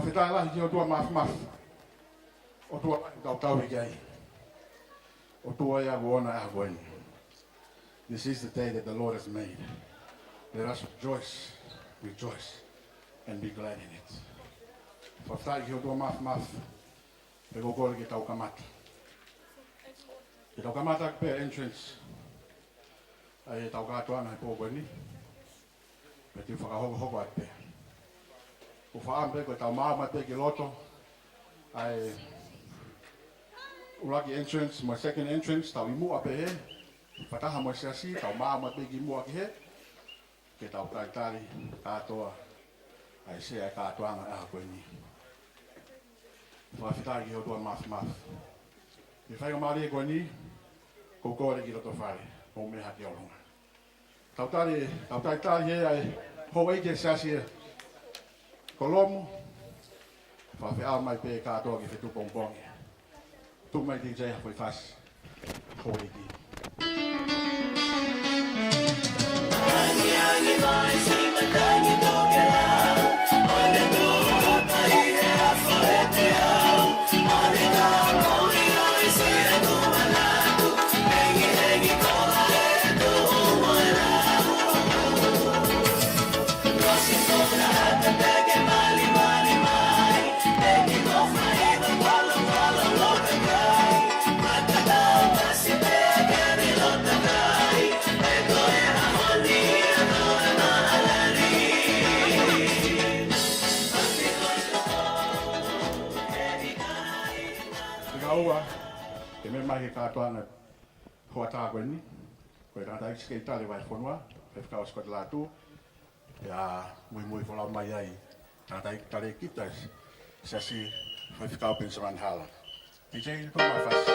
Whawhitai lahi ki o tua maf. O tua tau i gai. O tua ia guona a goeni. This is the day that the Lord has made. Let us rejoice, and be glad in it. Whawhitai ki o tua maf. Pe kokore ki tau kamata. Ki tau kamata pe entrance. Ai tau katoanga he pōgoeni. Pe tiu whakahoko at pe. O whaampe koe tau maama pe ki loto. Ai uraki entrance, my second entrance, tau imua pe he. Whataha mo siasi, tau maama pe ki mua ki he. Ke tau kaitari, katoa. Ai sea katoanga e koe ni. Whawhitai ki o tua maf. I whaiga maari e koe ni, kou kore ki roto whare, mou meha ki olonga. Tau taitari he ai, hou eike siasi e kolomu, whawhiao mai pe katoa ki Fetu'upongipongi. Tuk mai DJ hapoi fasi, hou eike. Angi mai si matangi toke lau, ole tua pai he a whaete au, ole tau mori oi si e tua Latu, hengi kola e tua lau. Rosi kona hata peke mali mai, hengi kofa iwa walo loka kai, makatau kasi peke ni lota kai, e koe a honi e noa na alari. Ua, ke me mai ke katoanga hoa koe ni. Koe tangata i skei tale vai whanua, pe whakao skot Latu. Ia Moimoi Folofolá mai ai, tangata i tale kita siasi whai whakao pensaman hala. DJ, put my face.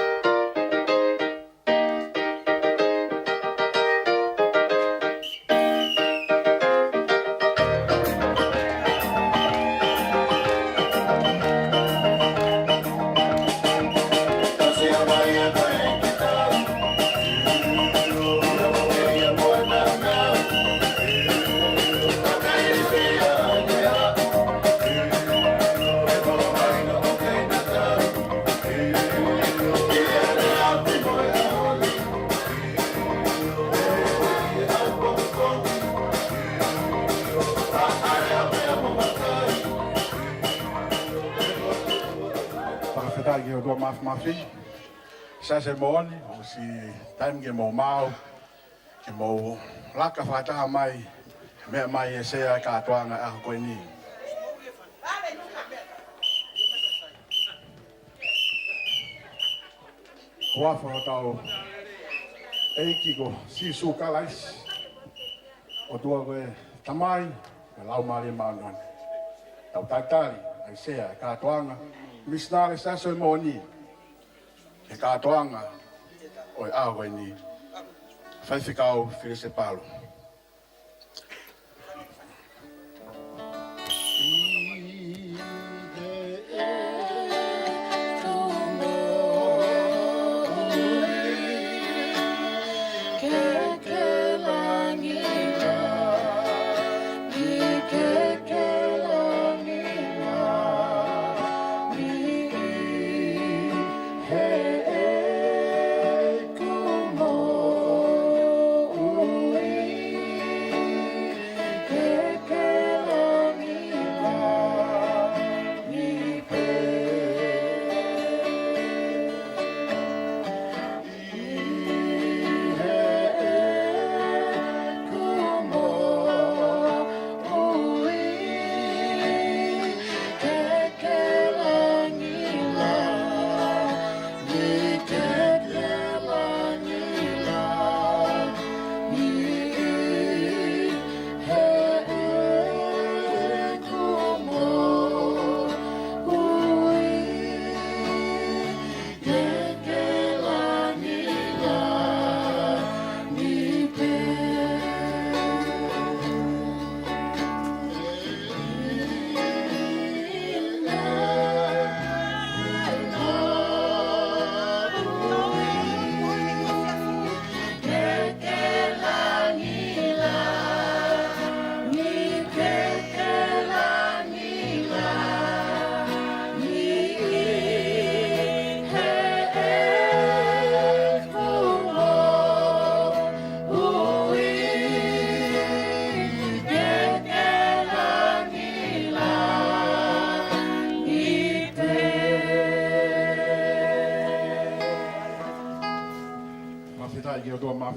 Whakawhitai o tua mafi. Sase Moʻoní, o si taim ke mō mau, ke mō laka whataha mai, mea mai e sea katoanga a koe ni. Hoa whakatau eiki ko sisu Kalaisi, o tua koe tamai, e lau maari e maungan. Tau taitari, ai sea katoanga, Misinale Siasi o Moʻoní. E katoanga o e awa ni whaiwhikau whiri se palo. Hey, come on.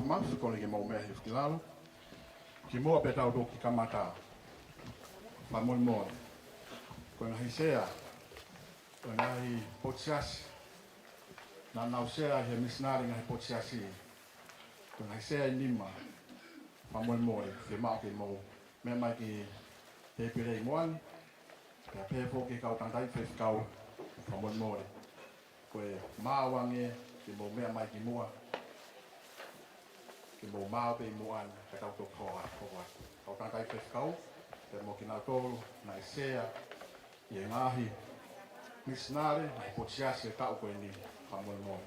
maf ko le mo me hif kilalo ki mo pe tau do ki kamata fa Moimoi ko na hisea ko na hi potsiasi na nausea he misinale ngai potsiasi ko na hisea nima fa Moimoi fe ma ke mo me mai ki te pere moan ka pe fo ki kau tantai fe kau fa Moimoi ko e mawange ki mo me mai ki mua ki mo mau pe moan ka tau to koa kau tantai fe kau te mo kinautolu na isea i ngahi misinale na potsiasi e tau ko ni fa Moimoi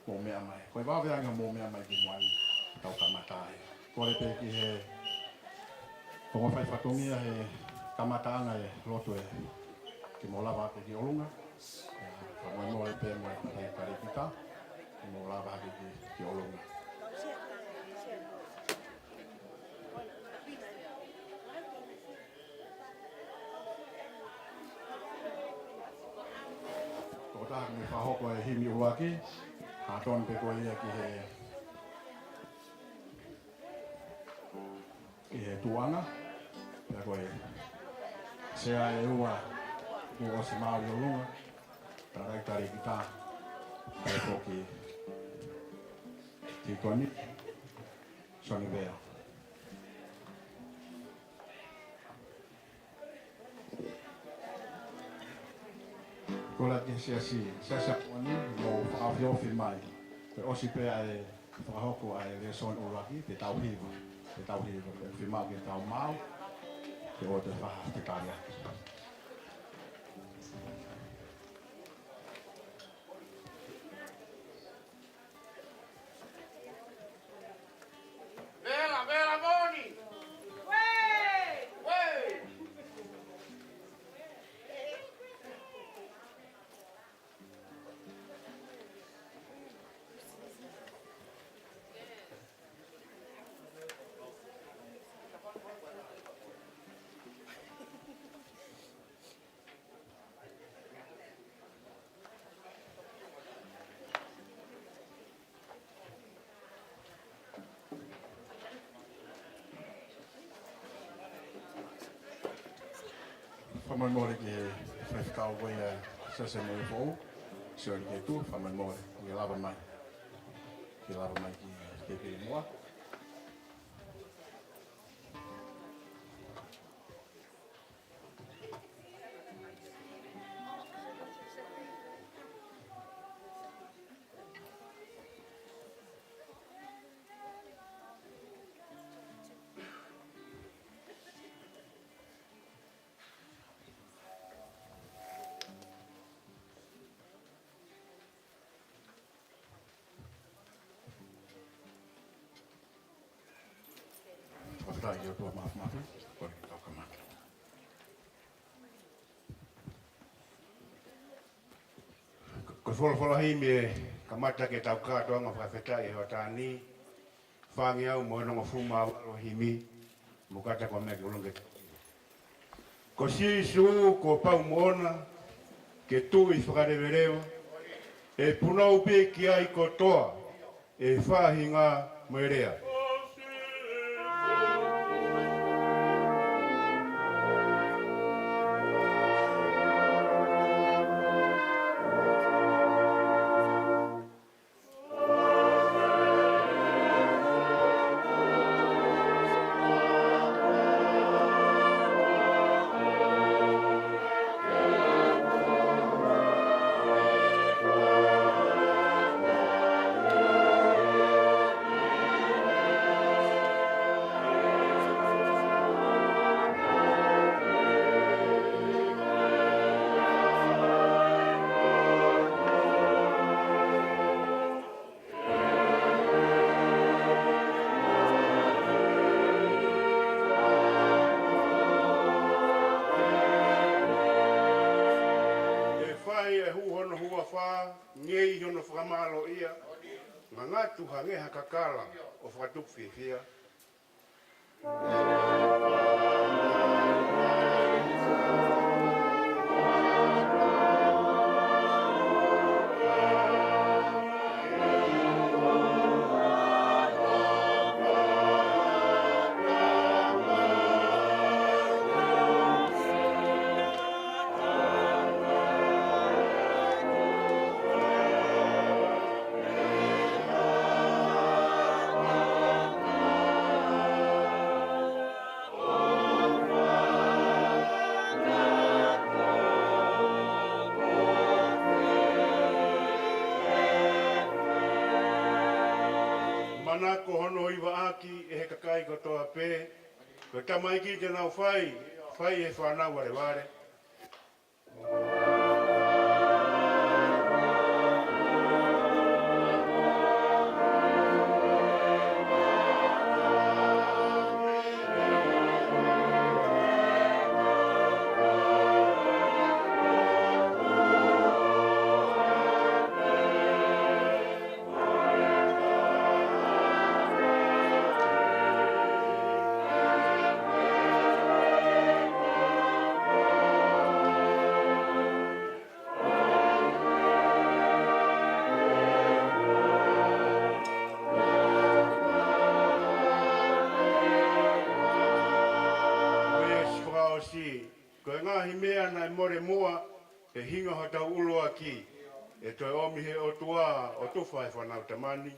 mo mea mai ko e waweanga mo mea mai ki moan tau kamatai ko le pe ki he ko mo fai fatongia he kamataanga e loto e ki mo lava ke ki olunga fa Moimoi pe mo e kare kita ki mo lava ke ki olunga me fa hoko e himi uaki ha ton pe ko ia ki he tuanga ya ko e sea e ua o se mau o lunga tarai tari kita e ko ki toni soni vea ko la ke siasi Moʻoní mo whaawhiofi mai pe osi pea e whahoko ai le son uraki te tauhiwa pe whima ke tau mau te o te whaha te karia Vera Moʻoní fa Moimoi ki whaiwhikau wei e sese mo i fōu Sione ke tu fa Moimoi ki lava mai ki te piri mua Whakatai o tua mafu ko ni tau kamata ko Folofolá himi e kamata ke tau katoanga whawhetai e hotani whangi au mo nonga fuma walo himi mukata kwa mea ki ulonge ko sisu ko pau moona ke tu i whakarewerewa e punau pe ki ai ko toa e whahinga moerea ngei hono whakamalo ia ngā ngātu hangeha kakala o whakatukwhiwhia. Mana ko hono iwa aki e he kakai ko toa pē. Ko tamai ki te nau whai e whanau ware ware. Ko e ngahi mea nai more mua e hinga ho tau ulo aki e toi omi he o tua o tuwha e whanau tamani.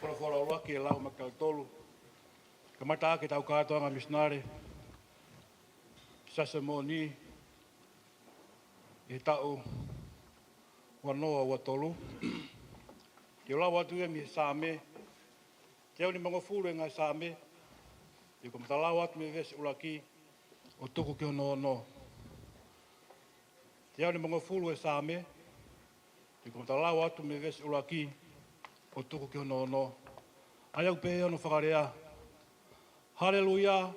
Folofolá ke lau kinautolu. Ka mata ke tau katoanga Misinale Siasi Moʻoní e tau wanoa ua tolu. Te lau atu e mi same. Te au ni mangofulu e ngai same. Te ko mata lau atu me vesi ulaki o tuku ki hono ono. Te au ni mangofulu e same. Te ko mata lau atu me vesi ulaki o tuku ki hono ono. Ai au pe ono whakarea. Haleluia.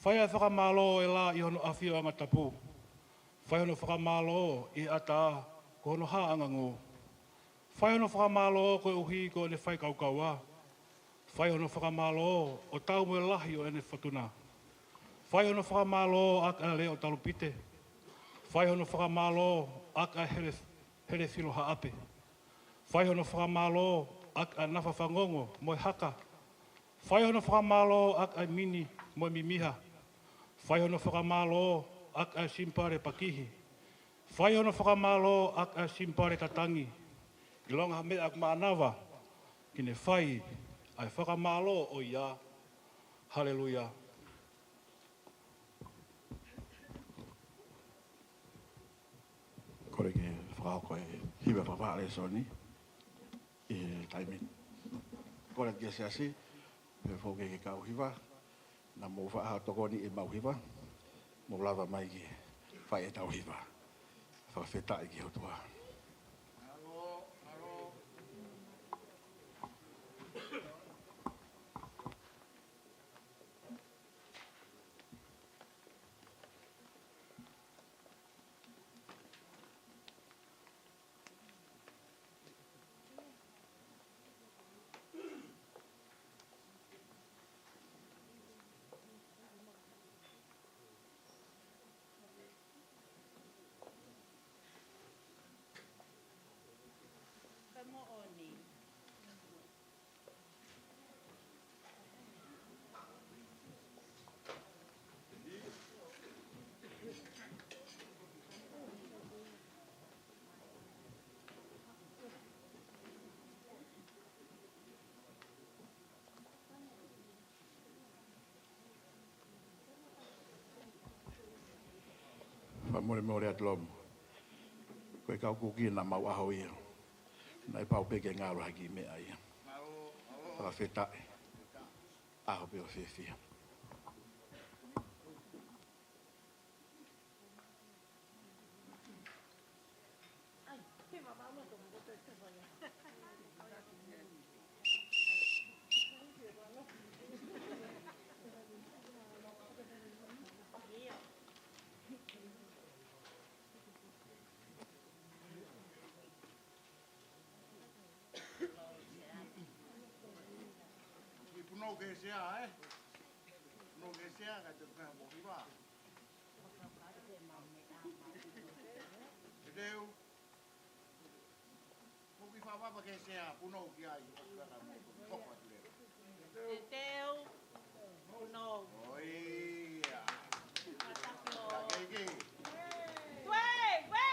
Whai ai whakamalo e la i hono awhio anga tapu. Whai ono whakamalo i ata ko hono haanga ngō. Whai ono whakamalo ko e uhi ko ne whai kaukaua. Whai ono whakamalo o tau mo e lahi o ene whatuna. Whai ono whakamalo ak a leo talupite. Whai ono whakamalo ak a here filo haape. Whai ono whakamalo ak a nafa whangongo mo e haka. Whai ono whakamalo ak a mini mo e mimiha. Whai ono whakamalo ak a simpare pakihi. Whai ono whakamalo ak a simpare tatangi. I longa me ak maanawa ki ne whai ai whakamalo o ia. Haleluia. Kore ke whakako e hiwa whawale soni. E taimin. Kore ke siasi. Me whoke ke kau hiwa. Na mo wha tokoni e mau hiwa. Mo lava mai ki whai e tau hiwa. Whawhetai ki hotua. Moʻoní. More more at lom. Koe kau kuki na mau aho ia. Nai pau peke ngaro haki me ai. Whawhetai. Aho peo whiwhia. Mogesia, Mogesia, I just have Mohiba. Deu. Mogifa Papa Gesia, Puno Gia, Teu, no. Oh, yeah. Wait, wait.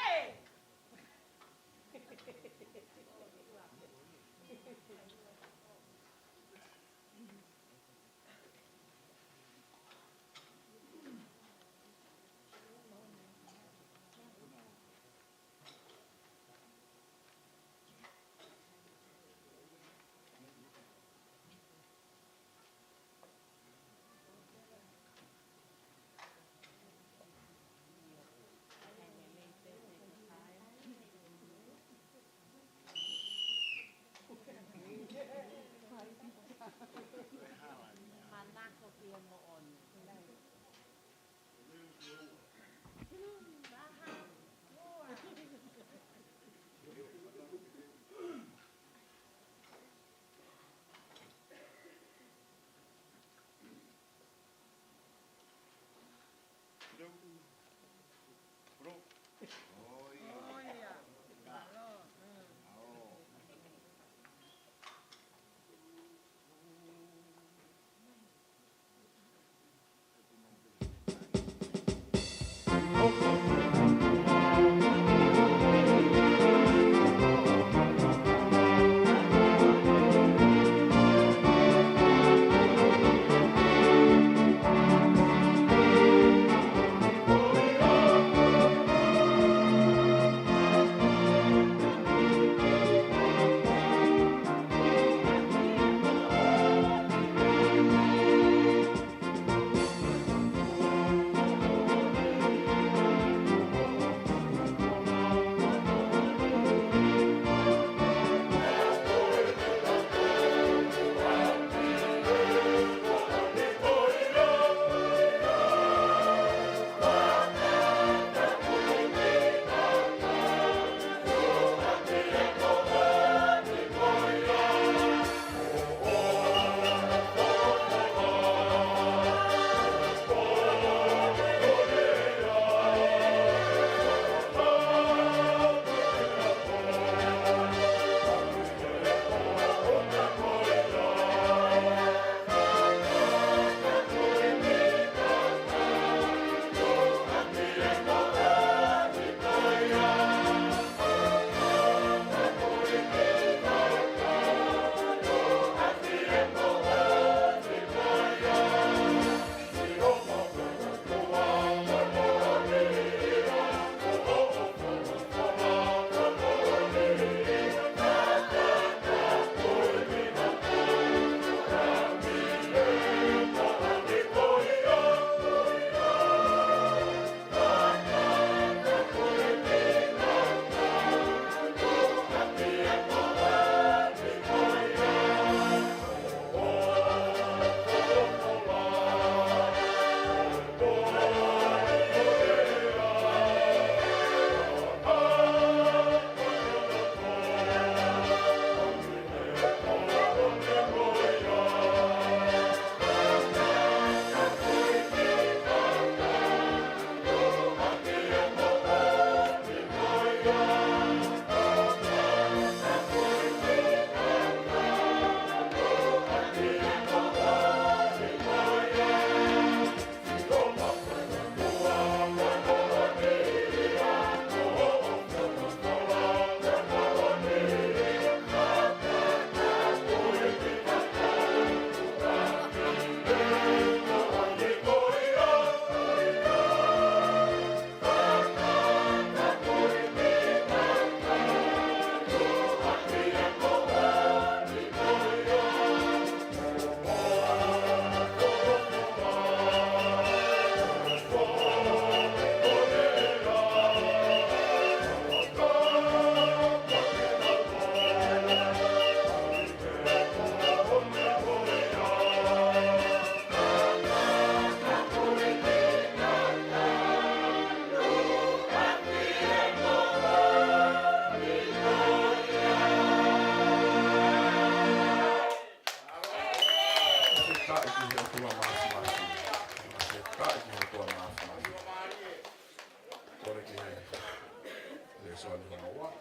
Le Sione Hanawa,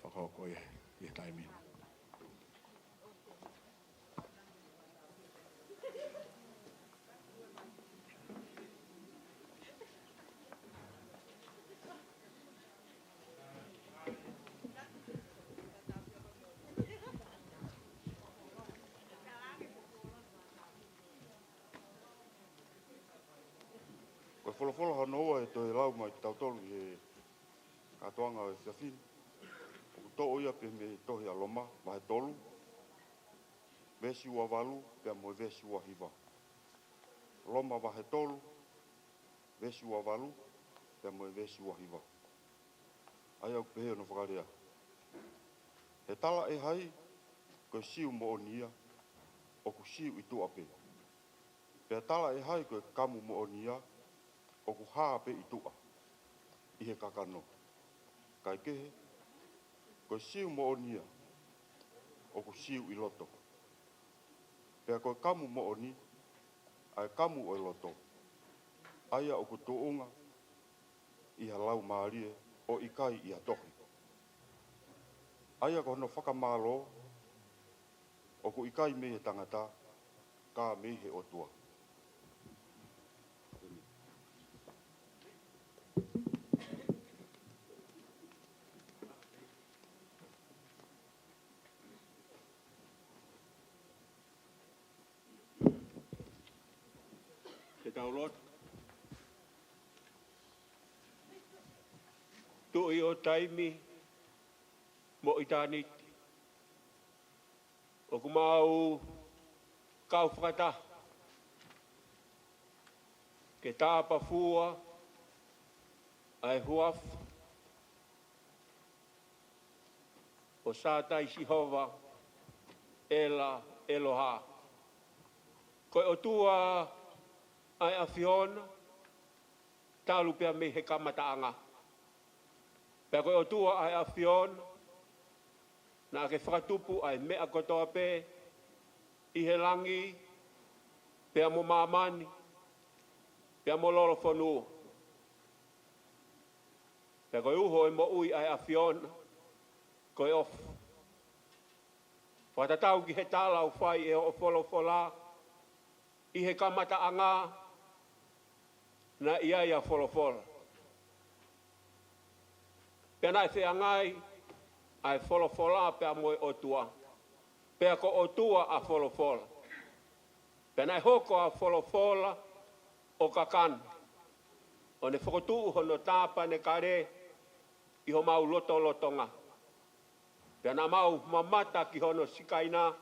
Whakaoko e taimi. Ko Folofolá hanoa e toi lau mai kinautolu e katoanga e whiawhini. O to ia pe me tohi aloma, mahe tolu. Vesi ua walu, pia moe vesi ua hiva. Loma wahe tolu, vesi ua walu, pia moe vesi ua hiva. Ai au pehe no whakarea. He tala e hai, koe siu Moʻoní o ku siu i tuape. Pia tala e hai koe kamu Moʻoní o ku hāpe i tua. I he kakano. Kai kehe, koe siu Moʻoní o ku siu i loto. Pea koe kamu Moʻoní, ai kamu o i loto. Aia o ku tuunga, i ha lau maarie o i kai i ha tohi. Aia ko hono whakamālo, o ku i kai me he tangata, ka me he otua. Te taulot. Tu i o taimi mo i tāniti. O ku mau kau whakata. Ke tāpa fua ai huaf. O sātai Sihova ela eloha. Koe o tua ai a Fiona, talu pia me he kamataanga. Pea koe o tua ai a Fiona, na ke whakatupu ai mea kotoa pe, i he langi, pea mo mamani, pea mo lolo whanua. Pea koe uho e mo ui ai a Fiona, koe off. Whatatau ki he tālau whai e o Folofolá, i he kamataanga, na ia ia Folofolá. Pena e whiangai, ai Folofolá pea moe o tua. Pea ko o tua a Folofolá. Pena e hoko a Folofolá o kakan. O ne whakotuu hono tāpa ne kare, i ho mau lotonga. Pena mau mamata ki hono sikaina,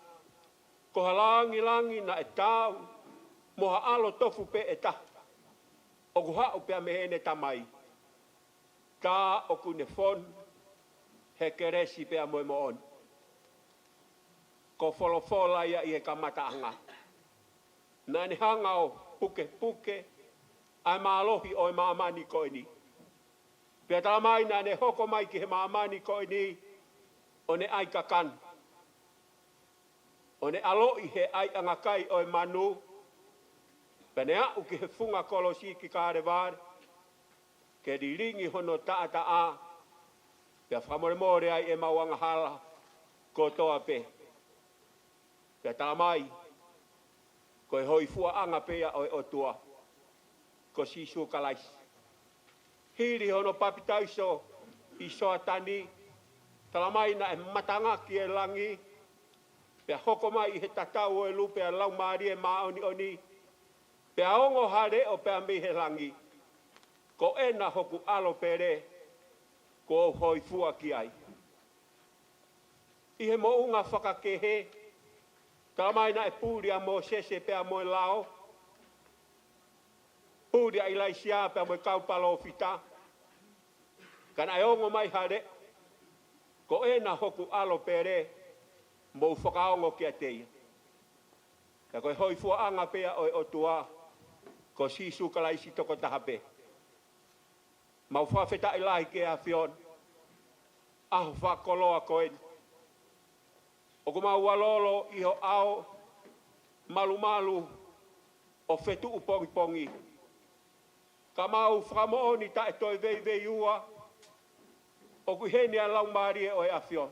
ko halangi na e tau, moha alo tofu pe e taha. O ku hau pia me hene tamai. Tā o ku ne fon, he keresi pia moe Moʻoní. Ko Folofolá ia i he kamataanga. Nā ne hanga o puke, ai mālohi o e maamani koini. Pia tala mai nā ne hoko mai ki he maamani koini, o ne ai kakan. O ne aloi he ai angakai o e manu, pene au ki he funga kolosi ki kāreware, ke riringi hono taa, pia whamoremore ai e mauanga hala, ko toa pe. Pia tā mai, ko e hoi fua anga pea o e otua, ko sisu Kalaisi. Hiri hono papitaiso, i soa tani, tala mai na e matanga ki e langi, pia hoko mai i he tatau o e lupe a lau maari e maoni, pea ongo hare o pea mi he langi. Ko ena hoku alo pere, ko hoi fua ki ai. I he mo unga whakakehe, tamaina e pūria mo sese pea mo e lao, pūria i laisia pea mo e kaupalo fita, kana e ongo mai hare, ko ena hoku alo pere, mo whakaongo ki a teia. Ka koe hoi fua anga pea o e otua, ko sisu Kalaisi toko tahape. Mau whawheta i lahi ke a Fiona. Aho whakoloa koe. O ko mau walolo i ho ao malu o Fetu'upongipongi. Ka mau Moʻoní ta e toi vei ua. O ku heni a lau marie o e afion.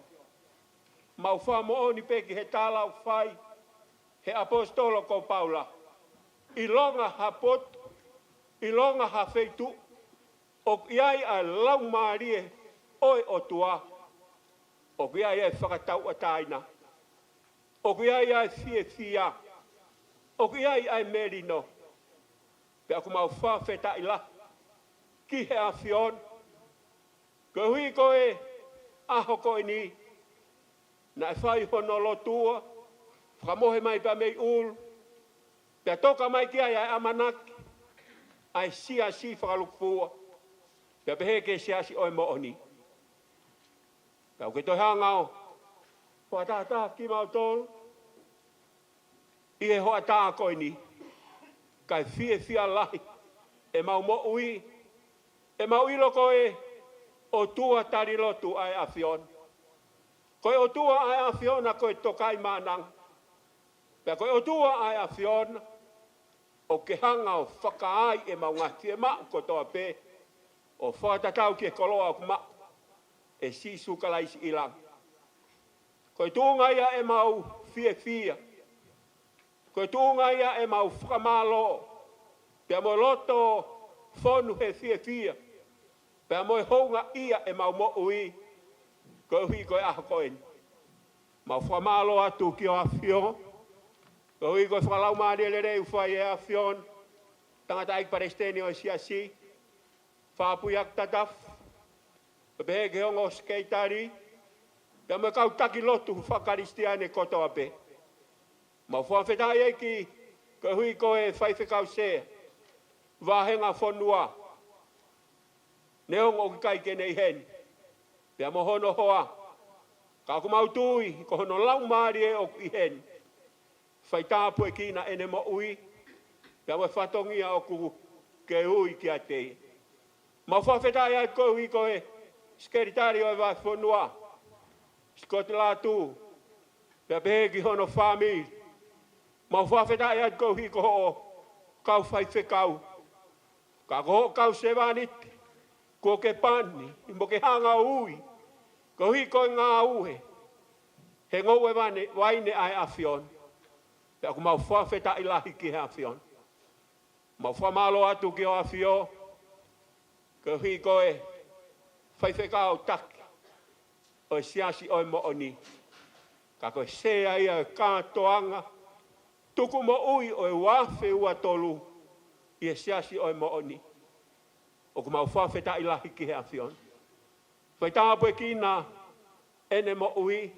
Mau Moʻoní peki he tālau whai. He apostolo ko Paula. I longa ha pot. I longa ha feitu. O iai a lau marie oi o tua. O iai e whakatau a taina. O iai ai fia. O iai ai merino. Pe aku mau whawheta ila. Ki he afion. Ko hui koe aho koe ni. Na e whai hono lotua. Whakamohe mai pa mei ulu. Pe toka mai ki ai amanaki. Ai siasi whakalukpua. Pe peheke siasi oi Moʻoní. Pe au ke toi hangao. Hoa tātā ki mau tolu. I e hoa tā koe ni. Kai fia lahi. E mau mo'ui. E mau ilo koe. O tua tari lotu ai afion. Koe o tua ai afion a koe tokai manang. Pea koe o tua ai afion. O ke hanga o whakaai e mau ngati e mau kotoa pe. O whakatatau ke koloa ku mau. E sisu Kalaisi ilang. Koe tuunga ia e mau fia. Koe tuunga ia e mau whakamalo. Pea mo loto fonu he fia. Pea mo honga ia e mau mo'ui. Koe hui koe aho koen. Mau whakamalo atu ki o afion. Koe hui koe whakalau maari le reu whai e afion. Tangata aik paresteni o siasi. Whapui ak tataf. Pehe ke hongo skeitari. Pea mo kau taki lotu whakaristiane kotoa pe. Mau whawhetai eki, koe hui koe whaiwhekau sea. Wahenga whonua. Neong o ki kai kenei hen. Pea mo hono hoa. Ka aku mau tui, ko hono lau maari e o ki hen. Fakatāpui kina ene mo'ui. Pea mo whatongia o ku ke ui ki a te. Mau whawhetai ai koe hui koe. Skeritari o e wai whonua. Skoti Latu. Pea pehe ki hono whamiri. Mau whawhetai at kau hi koho kau whaiwhekau. Ka koho kau sewanit. Ko ke pani. Mo ke hanga ui. Kau hi koe ngā uhe. He ngau e waine ai afion. Pea ku mau whawhetai lahi ki he afion. Mau whamalo atu ki o afio. Kau hi koe whaiwhekau taki. O siasi oi Moʻoní. Ka koe sea ia kātoanga. Tuku mo'ui o e wafe ua tolu. I e siasi oi Moʻoní. O ku mau whawheta ilahi ki he afion. Fakatāpui kina ene mo'ui.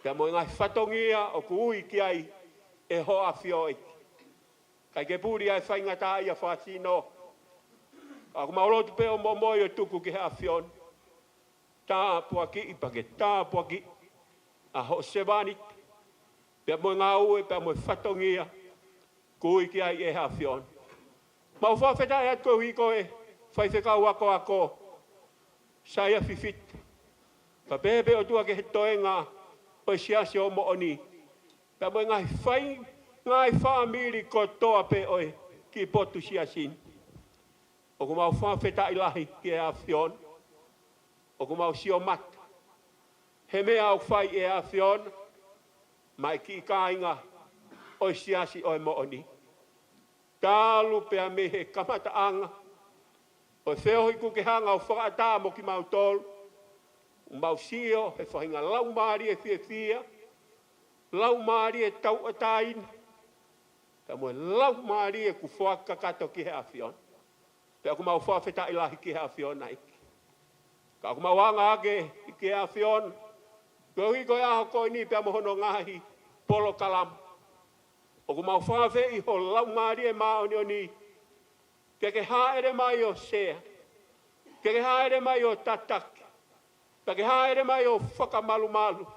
Pea mo ngai whatongia o ku ui ki ai e ho afio eki. Kai ke puri ai whaingata ia whasino. Ka ku mau lotu pe o Moimoi o tuku ki he afion. Tāpua ki ipake tāpua ki. A ho sewanit. Pea mo ngā ue, pea mo whatongia. Kui ki ai e hafion. Mau whawhetai at koe hui koe. Whaiwhekau ako. Saia fifit. Pa pepe o tua ke he toenga. O siasi o Moʻoní. Pea mo ngai whai. Ngai whamiri ko toa pe oe. Ki potu siasin. O ku mau whawhetai lahi ki e hafion. O ku mau sio mat. He mea au whai e hafion. Mai ki kāinga o siasi o Moʻoní. Tālu pea me he kamataanga. O wheo hiku ke hanga o whakatā mo ki mau tolu. Mau sio he whahinga lau maari e fia. Lau maari e tau atain. Pea mo lau maari e ku whakakato ki he afion. Pea ku mau whawheta ilahi ki he afion naiki. Ka ku mau anga ake ki he afion. Ko hui koe aho koe ni pea mohono ngahi polo kalam. O ku mau whawhe i ho lau maari e maoni o ni. Ke haere mai o sea. Ke haere mai o tataki. Ke haere mai o whakamalu.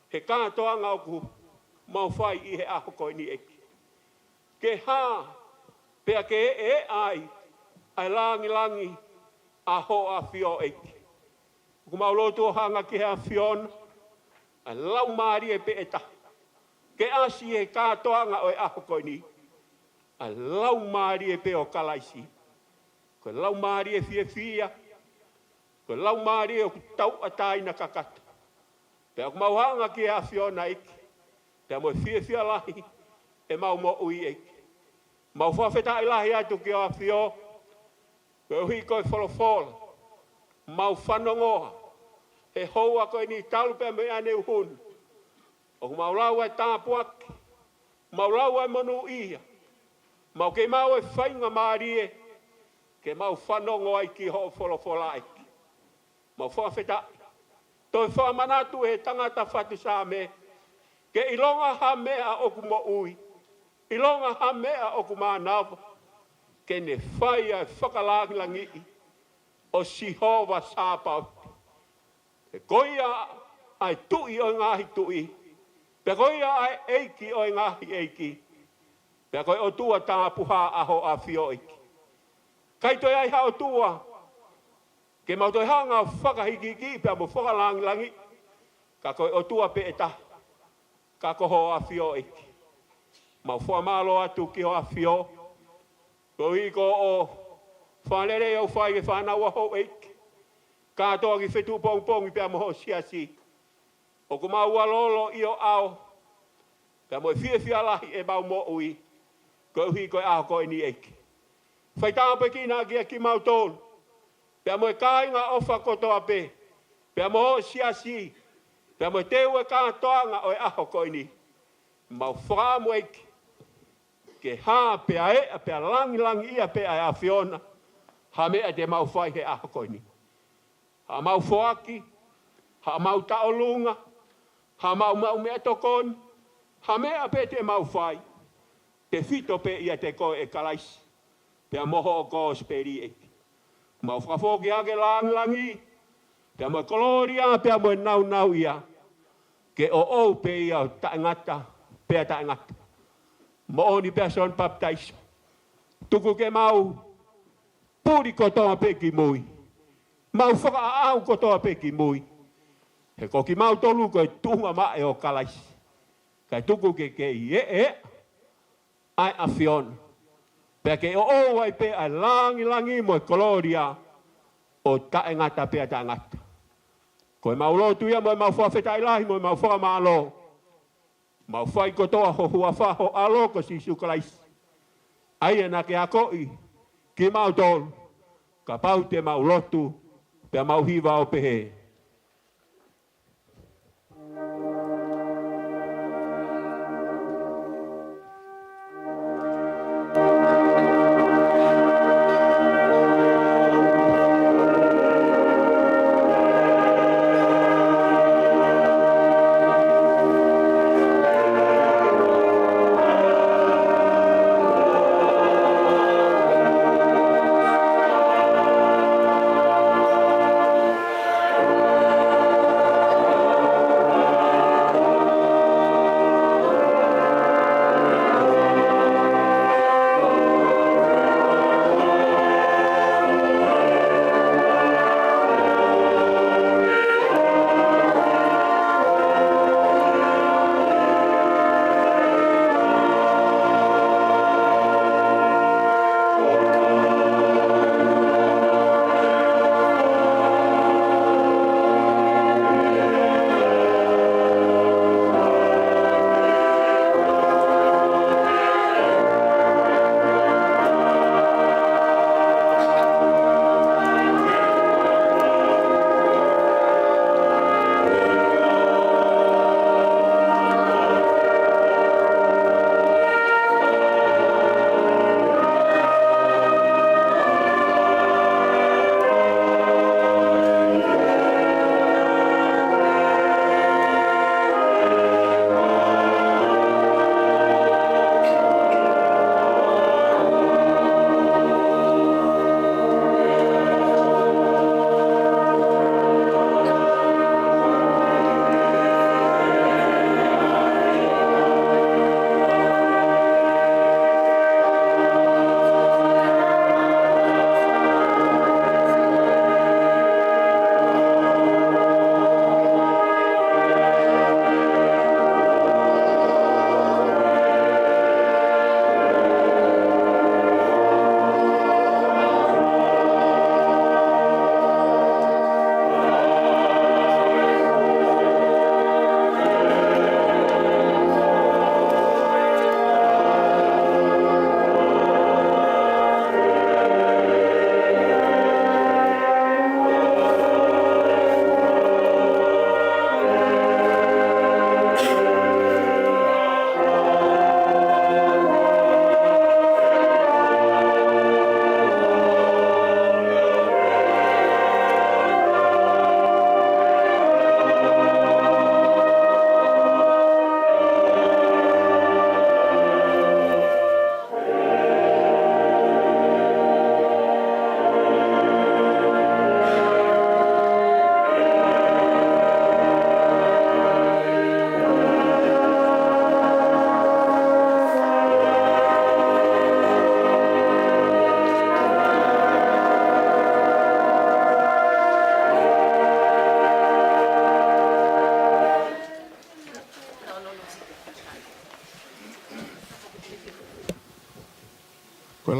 He kātoanga o ku mau whai i he aho koe ni eki. Ke hā pea ke e ai langi aho a fio eki. Ku mau lotu o hanga ki he a fiona. A lau maari e pe eta. Ke asi e kātoanga o e aho koe ni. A lau maari e pe o Kalaisi. Ko lau maari e fia. Ko lau maari o tau atai na kakata. Pe aku mau hanga ki a Fiona iki. Pe mo fia lahi e mau Moʻoní iki. Mau whawhetai lahi atu ki a Fio. Ko hui koe Folofolá. Mau whanongoha. E hoa koe ni talu pe me ane uhun. O mau lau e tāpuaki. Mau lau e monu ia. Mau ke mau e whainga maari e. Ke mau whanongo ai ki ho Folofolá iki. Mau whawhetai. Toi whamanatu he tangata whatu sa me. Ke ilonga ha mea oku Moʻoní. Ilonga ha mea oku mānawa. Ke ne whai ai whakalangilangi o Sihova sāpau. Pe koia ai tui o ngahi tui. Pe koia ai eiki o ngahi eiki. Pe koi o tua tāpuha aho a Fio iki. Kai toi ai hao tua. Ke mau toi hanga whakahiki pe mo whakalangilangi. Ka koi o tua pe eta. Ka koho a Fio iki. Mau whamalo atu ki o a Fio. Ko hiko o whanere au whai e whanaua ho eiki. Ka toa ki Fetu'upongipongi pe Misinale Siasi. O ku mau alolo i o ao. Pe mo fia lahi e mau Moʻoní. Ko hiko e aho koe ni eiki. Whai tāpe kina kia ki mau tōlu. Pe mo e kāinga ofa kotoa pe. Pe mo Siasi. Pe mo teu e kātoanga o e aho koe ni. Mau whaamu eiki. Ke ha pe a pe a langi ia pe a Fiona. Ha mea te mau whai he aho koe ni. Ha mau whoaki. Ha mau taolunga. Ha mau mea tokon. Ha mea pe te mau whai. Te fito pe ia te koe e Kalaisi. Pe a moho o kōs peri eiki. Mau whawhoki ake langi. Pe a mo koloria pe a mo nau ia. Ke o pe ia o taengata. Pe a taengata. Moʻoní pe a son baptaiso. Tuku ke mau puri kotoa pe ki mui. Mau whakaau kotoa pe ki mui. He ko ki mau tolu koe tunga mae o Kalaisi. Kai tuku ke i ai a Fiona. Pe ke o ai pe a langi mo e koloria o taengata pe a taengata. Koe mau lotu ia mo e mau whawhetai lahi mo e mau whakamalo. Mau whai kotoa ho hua whaho alo ko Sisu Kalaisi. Ai na ke a koi ki mau tolu. Ka pau te mau lotu pe mau hiva o pehe. Thank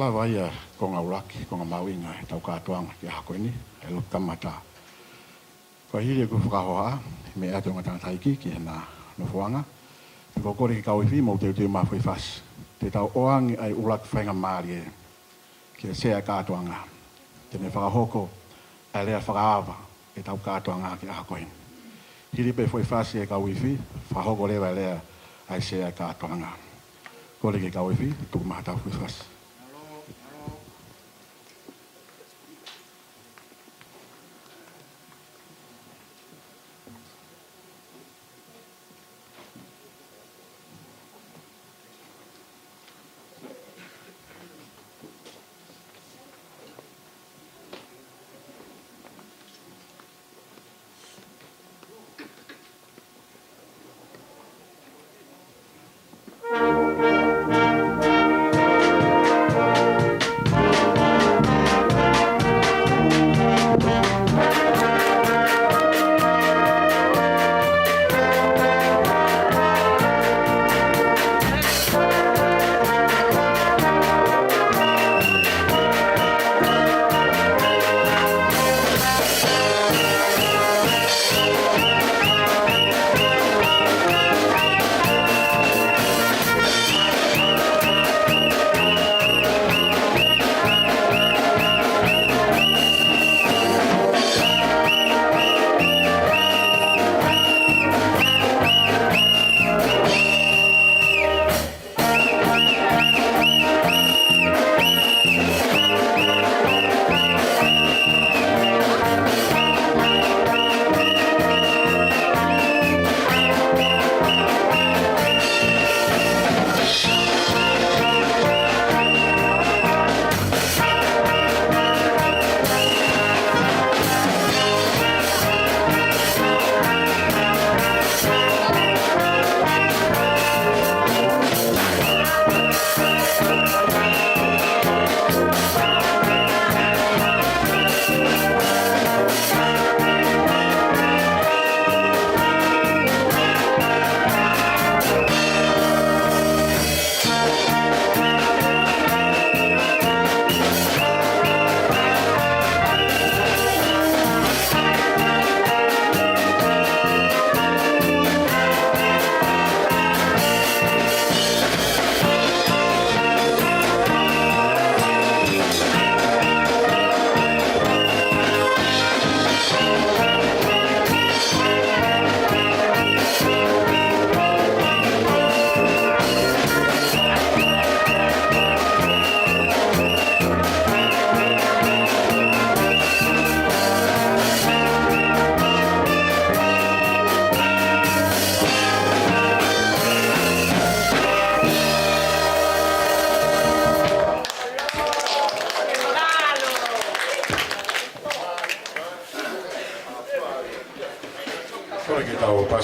lava ia ko ngā uraki, ko ngā mauinga e tau kātoanga ki a koe ni, e lup tamata. Ko hiri ku whakahoa, me atu ngā tangataiki ki hena no fuanga. Ko kore ki kauiwi mo te mawhi fas. Te tau oangi ai ulak whainga maari e ki a sea kātoanga. Te me whakahoko ai lea whakaava e tau kātoanga ki a koe. Hiri pe whai fasi e kauiwi, whahoko lewa lea ai sea kātoanga. Kore ki kauiwi, tuku maha tau whi fasi.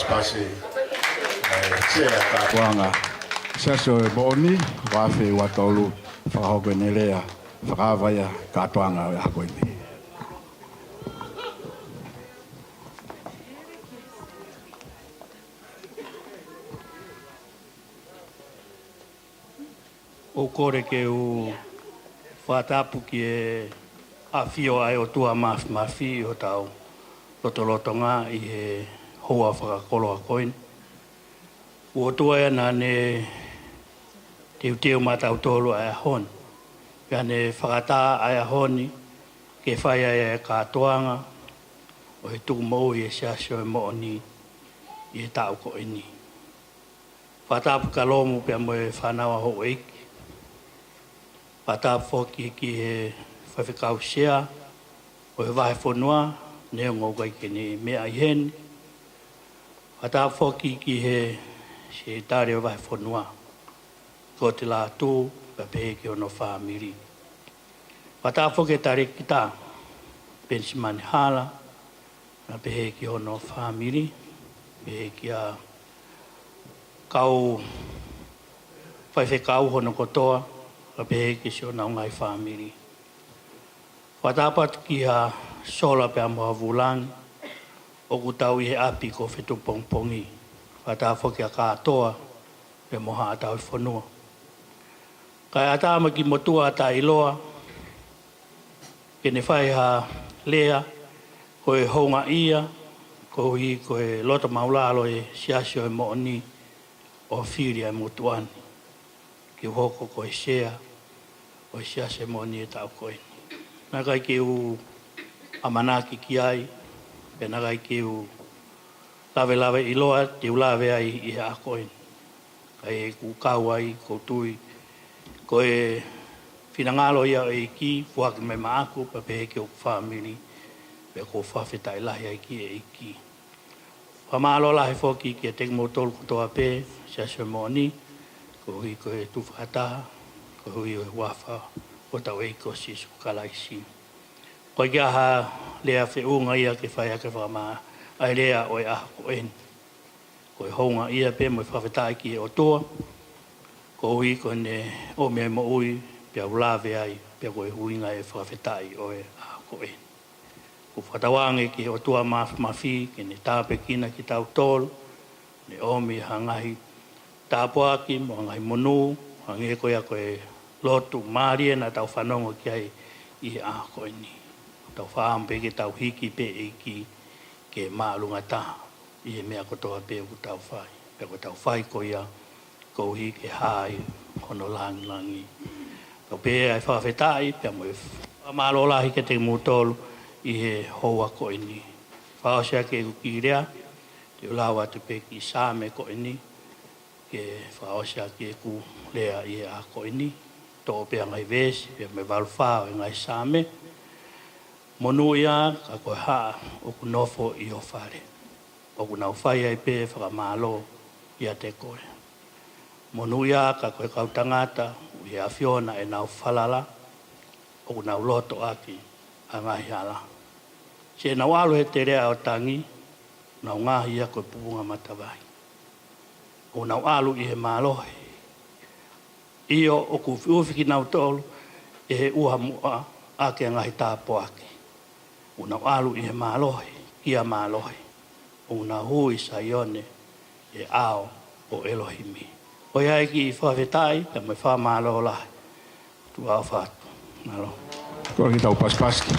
Pasi sea kātoanga saso e Moʻoní wafe watolu whakahoko ne lea whakawaya kātoanga e hako ini. O kore ke u Fakatāpui ki e awhio ai o tua mafi o tau lotolotonga i he hoa whakakolo a koin. Ua tua e nā ne teu matau tolu ai ahon. Pea ne whakatā ai ahoni ke whai ai e kātoanga o he tuku mau i e Siasi o e Moʻoní i he tau ko ini. Fakatāpui ka lomu pea mo e whanawa ho eiki. Fakatāpui foki ki he whawhikau sea o he wahe whanua ne o ngaukai ke ni mea i heni. Fakatāpui foki ki he se tare o wahe whanua ko te Latu pa pehe ki ono whamiri. Fakatāpui foki tare ki tā pensimani hala na pehe ki ono whamiri pehe ki a kau whaiwhekau hono kotoa ka pehe ki se ona ngai whamiri. Fakatāpui ki a sola pe a moha vulangi o kutau i he api ko Fetu'upongipongi. Fakatāpui ki a kātoa pe moha atau i whanua. Kai atama ki motua ta iloa. Ke ne whai ha lea. Koe honga ia. Koe loto maulalo e siasi o e Moʻoní. O whiri ai motuani. Ki hoko koe sea. O siasi e Moʻoní e tau koe. Nā kai ke u amanaki ki ai. Pe nā kai ke u lawe iloa. Te u lawe ai i a koe. Kai ku kau ai, koutui. Koe whinangalo ia o e ki. Fuaki me maaku. Pa pehe ke o whamiri. Pe ko whawhetai lahi ai ki e ki. Whamalo lahi whoki ki a te kinautolu kutoa pe. Siasi o Moʻoní. Ko hui koe tu whakataha. Ko hui o wafa. O tau eiko sisu Kalaisi. Koe kia ha lea whiunga ia ke whai ake whamaa. Ai lea o e aha ko en. Koe honga ia pe mo whawhetai ki e o toa. Ko hui koe ne o mea mo ui. Pia ulawe ai. Pia koe huinga e whawhetai o e aha ko en. Ko whatawange ki o toa mawhi. Ke ne tāpe kina ki tau tolu. Ne omi hangahi tāpuaki mo hangahi monu. Hange koe a koe lotu marie na tau whanongo ki ai i a koe ni. Tau whaampe ke tau hiki pe e ki ke maalunga taha. I e mea kotoa pe ku tau whai. Pe ko tau whai ko ia ko hi ke hai hono langi. Tau pe ai whawhetai pe mo e whamalola ke te kinautolu i he hoa koe ni. Whaosia ke ku ki rea. Te ulawa te pe ki sāme koe ni. Ke whaosia ke ku lea i a koe ni. Tō pe ngai vesi, pe me walwhao e ngai sāme. Monu ia, ka koe haa, o ku nofo i o whare. O ku nau whai ai pe whakamalo i a te koe. Monu ia, ka koe kau tangata, i a whiona e nau whalala. O ku nau loto aki, a ngahi ala. Se nau alo he te rea o tangi, nau ngahi ia koe pupunga matawai. O nau alu i he malohe. Io o ku whiuwhi ki kinautolu e he uha mua a ke ngahi tāpo ake. O nau alu i he malohe, kia malohe. O nau hui Sione e ao o Elohimi. O iai ki i whawhetai, pe mai whamalo lahi. Tu au whatu. Nalo. Kora ki tau paspaski.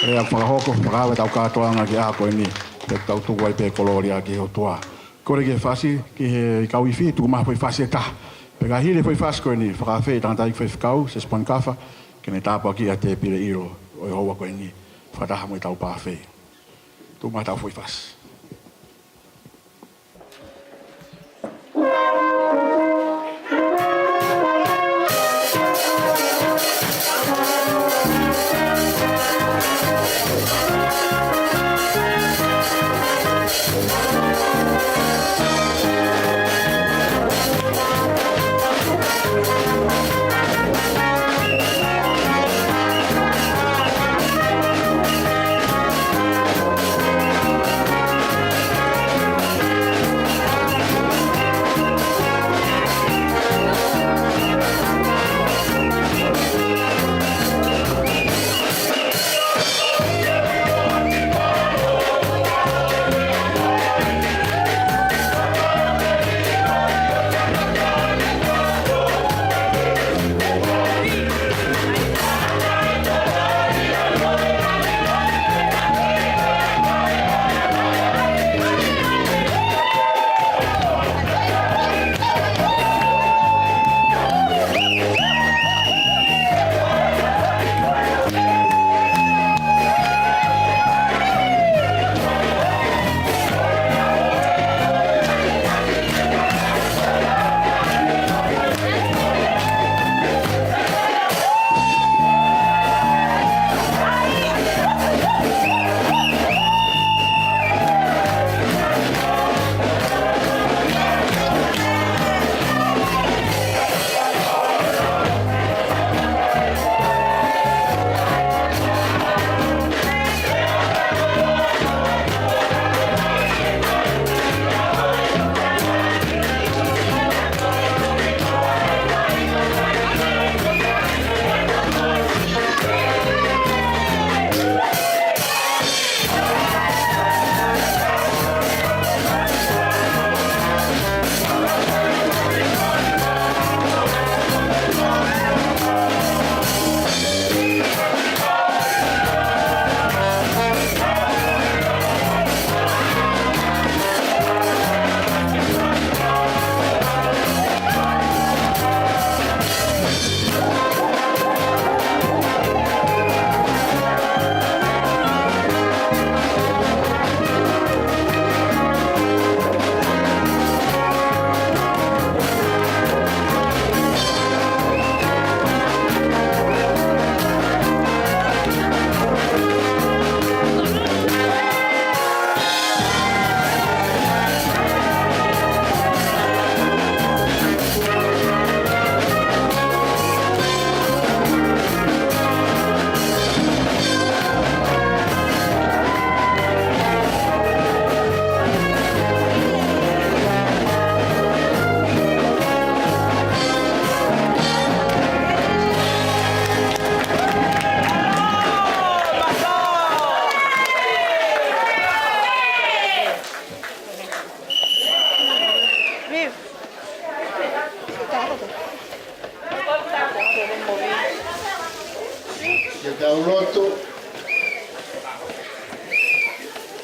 Rea whakahoko, whakawe tau kātoanga ki a koe ni. Te tau tuku ai pe koloria ki ho tua. Kore ki he whasi, ki he kau i whi, tuku maha poi whasi e taha. Peka hile foi fas koe ni, whakawhi tangatai foi whikau, se spon kafa, ke ne tāpua ki a te pire iro o e hoa koe ni, whataha mo i tau pāwhi. Tu mai tau foi fas.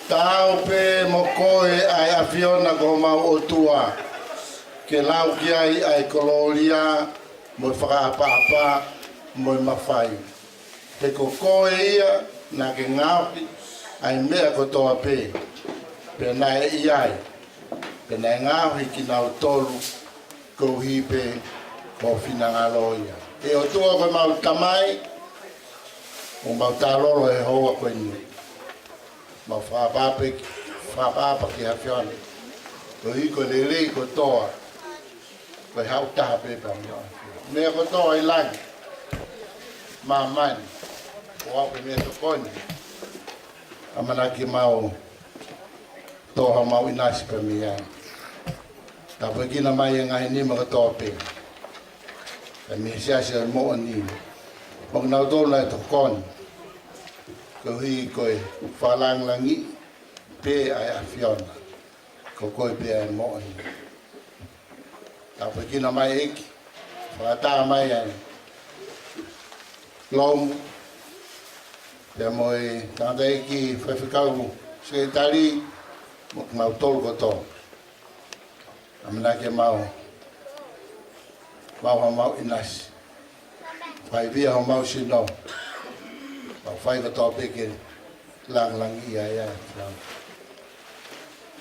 Tau pe mo koe ai afiona ko mau o tua. Ke lau ki ai koloria mo whakaapa mo mawhai. Te ko koe ia na ke ngāpi ai mea ko toa pe. Pe nai iai. Pe nai ngāpi kinautolu ko hipe mo whinangaloia. E o tua koe mau tamai o mau tālolo e hoa koe ni. Mau whaapapa ki hawhiona. Ko hiko lelei ko toa. Ko hau taha pepa mea. Mea ko toa i langi. Mā mani. Ko ape mea to koni. Amana ki mau toha mau inasi pa mea. Ta pekina mai e ngai nima ko toa pe. E mea siasi e Moʻoní. Mo kinautolu e to koni. Ko hi koe whalang langi pe ai awhiona. Ko koe pe ai Moʻoní. Tāpoi kina mai eki. Whakatā mai ai. Lomu. Pea moe tāta eki whaiwhikau sekretari. Mo mau tolu koto. Amina ke mau. Mau ha mau inasi. Whaivia ha mau sino. Whai ka tō peke lang ia ia.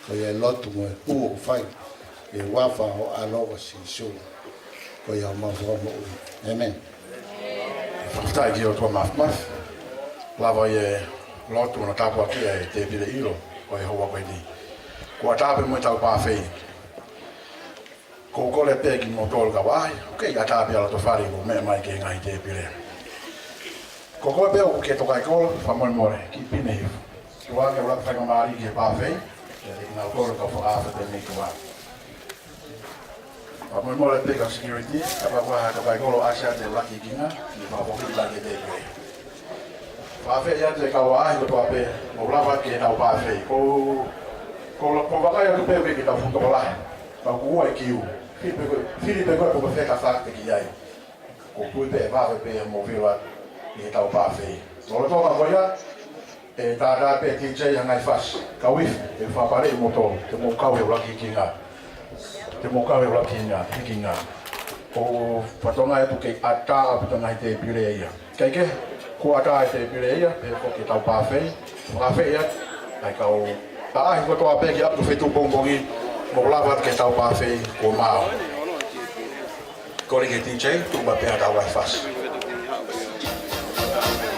Ko ia lotu mo e huo whai. E wafa o aloa si su. Ko ia mau whama ui. Amen. Whakatai ki o tua maf. Lava i e lotu na tāpua kia e te pire ilo. Ko e hoa koe ni. Ko a tāpe mo e tau pāwhei. Ko kole pēki mo tōlu ka wahi. Kei a tāpe ala to whari ko mea mai ke ngai te pire. Ko koe peo ke Tokaikolo, Moimoi, ki pine hiu. Ki wake ula whainga maari ki he pāwhei, ke te kinautolu ka whakaafa te me kua. Moimoi peka security, ka wakaha Tokaikolo asia te laki kinga, ki whapoki laki te koe. Pāwhei atu e kaua ahi ko toa pe, mo ulawa ke nau pāwhei. Ko wakai atu peo ke ki tau whutokolahi, ka kuua e kiu. Whiri pe koe ko wheka whakte ki iai. Ko pui pe e whawe pe mo whiwa i tau pāwhei. Nō le tōka koia, e tātā pe TJ hangai whas. Ka wifi, e whapare i moto, te mō kawe o laki ki ngā. Te mō kawe o laki ki ngā. O whatonga e puke ata a putonga i te pire ia. Keike, ko ata i te pire ia, pe ko ki tau pāwhei. Pāwhei ia, ai kau ahi ko toa pe ki atu Fetu'upongipongi, mō lawa ke tau pāwhei ko māo. Kore ke TJ, tūma pe a tau ai whas. Bye.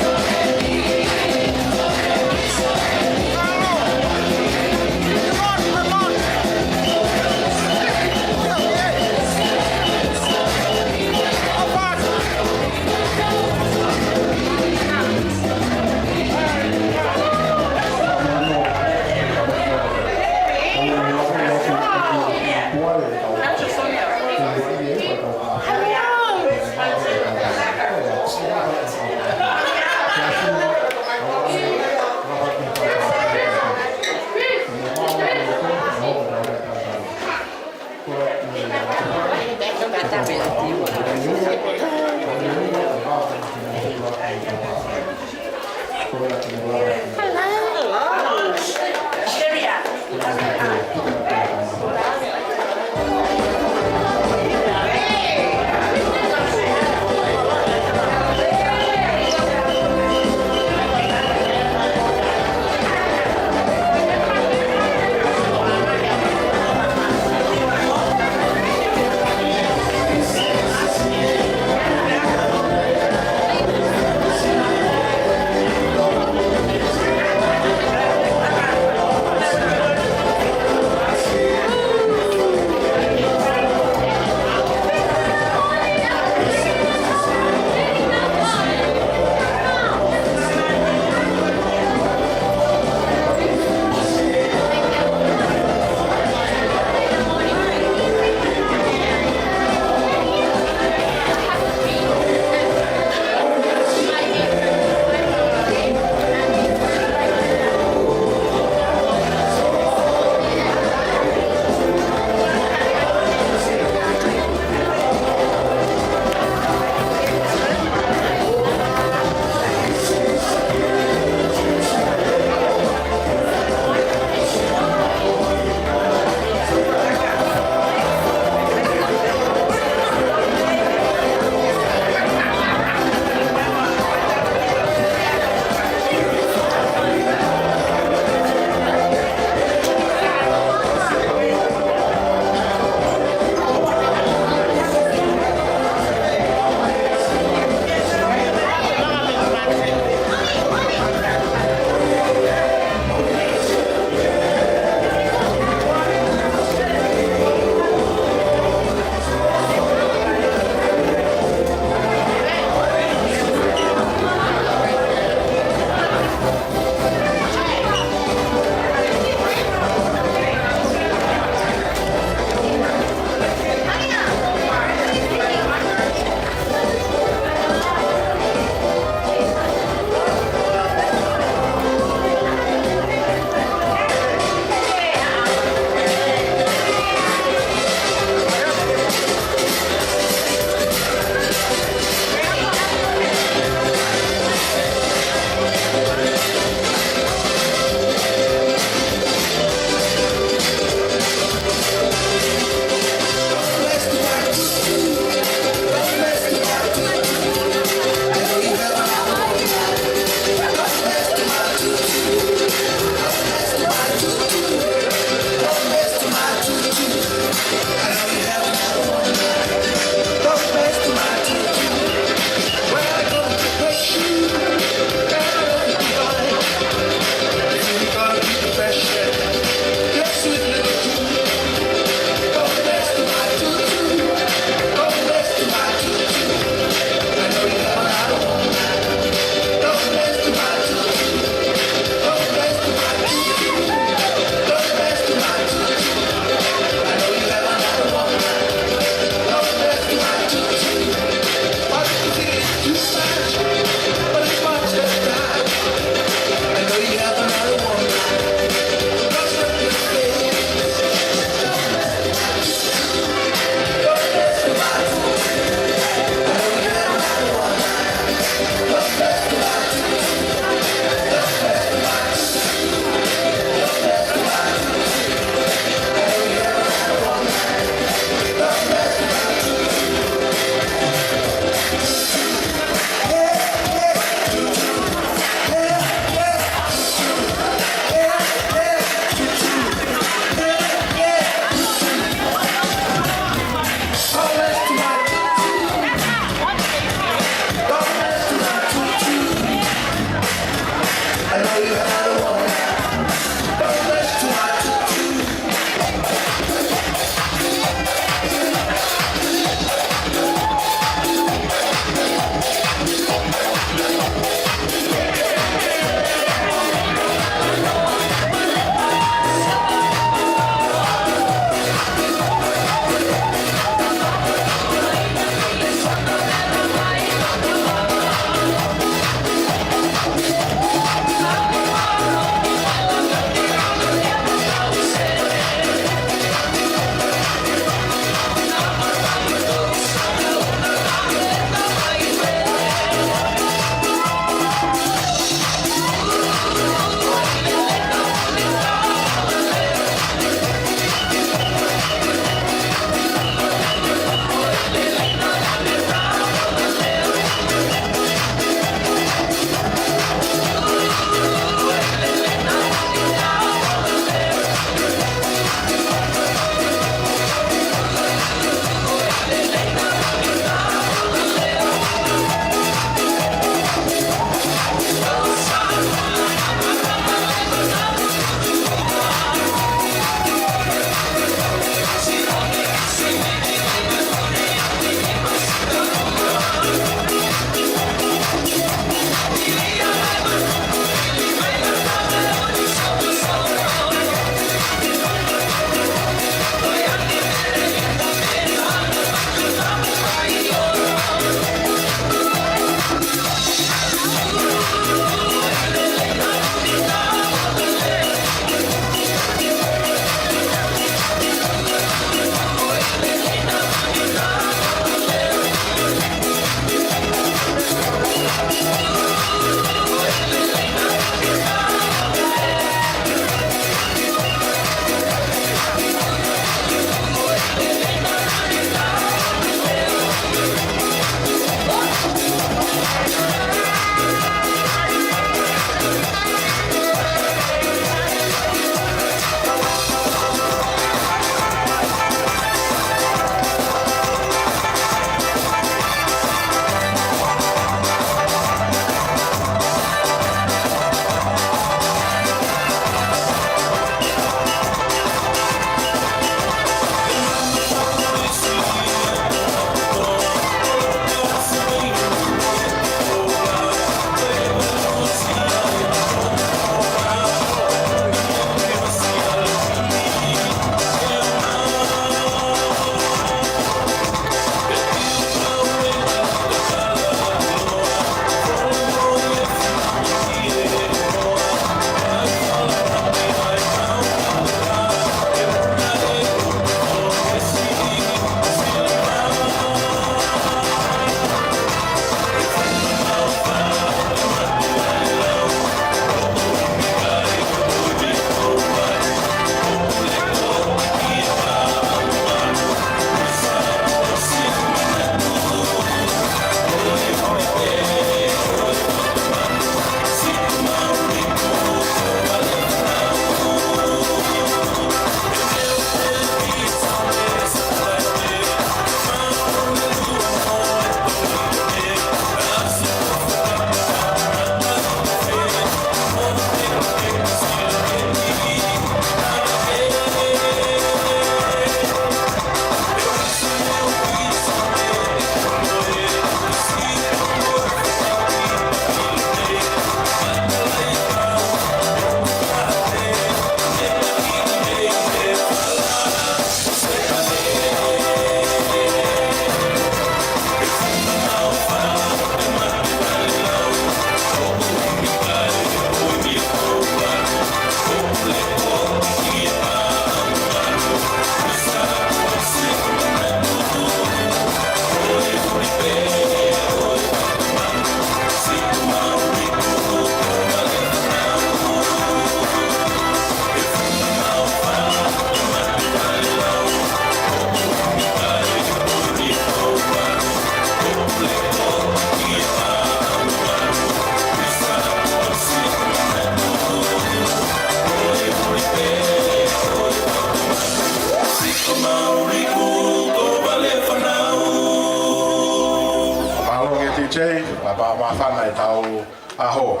tau aho.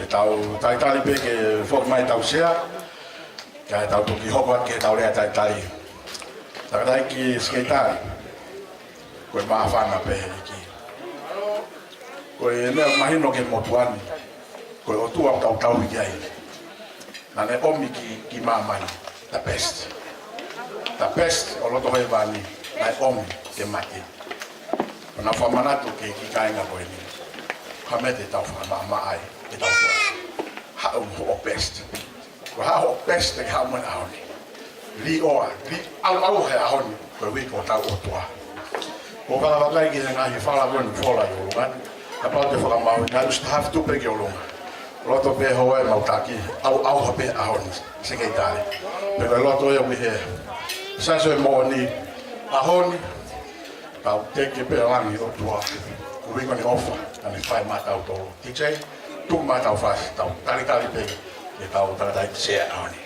E tau taitali pe ke fok mai tau sea. Ka tau tuki hoko ke tau lea taitali. Takatai ki skaitari. Koe maafana pe iki. Koe mea mahino ke motuani. Koe o tua tau tau i ai. Nane omi ki mamai. The best. The best o loto hoi vani. Nai omi ke maki. Ona whamanatu ke ki kainga koe ni. Hamete tau whamama ai. E tau wha. Hau o best. Ko hau o best e hau mana ahoni. Li oa. Li au he ahoni. Koe wiko tau o tua. Ko whakawakai ki ngahi whala wenu whola i olungan. Ka pau te whakamau. Nga used to have to peki olunga. Loto pe hoe mautaki. Au hape ahoni. Seke itali. Pero loto e ui he. Saso e Moʻoní. Ahoni. Tau teke pe langi o tua. Ko wiko ni ofa. Ani whai matau tolo. TJ. Tuk matau whas. Tau tali pe. E tau takatai sea ahoni.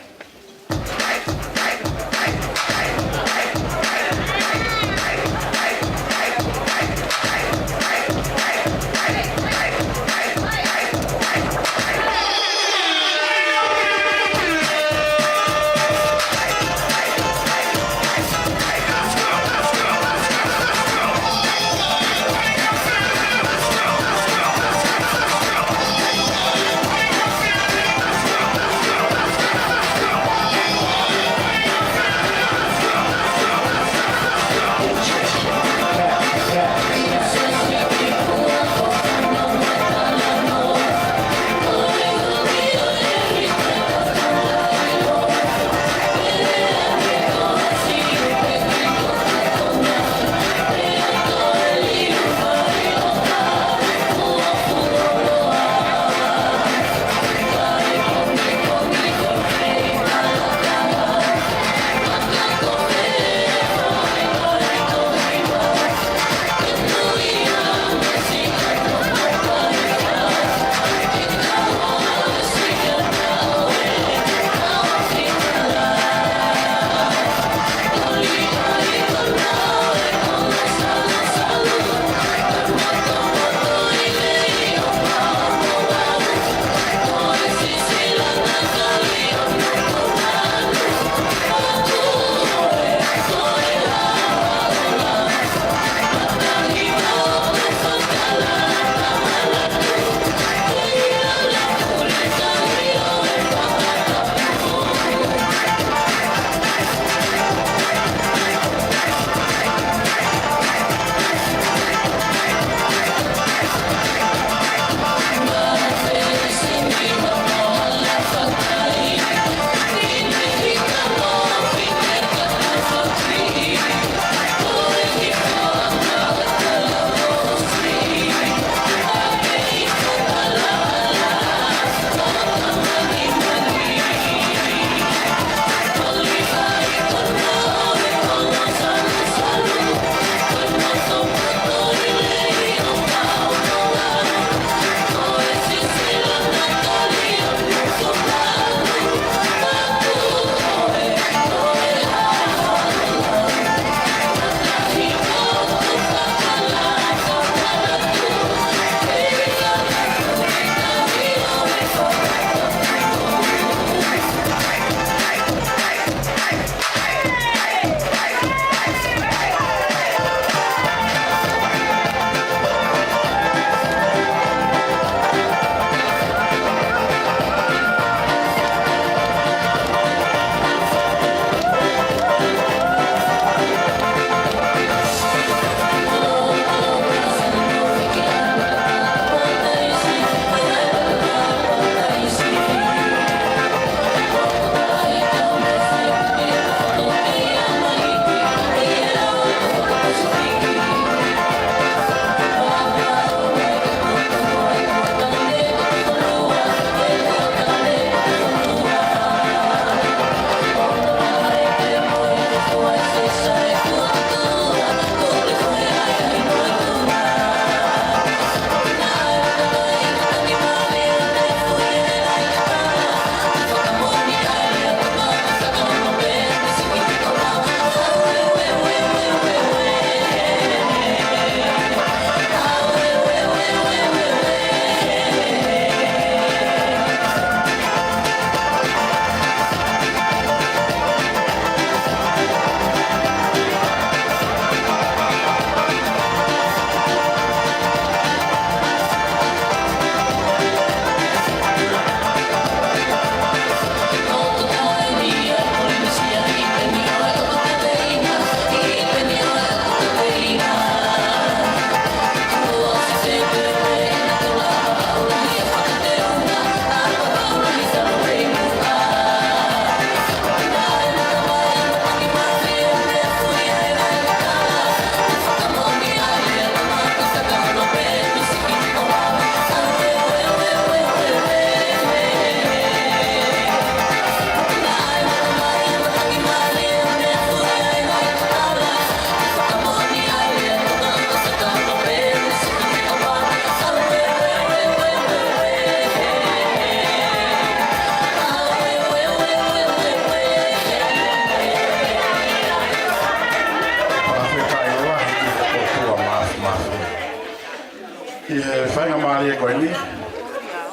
ko ni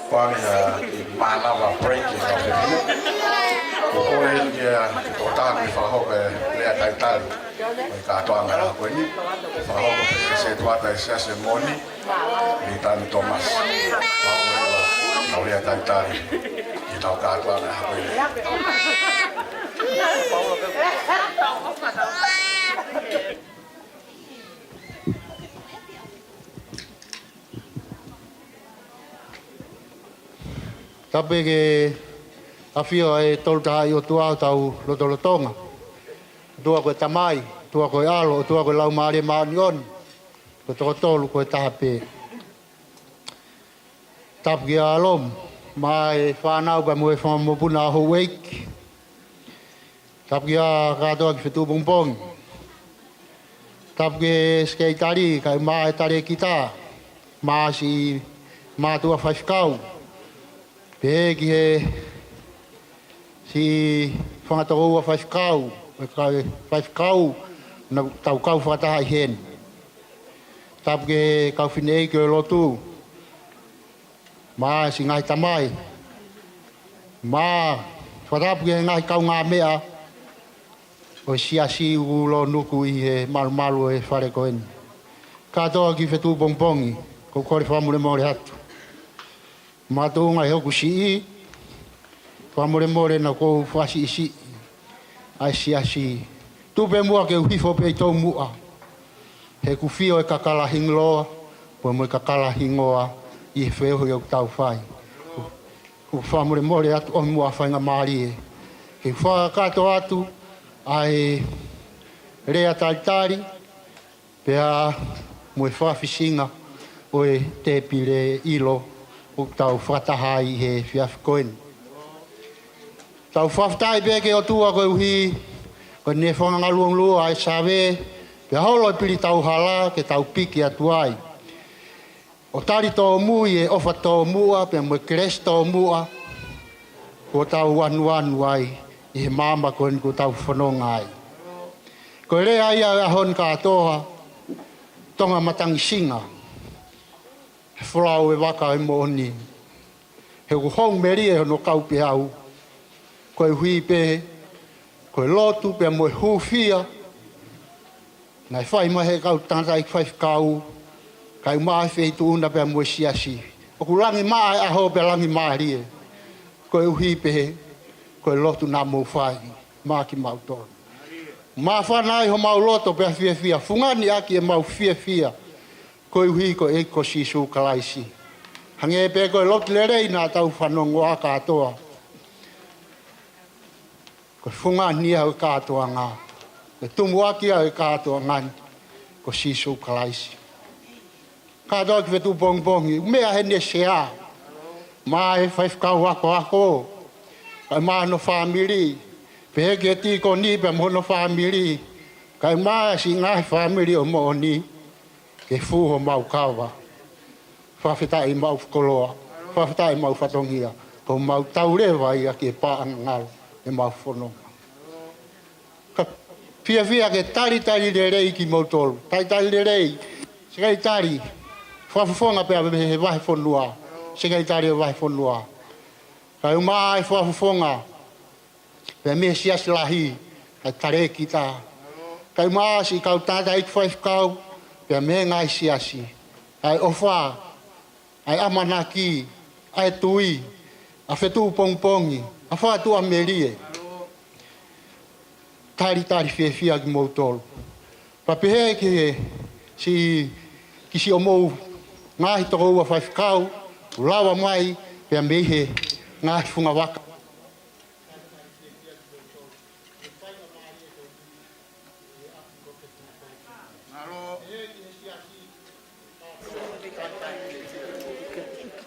pang malawa breaking of the ko ya ko ta mi fa ho le ta ta ka to anga ko ni fa ho ko se to ata se Moʻoní ni ta ni Thomas Paula ta ta ki ta ka to anga ko ni Tape ke awhio e tolta i o tua tau lotolotonga. Tua koe tamai, tua koe alo, tua koe lau maare maani on. Ko tokotolu koe tape. Tape ki alom, mai whanau pa mue whamopuna ho weik. Tape ki a katoa ki Fetu'upongipongi. Tape ke skeitari, kai maa e tare kita. Maa si mātua whaifkau. Peki he si whangatau ua whaifkau, whaifkau na tau kau whakataha i hen. Tapu ke kau whinei ke lotu, maa si ngai tamai, maa whatapu ke ngai kau ngā mea, o siasi ulo nuku i he malu e whare koeni. Katoa ki Fetu'upongipongi, ko kore whamure mōre hatu. Mātou ngai hoku si whamore na kou whasi isi, ai siasi. Tupe mua ke uhifo pe i tau mua. He kuwhio e kakalahingi loa, po mo e kakalahingi loa i he wheo i au tau whai. Ku whamore atu o mua whainga maari e. He whakato atu, ai rea taritari, pea mo e whawhisinga o e tepire ilo, o tau whataha i he whiawhikoeni. Tau whaftai peke o tua koe uhi, koe ne whangangaluang lua ai sawe, pe holo i pili tau hala ke tau piki atu ai. O tari tō mui e ofa tō mua, pe mo e kres tō mua, ko tau anu ai, i he mama koe ni ko tau whanonga ai. Koe rea ia ahon katoa, tonga matangi singa, Flau e waka e Moʻoní. He ku hong meri e hono kaupe au. Koe hui pe, koe lotu pe mo e hufia. Nai whai mahe kau tanta i whaifkau. Kai maa whei tuuna pe mo e siasi. O ku langi maa e aho pe langi maa rie. Koe hui pe, koe lotu nā mou whai. Maa ki mau tonu. Maa whanai ho mau loto pe a fia. Fungani aki e mau fia. Koe hui ko e ko sisu Kalaisi. Hange pe koe lotu le rei nā tau whanongo a katoa. Koe fungani au katoa ngā. Koe tumu aki au katoa ngani. Ko sisu Kalaisi. Katoa ki Fetu'upongipongi. Mea hene sea. Maa e whaifkau ako. Kai maa no whamiri. Peheke e tiko ni pe mono whamiri. Kai maa si ngai whamiri o Moʻoní. Ke fuho mau kawa. Whawhetai mau koloa. Whawhetai mau whatongia. Ko mau taurewa ia ke pāanga ngalo. E mau whanonga. Ka pia ke tari le rei ki mautolu. Tari le rei. Sekai tari. Whawhawhonga pia he wahi whanua. Sekai tari e wahi whanua. Kai umai whawhawhonga. Pia me siasi lahi. Kai tare ki tā. Kai umai si kau tātai i whaifkau. Pea me ngai siasi, ai ofa, ai amanaki, ai tui, a Fetu'upongipongi, a whātua merie. Tari whiawhia ki mautolu. Papehe ki si o mou ngahi toko ua whaifkau, ulawa mai, pea mehe ngahi whunga waka.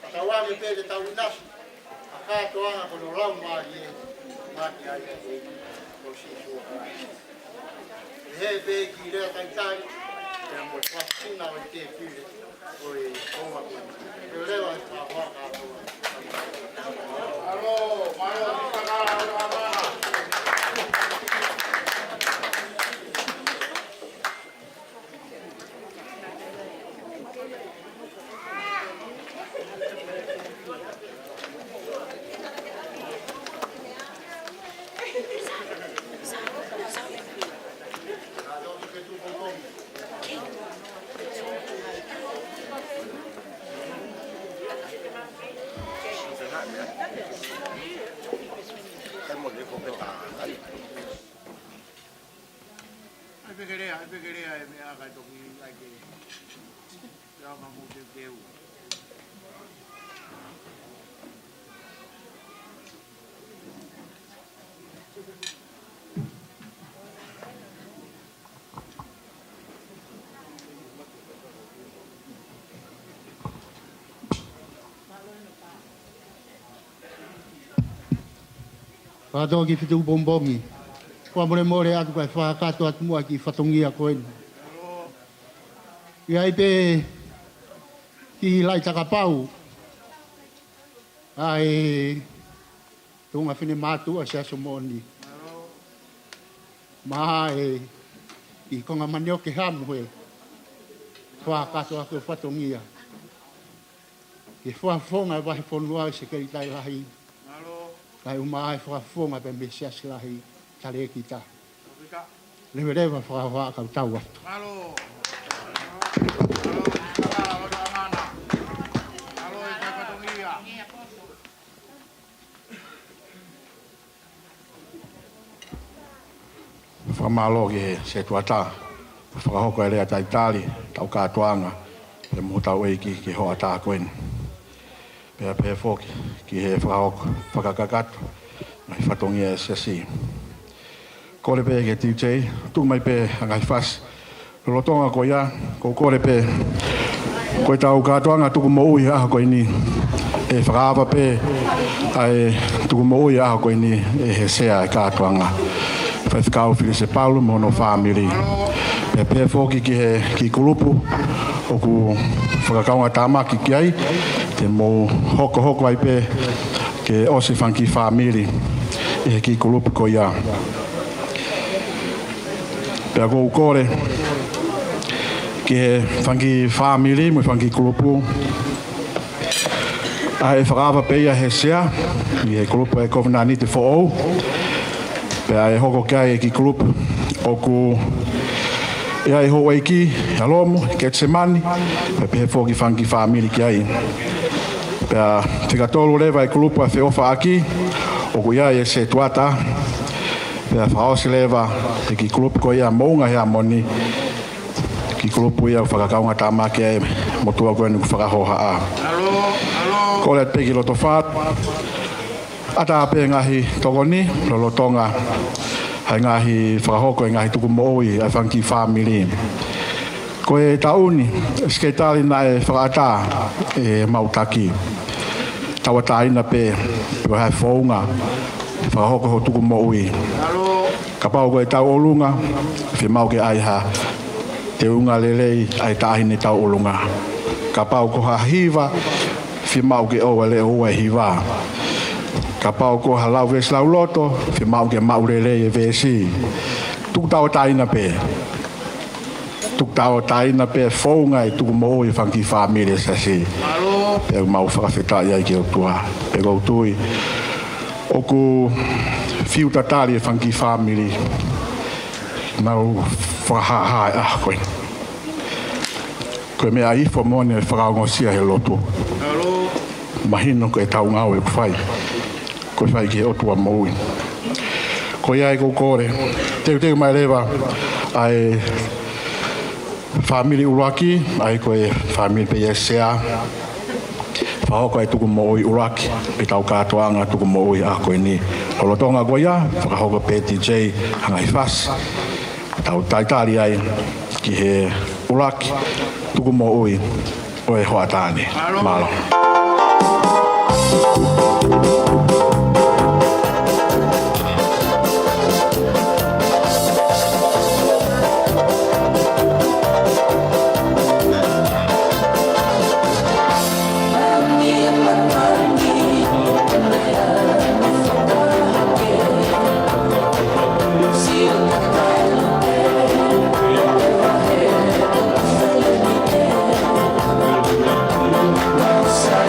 Tawangi pele tau inasu, a katoanga kono lau maari e, maki ai ko sisu o Kalaisi. He pe ki rea taitari, e mo whasina o te pile, o e koma kona. E rewa e whāwha katoa. Alo, maro, nistakara, alo, Katoa ki Fetu'upongipongi. Kua more atu kai whakato atu mua ki whatongia koen. Ia pe ki lai takapau. Ai tunga whine mātua se aso Moʻoní. Maha i konga manio ke hamu he. Whakato aku whatongia. Ke whafonga wahi whonua se keri tai lahi. Kai umai whakafonga pe me se asilahi tale ki ta. Lewe rewa whakawha kau tau atu. Whamalo ke se tuata. Whakahoko e rea taitali, tau kātuanga. Pe mūtau eiki ki hoa tā koen. Pea pe foki ki he whakahoko whakakakatu. Ngai whatongia e siasi. Kore pe ke TJ, tu mai pe ngai whas. Lolotonga ko ia, ko kore pe. Koe tau kātuanga tuku mo ui aha koe ni. E whakawa pe, ai tuku mo ui aha koe ni e he sea e kātuanga. Whaifkau whiri se Paula mono family. Pe pe foki ki he ki kulupu. Oku whakakaunga tāmaki ki ai. Te mo hoko ai pe ke ose whanki family. E he ki kulupu ko ia. Pe a kou kore. Ki he whanki family mo whanki kulupu. A he whakawa pe ia he sea. I he kulupu e kovinani te who'ou. Pea e hoko kia e ki kulupu oku ea e hoa iki alomu, ke te mani pe he fōki whanki whamiri ki ai pea kinautolu lewa e kulupu a whiofa aki oku ea e se tuata pea whaosi lewa e ki kulupu ko ea mounga hea moni ki kulupu ea whakakaunga tāmaki e motua koe nuku whakahoha a ko lea peki loto whaat ata pe ngahi togoni lolotonga hai ngahi whakahoko e ngahi tuku mo'oi ai whanki family. Ko e tauni, sketari na e whakata e mautaki. Tawataina pe, pe hai whaunga, whakahoko ho tuku mo'oi. Ka pau ko e tau olunga, whi mau ke ai ha te unga lelei ai tāhine tau olunga. Ka pau ko ha hiva, whi mau ke oa le oa hiva. Ka pau ko halau ves lau loto, whi mau ke maurele e vesi. Tuk tau taina pe. Tuk tau taina pe whaunga e tuku mo i whanki whamire sasi. Pe mau whakawheta iai ki o tua. Pe kou tui. Oku whiu tatari e whanki whamire. Nau whakahae ah koe. Koe mea ifo mone e whakaongosia he loto. Mahino ko e tau ngau e kuwhai. Ko whai ki otua moui. Ko ia e kou kore. Teu mai lewa ai whamiri uraki, ai ko e whamiri pe e sea. Whahoko ai tuku moui uraki, pe tau kātoanga tuku moui a koe ni. Lolotonga ko ia, whakahoko pe TJ hangai whas. Tau taitari ai ki he uraki, tuku moui o e hoa tāne. Malo. Outside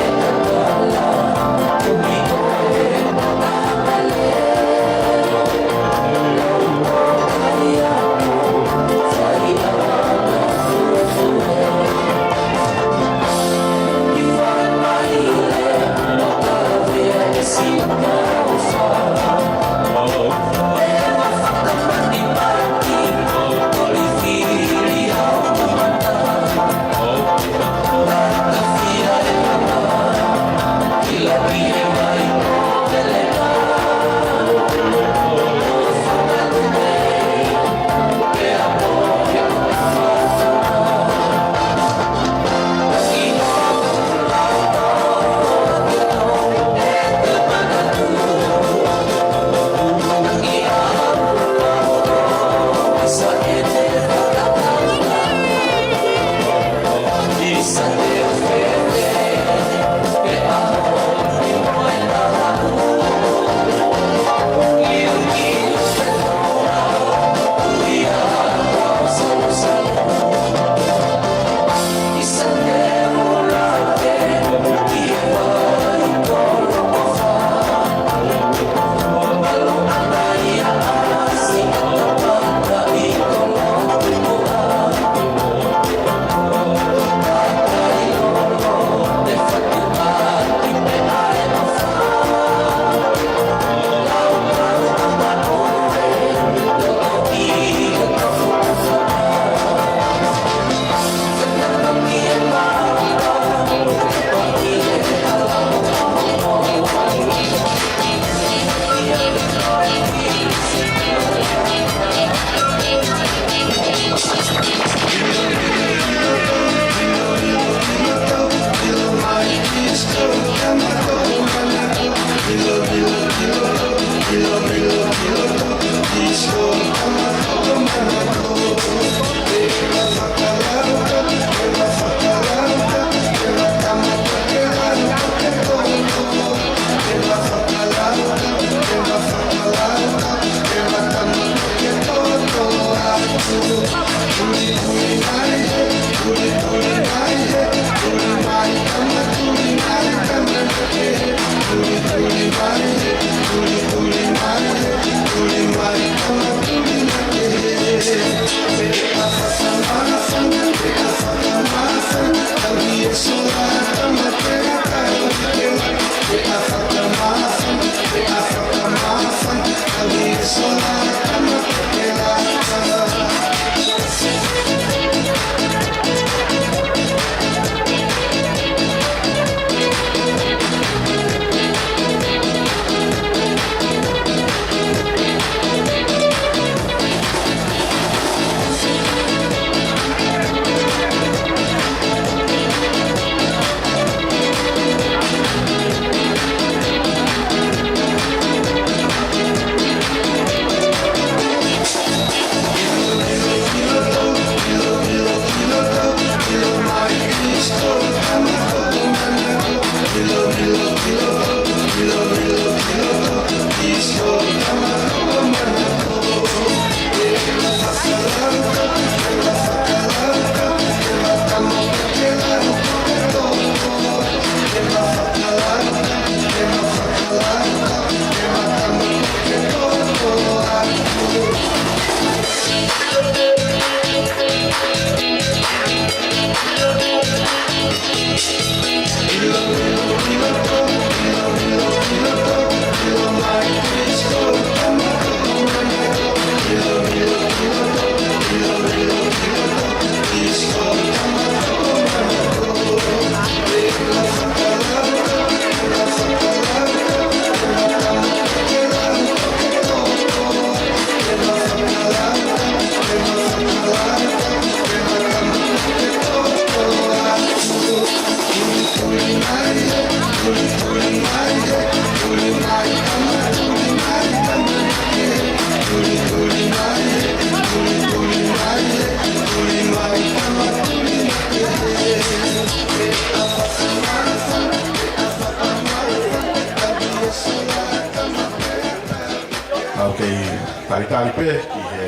Tali pe ki he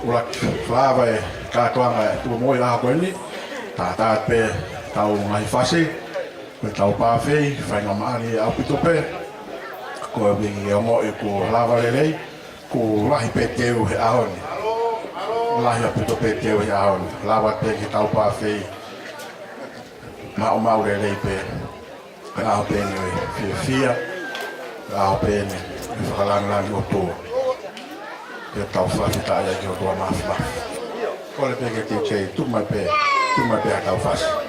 ulak flava e katoanga e tu moi a koini ta pe tau ngai fasi pe tau pa fei fai nga mari a pito pe ko bi e mo e ko lava lele ko lahi pe teu he ahoni lahi a pito pe teu he ahoni lava pe ki tau pa fei ma o mau lele pe a pe ni fia a pe ni whakalangi o tō. Pe tau whawhita ia ki o tō mawhima. Kole peke ki kei, tumai pe a tau whasi.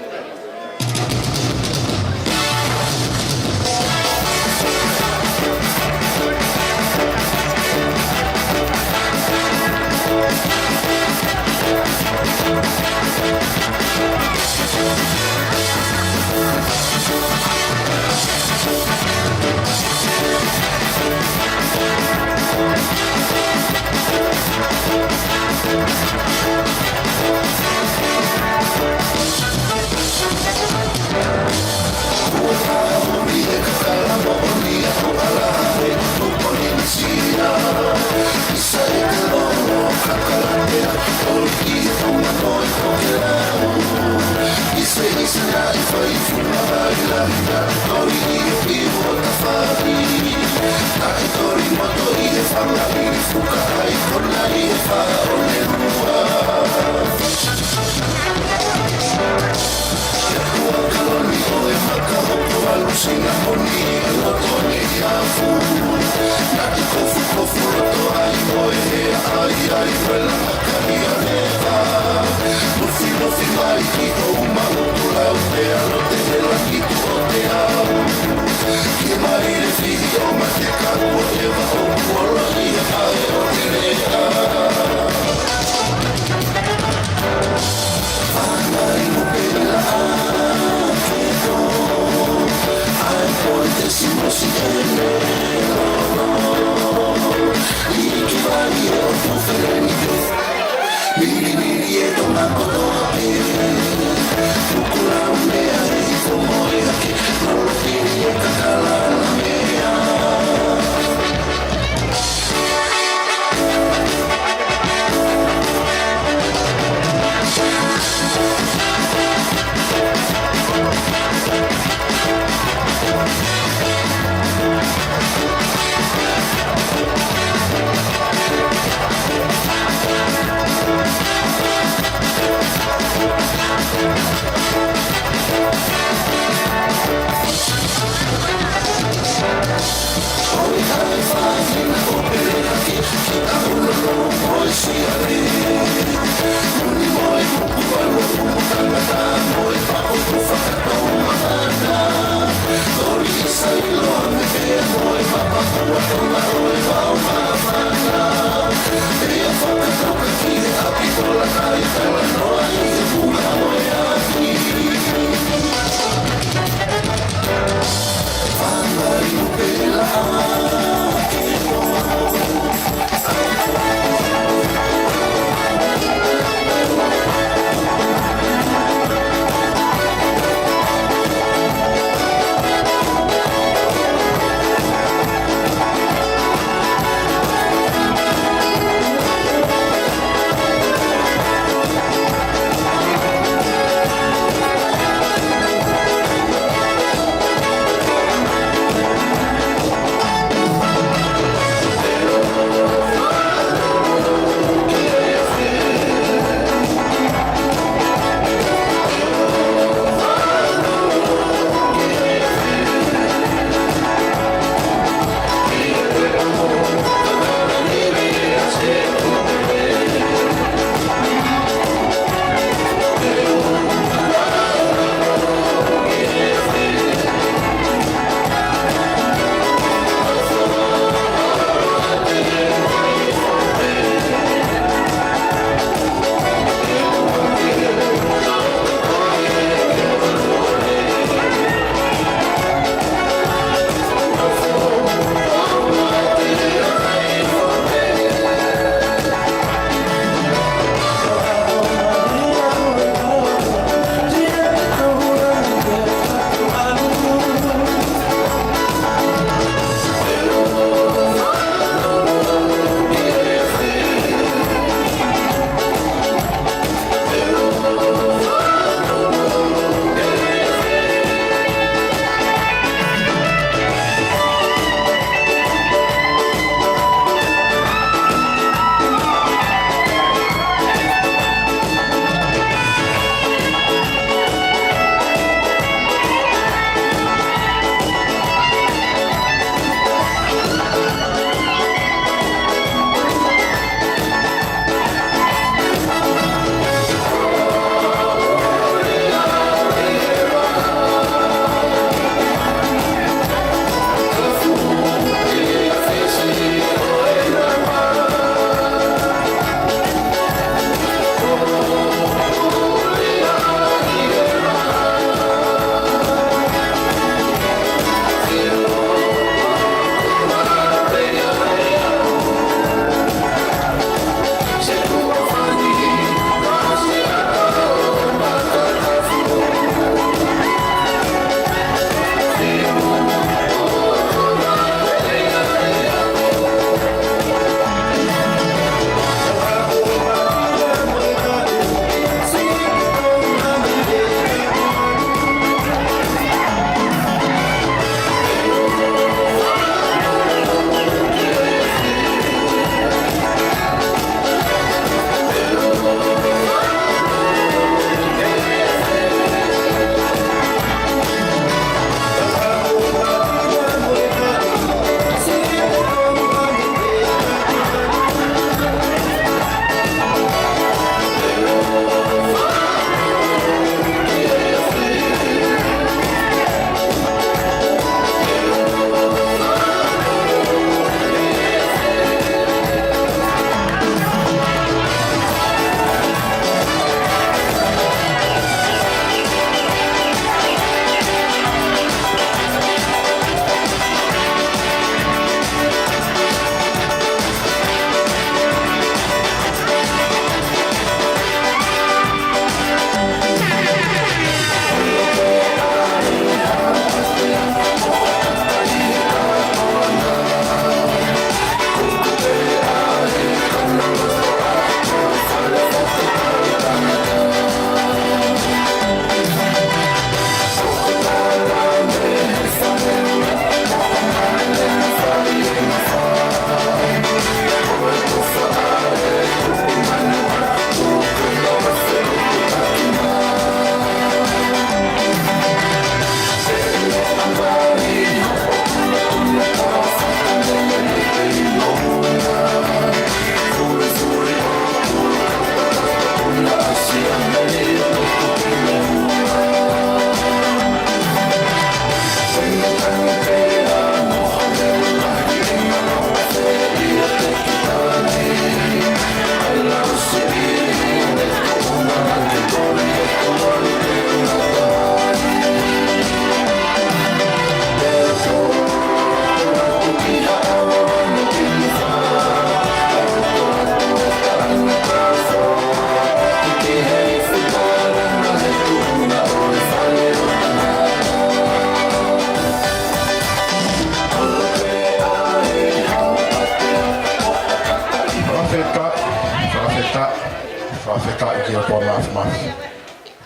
whakatai ki o tō mafi.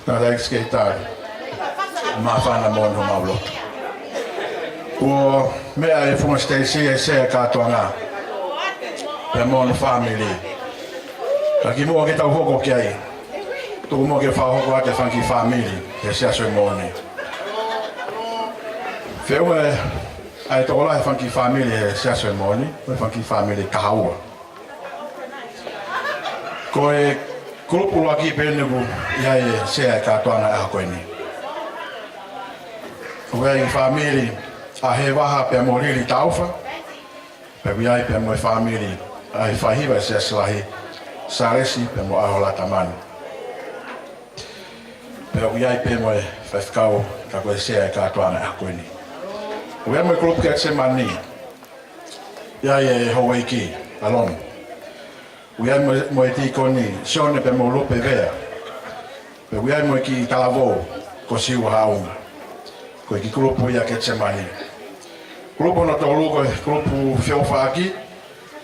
Nā rei skei tāri. Mawhana mōnu maulotu. Ua mea e whunga Stacey e sea kātua ngā. Pe mōnu family. Ka ki mua ke tau hoko ki ai. Tuku mua ke whahoko ate whanki family. Ke sea soi mōni. Whiu e ai tō lai whanki family e sea soi mōni. Ue whanki family kahaua. Ko e kulupulua ki penuku ia e sea kātua ngā e hako ni. Ue i family a he waha pe moriri taufa. Pe wiai pe mo family ai whahiwa se slahi saresi pe mo ahola tamani. Pe wiai pe mo whafkau ka koe sea e kātuana e hako ni. Ue mo klup ke se mani. Iai e Hawaii ki, alon. Ue mo e tikoni Sione pe mo lupe vea. Pe ue mo ki Talavou ko siu haunga. Ko ki klupu ia ke se mani. Klupu no tolu ko klupu fiofa aki.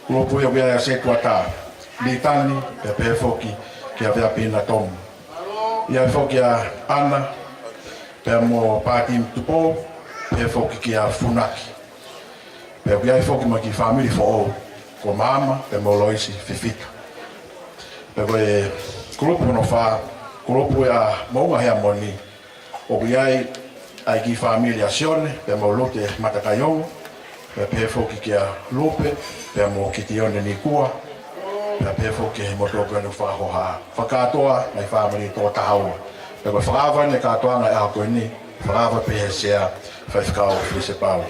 Klupu ia vea se tuata. Litani pe pe foki ki a vea pina tomu. Ia foki a ana pe mo pati tupo pe foki ki a funaki. Pe vea foki mo ki family fo o ko mama pe mo loisi fifita. Pe koe klupu no fa klupu ia mounga hea moni. O vea ai ki familia Sione, pe mo lote matakayongo, pe foki ki a lupe, pe mo kitione ni kua, pe foki he motoko no whahoha. Whakatoa nei family tō tahaua. Pe koe whakawa ne katoa ngai ako ni, whakawa pe he sea whaifkau whise pau.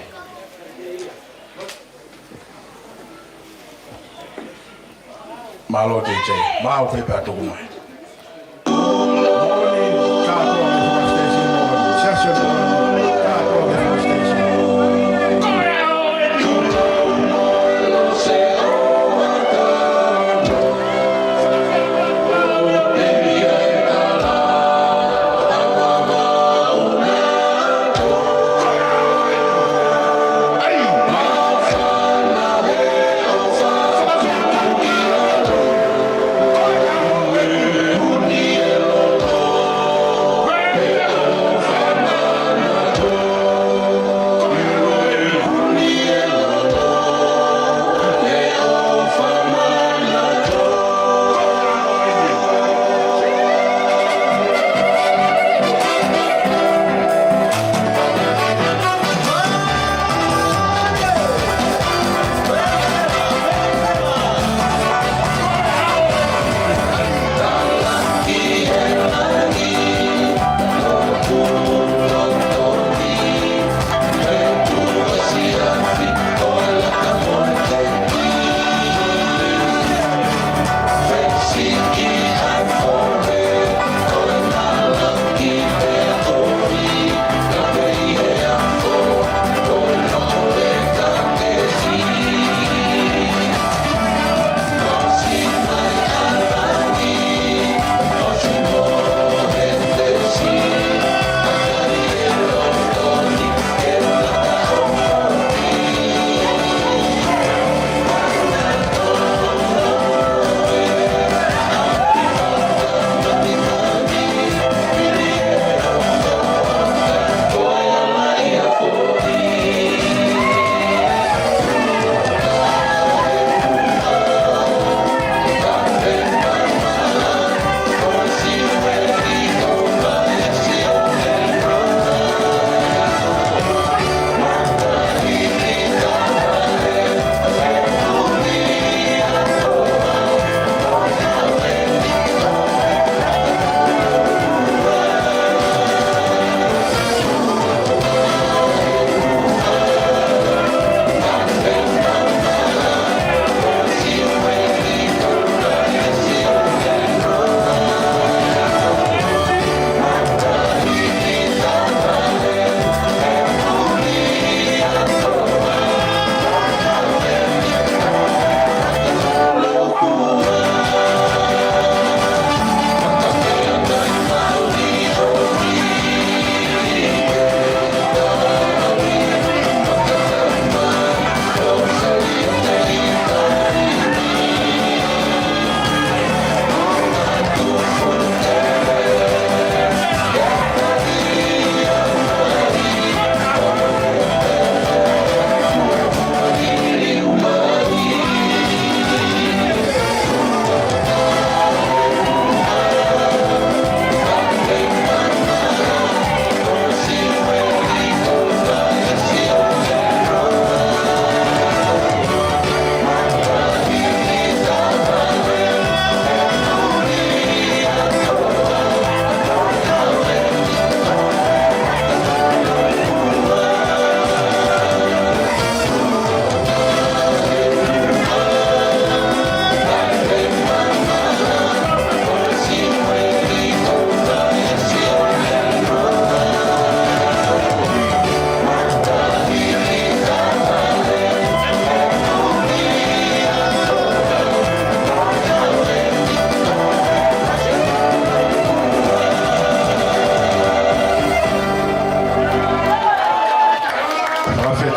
Malo DJ, mao koe pe atuku mai. Moʻoní katoa me whakastesi moʻoní, session moʻoní. Thank you.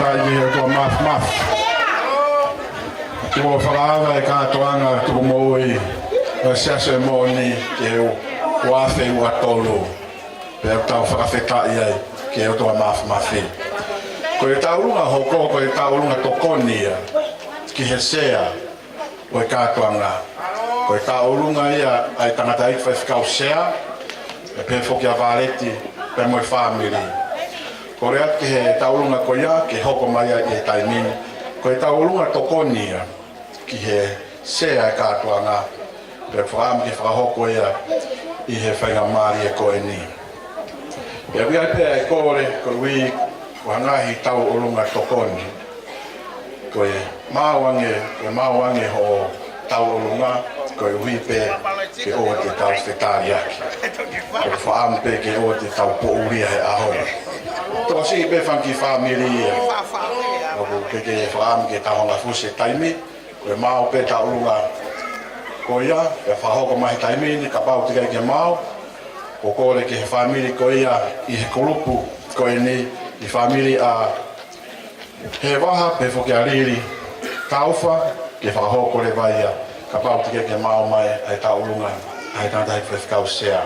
whakatai he tua maf. Tua whakaava e kātoanga tuku Moʻoní, o Siase Moʻoní ke o wafe ua tolu. Pea tau whakawhetai ai ke o tua mafi. Ko e taurunga hoko, ko e taurunga tokonia, ki he sea o e kātoanga. Ko e taurunga ia ai tangata i whaifkau sea, e pe whoki a vāreti, pe moi whāmiri. Ko rea ki he taurunga ko ia, ke hoko mai ai e taimini. Ko e taurunga tokonia, ki he sea e kātoanga, pe whaam ki whahoko ia i he whainga maari e koe ni. Ia wia pia e kore, ko ui wangahi tau urunga tokoni. Ko e māwange ho tau urunga, ko e ui pe ke o te tau whetariaki. Ko e whaam pe ke o te tau pouria he ahoa. Tō si pe whanki whamiri ia. Ko ke whaam ke tahonga fuse taimi, ko e māo pe tau urunga ko ia, e whahoko mahi taimi ni ka pau tika ke māo. Ko kore ke he whamiri ko ia i he kolupu ko e ni i whamiri a he waha pe whoki a riri tauwha ke whahoko le vai ia ka pau tika ke māo mai ai ta urunga ai tātai whewhikau sea.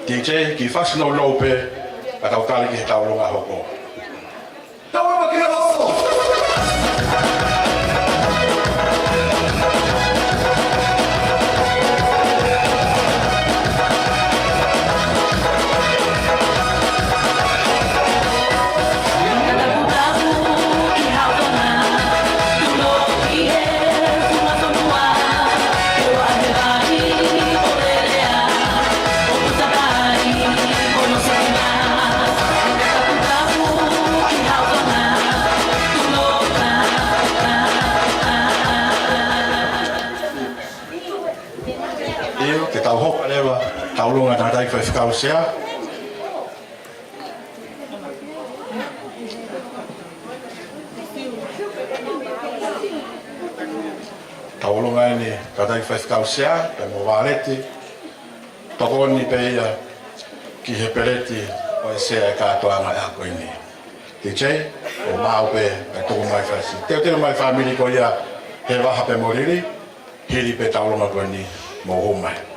DJ ki whasino lope a tau tali ki he ta urunga hoko. Tawa ki hoko! Taulunga tātai whewhikau sea. Taulunga ni tātai whewhikau sea, pe mo wāreti. Tokoni pe ia ki he pereti o e sea e kātoanga e hako ini. DJ, o māu pe e tuku mai whasi. Teo mai whamiri ko ia he waha pe moriri, hiri pe taulunga ko ni mo humai.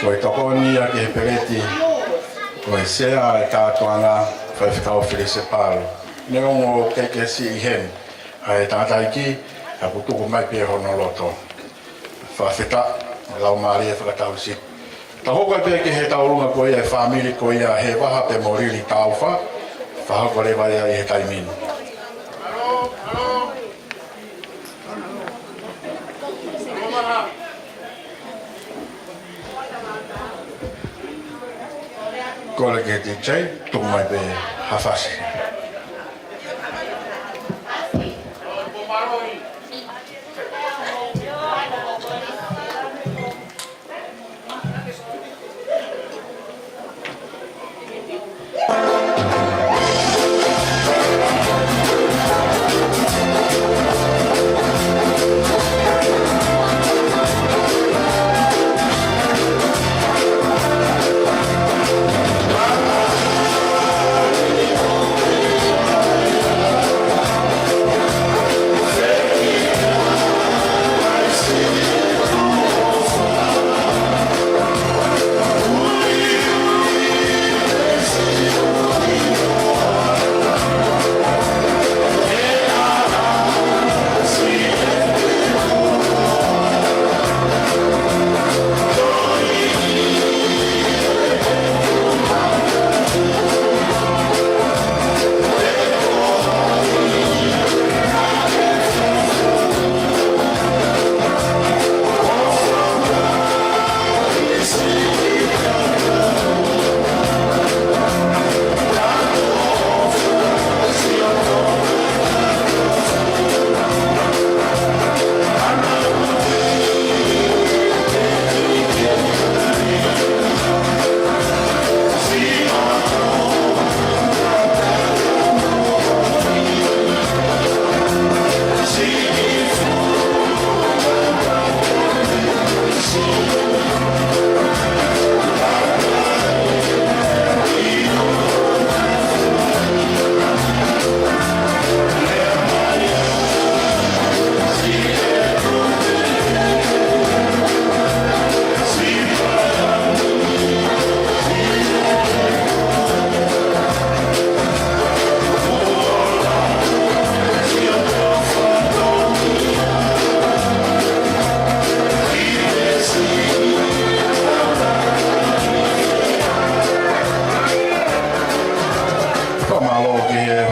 Koe tokoni a ke pereti. Koe sea e kātoanga whai whikau whiri se pālo. Neongo keke si i hen. Ai tātai ki, a kutuku mai pia hono loto. Whawhita, lau maari e whakatau si. Ta hoko pia ki he taurunga ko ia e whamiri ko ia he waha pe moriri tauwha. Whahako rewa ia i he taimini. Kole ke te chei, tuku mai pe hawhasi.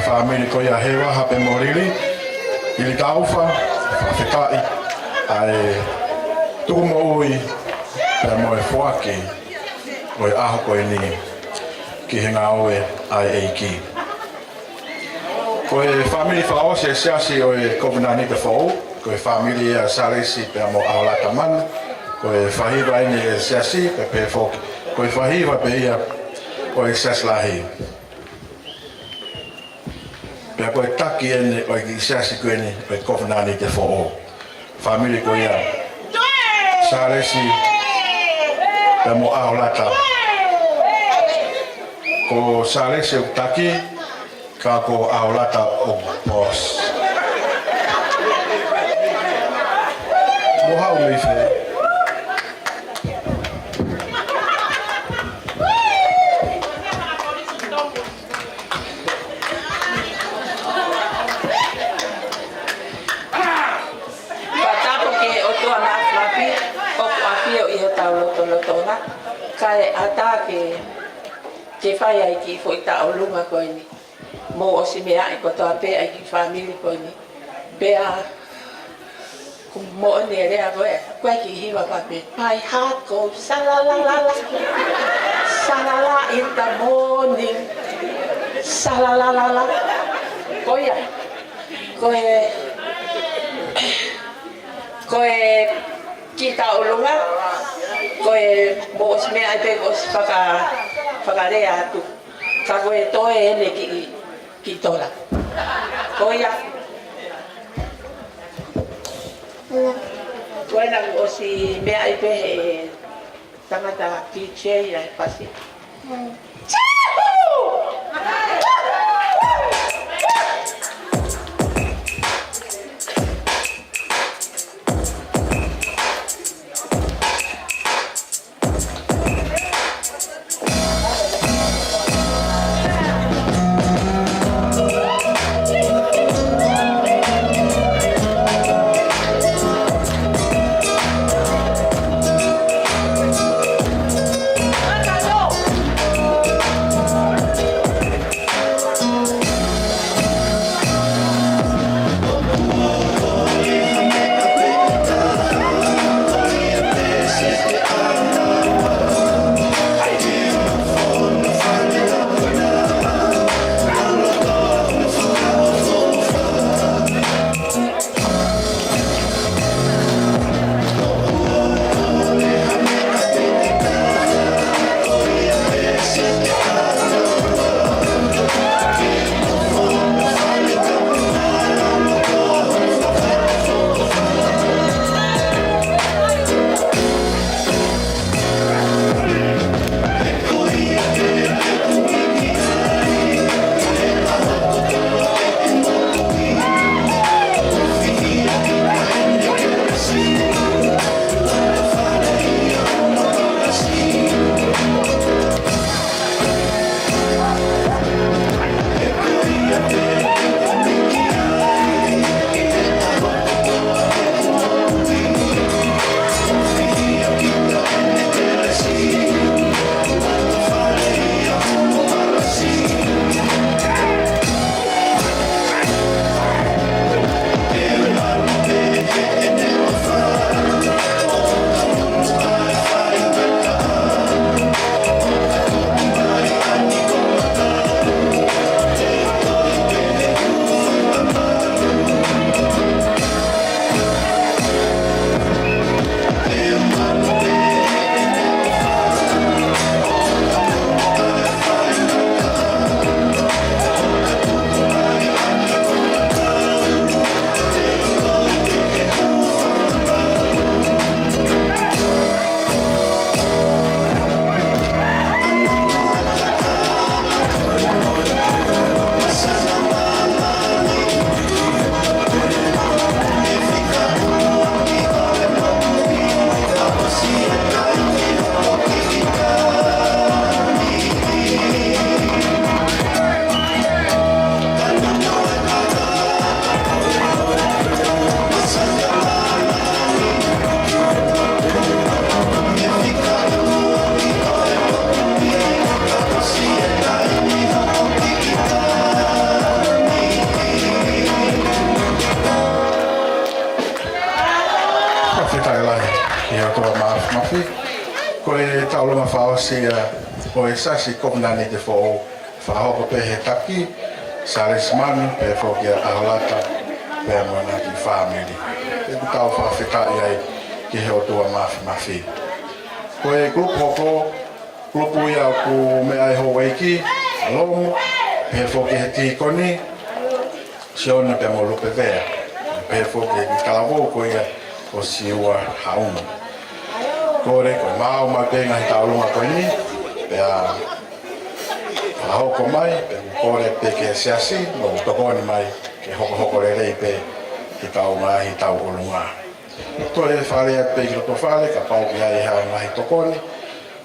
Family ko ia he waha pe moriri, ili tauwha, whawhetai, ai tuku mo ui, pia mo e whuaki, o e aho koe ni, ki he ngā oe ai eiki. Ko e family whaose e siasi o e COVID-19 te whau, ko e family e Kalaisi pia mo aholata mana, ko e whahiwa ini e siasi pe pe whoki, ko e whahiwa pe ia o e siaslahi. Pea koe taki ene o ki siasi koeni o COVID-19 te whao. Family ko ia Kalaisi pea mo aholata. Ko Kalaisi o taki ka ko aholata o boss. Moha o mei whee. Kai ata ke whai ai ki fo ita o lunga koe ni. Mo o si mea i kotoa pe ai ki family koe ni. Pea kum Moʻoní e rea koe, koe ki hiwa pape. My heart goes sa-la-la-la-la. Sa-la-la in the morning. Sa-la-la-la-la. Koe ai. Koe kita o lunga. Koe mo os mea pe os whakarea atu. Ka koe toe ene ki tola. Koe ia. Koe na o si mea pe he tangata PJ ia pasi. taulunga whaosia o e sasi komunani te fo whahoko pe he taki sares manu pe fo kia aholata pe amana ki family e kutau whawhetai ai ki he otua mafi ko e grupu ia ku me ai ho waiki alomu pe fo ki he tikoni Sione pe mo lupe vea pe fo ki kalavo ko ia o siua hauma kore ko mau ma pe ngai taulunga ko ni pe a hoko mai pe kore pe ke siasi no tokoni mai ke hoko rei pe ki tau mai tau olunga to e fale pe ki to fale ka pau ki ai ha mai tokoni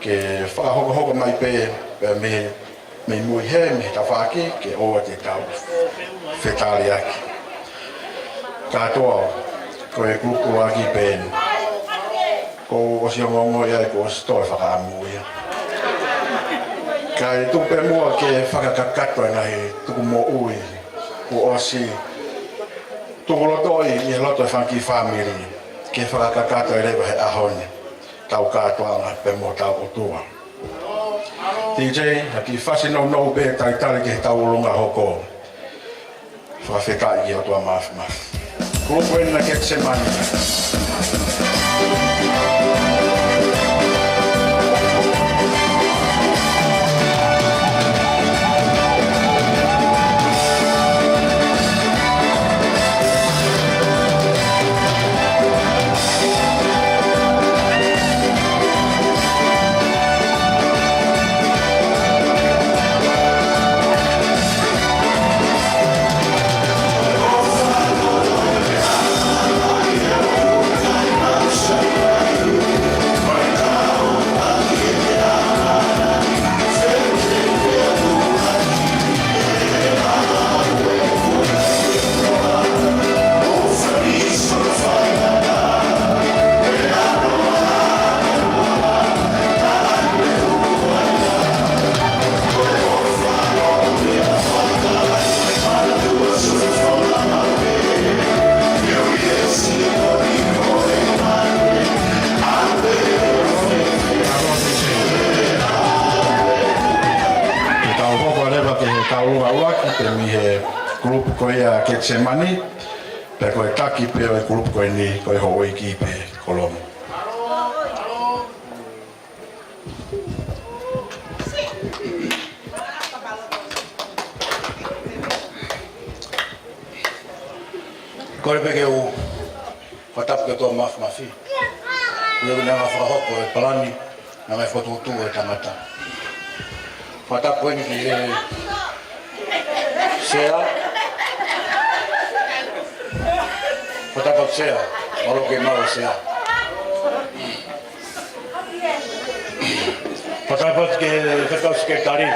ke fa hoko mai pe me mui he me ta faki ke o te tau fetali aki katoa ko e grupu aki pe ko o Sione ia ko sto whakaamuia. Kai tupe mua ke whakakakato ngai tuku Moʻoní ko osi tukulotoi i loto whanki family ke whakakakato e rewa he ahone tau katoanga pe mo tau otua. DJ haki whasi no be taitari ke tau ulunga hoko whawhetai i otua mafi. Grupo ena ke semana. Grupo ko ia ke semani pe ko taki pe o grupo ko ni ko ho iki pe kolomo ko pe ke o fatap ke to mafi ko na nga fa hoko e plani na nga foto tu e tamata fatap ko ni sea Fakatāpui sea, olo ke mau sea. Fakatāpui ke Fakatāpui ke tari.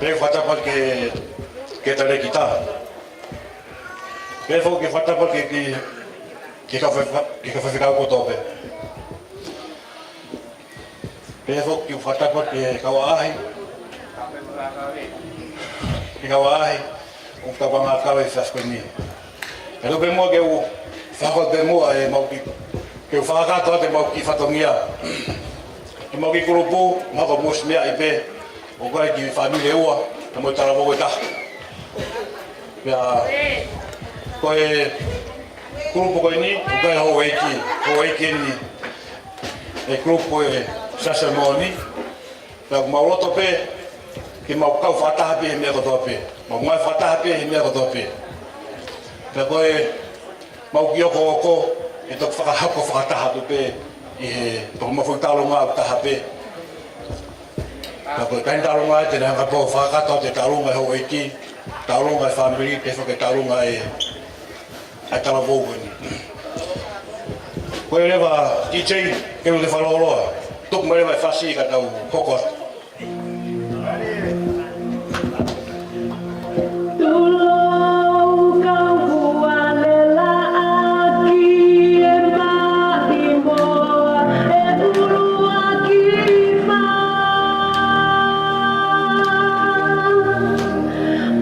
Pe Fakatāpui ke tari kita. Pe fo ke Fakatāpui ke ka whawhikau ko tope. Pe fo ke Fakatāpui ke kawa ahi. Ikawahi, o tapanga kawe saskoni. Elo be mo ke o fako be mo e mo ki ke faka to te mo ki fatongia. Ki mo ki grupo, mo ko mosmia ipe o ko ki family o ta mo tara mo ta. Ya ko e grupo ko ni ko ho eki ni. E grupo e sasa Moʻoní. Pa mo loto pe ki mau kau whatahapi he mea kotope. Mau mai whatahapi he mea kotope. Ka koe mau ki oko oko e tok whakahako whakatahapu pe i he toko mawhuk talunga au tahape. Ka koe kain talunga e tēnei hanga po whakata te talunga e hoiki, talunga e whamiri, te whake talunga e tala vōgani. Koe rewa DJ kenu te whaloloa, tuk mai rewa e whasi ka tau hoko atu.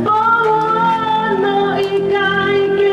Paula, no ikai que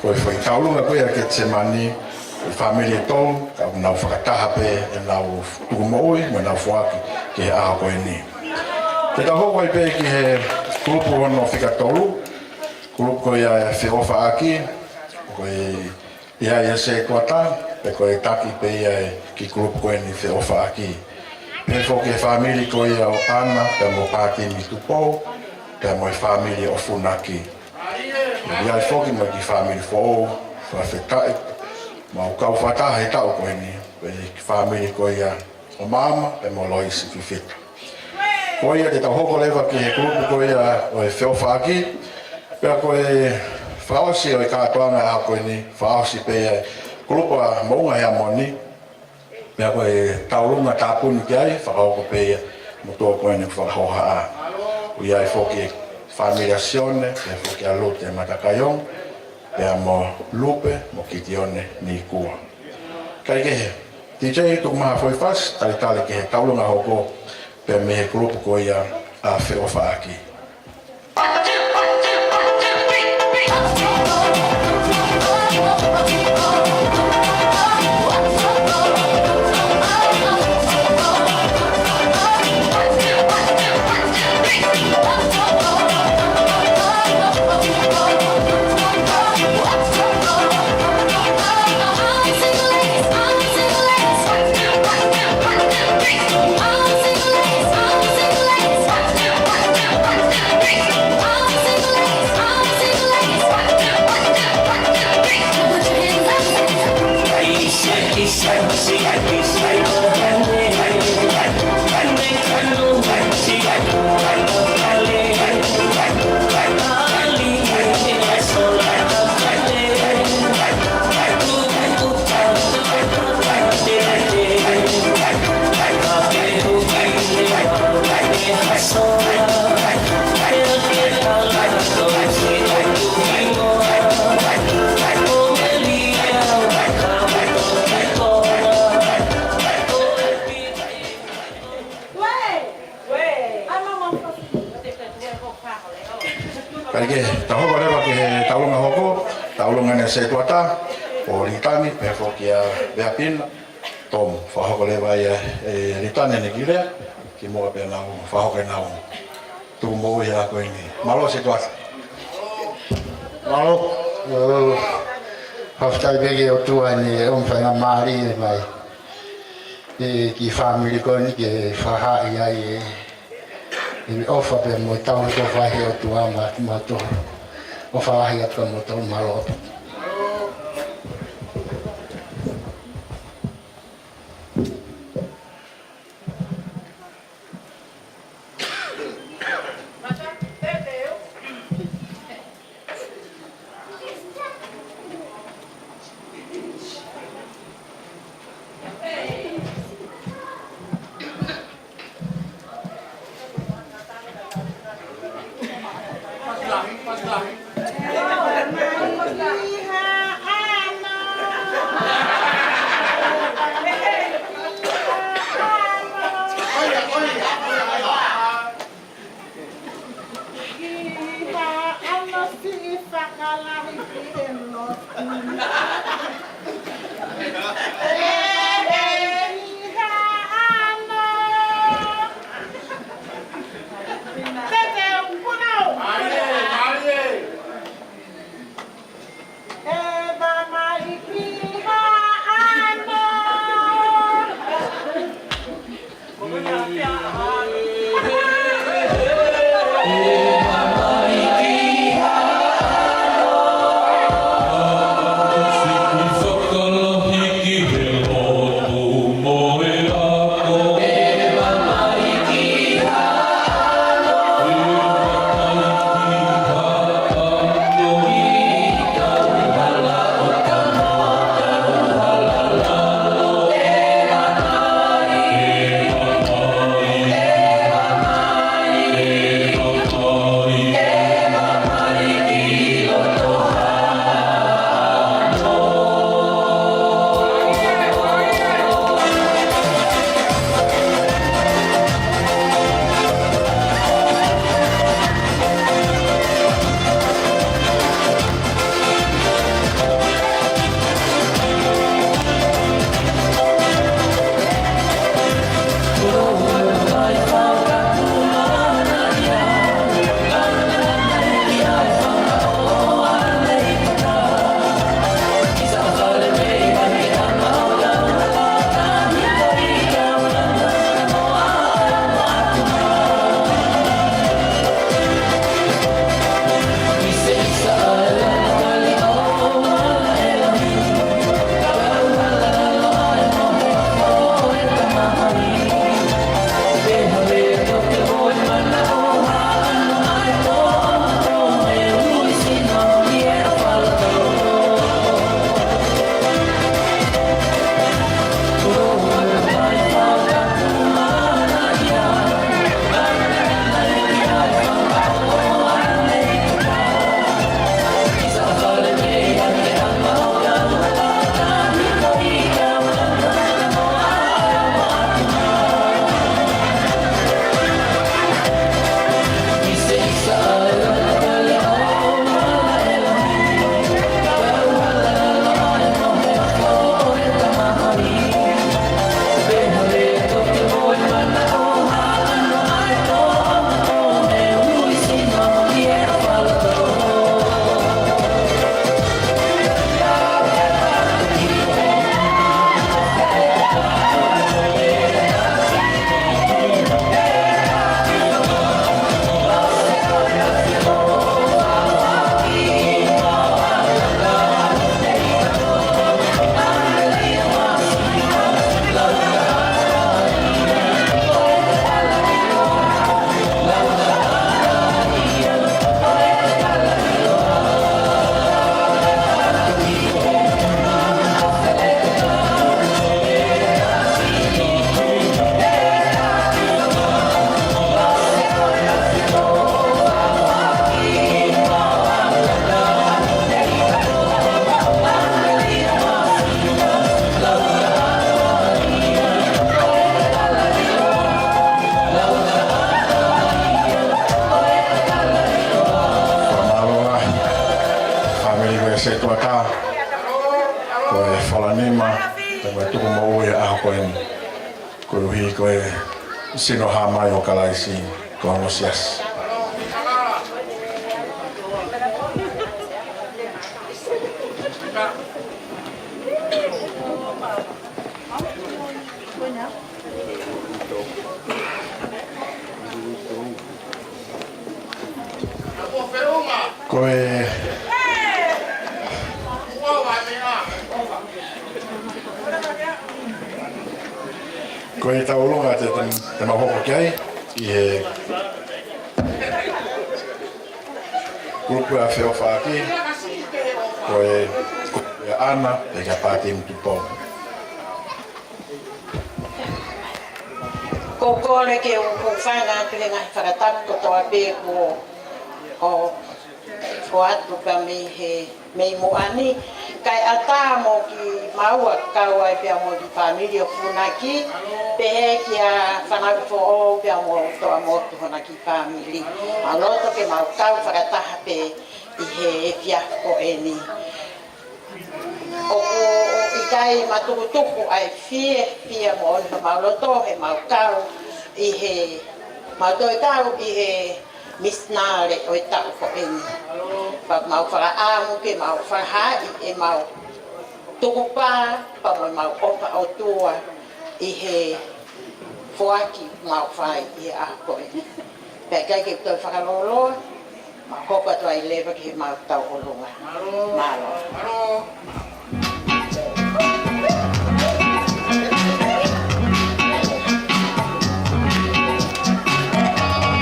Koe whaitaulunga koe a ke te mani family tau ka nau Fakatāpui e nau tukumoi me nau fuaki ki he aha koe ni. Te ka hoko i pe ki he kulupu ono whikatolu, kulupu koe a whiofa aki, koe ia ia se tuata, pe koe taki pe ia ki kulupu koe ni whiofa aki. Pe whoki he family koe a o ana, pe mo pāti mi tupou, pe mo he family o funaki. Ia i whoki mo ki family fō, whawhetai, ma o kau whataha he tau koe ni, pe ki family koe ia o mama, pe mo loisi ki whita. Koe ia te tau hoko lewa ki he kulupu koe ia o he whiofa aki, pea koe whaosi o i kātoanga a koe ni, whaosi pe ia kulupu a mounga hea Moʻoní, pea koe taurunga tāpuni ki ai, whakauko pe ia mo tō koe ni whakahoha a. Ia i whoki familia Sione, pea whoki a Latu e Matakaiong, pea mo Lupe, mo Kitione ni kua. Kai kehe, DJ tukumaha whoifas, tali ke he taurunga hoko, pea me he kulupu koe ia a whiofa aki. Tahoko rewa ki he taulunga hoko, taulunga ne se tuata, o ritani, pe whoki a Beapina, tomu, whahoko rewa ia ritani ne kirea, ki mua pe nau, whahoko e nau, tu mou i a koe ni. Malo se tuata. Malo, haftai peke o tua ni e umwhanga maari e mai. Ki family koe ni ke whahai ai e ofa pe mo taun ko fahi o tua ma to o fahi at mo to malo koe se tua ka, koe whalanima, te koe tuku mo ue aho koe ni. Koe uhi koe sino ha mai o Kalaisi, ko Misinale Siasi. Koe koe taulunga te mahoko kiai I he grupu a whio whāti koe ana e kia pāti mtupo. Ko kore ke o whanga pere ngai Fakatāpui ko toa pē ko atu ka mei Moʻoní kai ata mo ki maua kaua pia mo ki familia funaki pe kia whanau fo o pia mo toa mo ki funaki family a loto ke mau kau whakataha pe I he pia ko eni o I kai matukutuku ai fia mo o mau loto he mau kau I he mau toi kau I he Misinale o tau ko eni. Pa mau whakaamu ke mau whahai e mau tukupa pa mau opa o tua I he whoaki mau whai I a ko eni. Pea kai ke toi whakaroloa, mau kopa tua I lewa ke mau tau o lunga. Malo.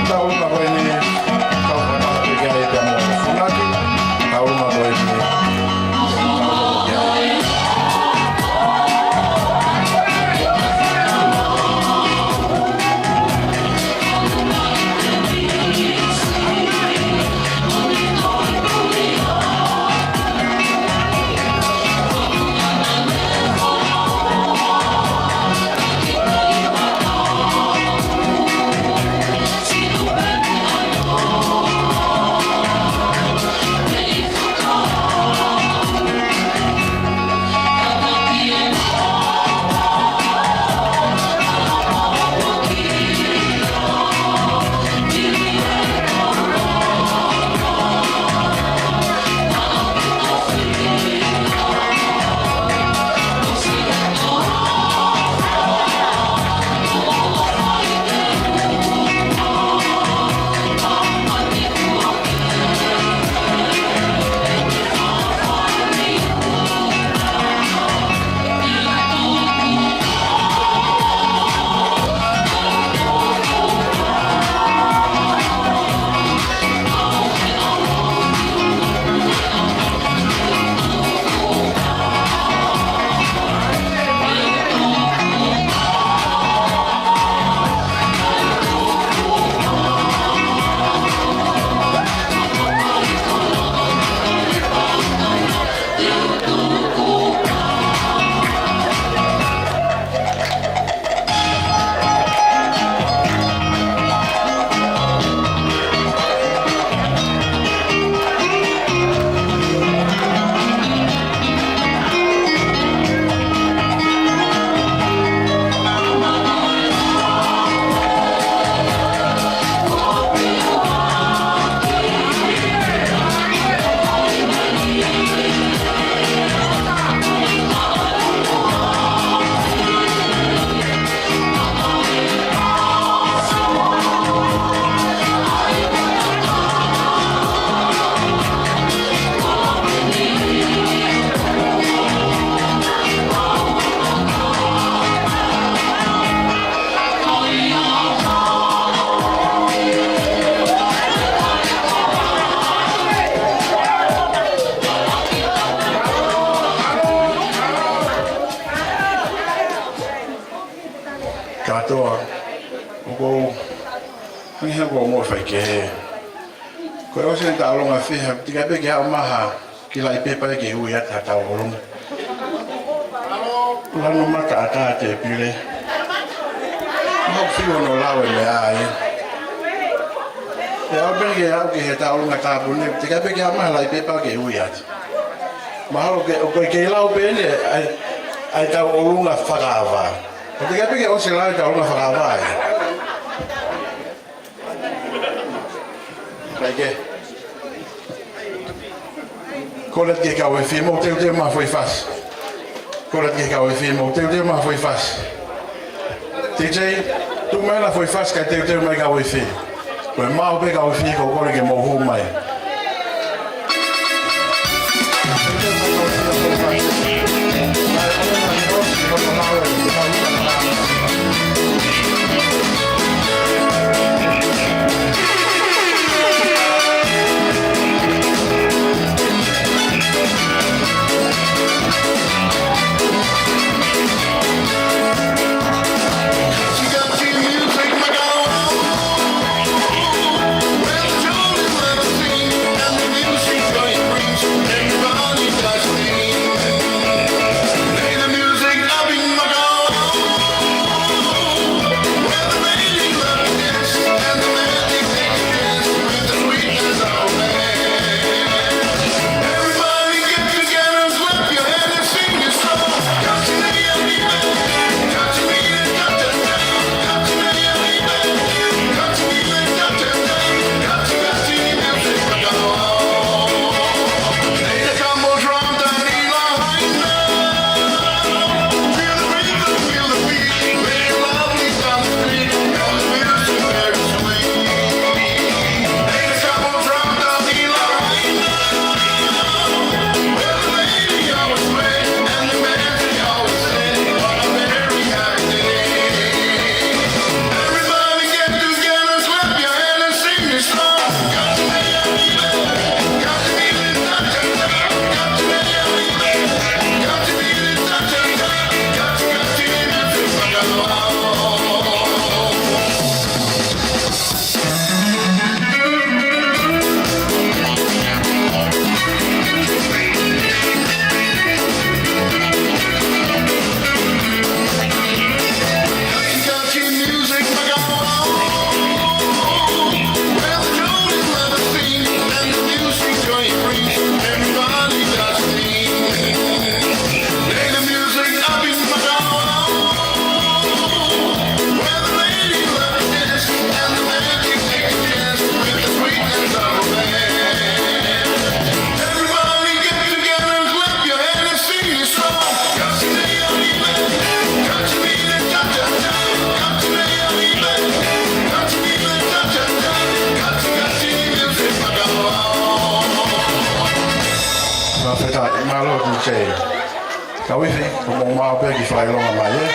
Tau na koe ni tau whakata kia e pia mo funaki, tau na koe ni katoa ko ni he ko mo fa ke ko o se ta longa fi ha tika pe ke ma ha ki lai pe pa ke u ya ta ta o long la no ma ta ta te pile mo fi no la we le ai e o pe ke au ke ta longa ta bu ne tika pe ke ma lai pe pa ke u ya Mahalo ke lau pene ai tau olunga whakaawa. O te kapike o se lau tau olunga whakaawa ai. Kaike. Kolet ke kau e whi mo teu ma foi fas. Kolet ke kau e whi mo teu ma foi fas. TJ, tu mai la foi fas ka teu mai kau e whi. Koe mau pe kau e whi ko kore ke mo hu mai. Kawifi, como mau pe ki fai longa mai e.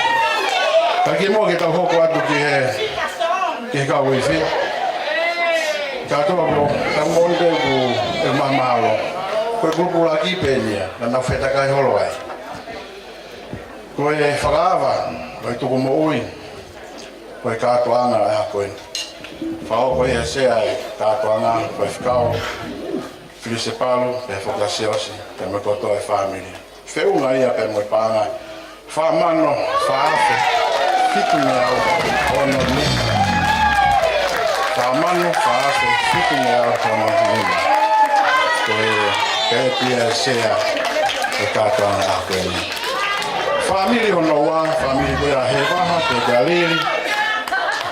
Ka ki mo ke tau hoko atu ki he kawifi. Ka toa bro, ka monde ku e mamalo. Koe grupu la ki penia, na na feta kai holo ai. Koe whakaawa, koe tuku Moʻoní. Koe kātoanga e hakoe. Whao koe e sea e kātoanga, koe whikao. Filise palo, pe whokase osi, pe me koto e family. Feunga ia pe moi panga. Whamano, whaafe, fitu ngea ono nima. Whamano, whaafe, fitu ngea ono nima. Koe pia e sea e kātoanga a koe ni. Family ono wā, family koe a he waha, pe galili.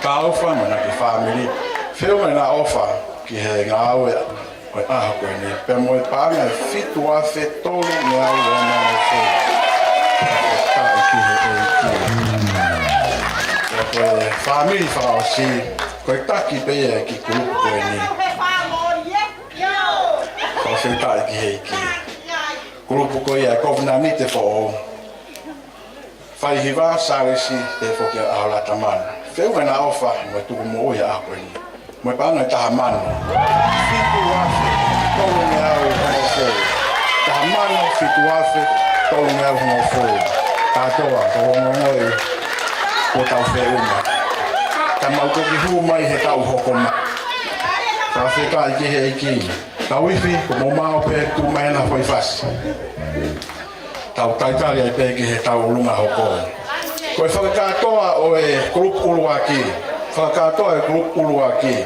Ka ofa, mana ki family. Feunga na ofa, ki he ngā aue. Koe aha koe ni, pe moe pānga e fitu a whetolu ngā ua mana whoi. Ka e ki he e ki. Koe whamiri whakao si, koe taki pe e ki kurupu koe ni. Koe whita e ki he ki. Kurupu koe e kovna ni te whoo. Whai hiwa sāresi te whoke a aholata mana. Wheunga na ofa, moe tuku Moʻoní a koe ni. Moe pānga e taha mano. Fitu afe, tolu me au hongo fōu. Taha mano, fitu afe, tolu me au hongo fōu. Tātoa, ka hongongoe, ko tau whiuma. Ka mauko ki hu mai he tau hoko ma. Ka whika i ki he iki. Ka wifi, ko mo mao pe tu mai na hoi fasi. Tau taitari ai pe ki he tau ulunga hoko. Koe whakatoa o e grupu ulua ki. Whakatoa e grupu ulua ki.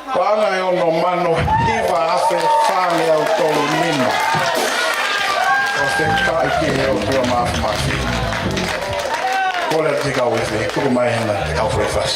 Pānga e ono mano hiwa afe whāngi au tolu mino. O Tokaikolo he o tua mafi. Kole te kau e whi, kuku mai hena te kau whewhas.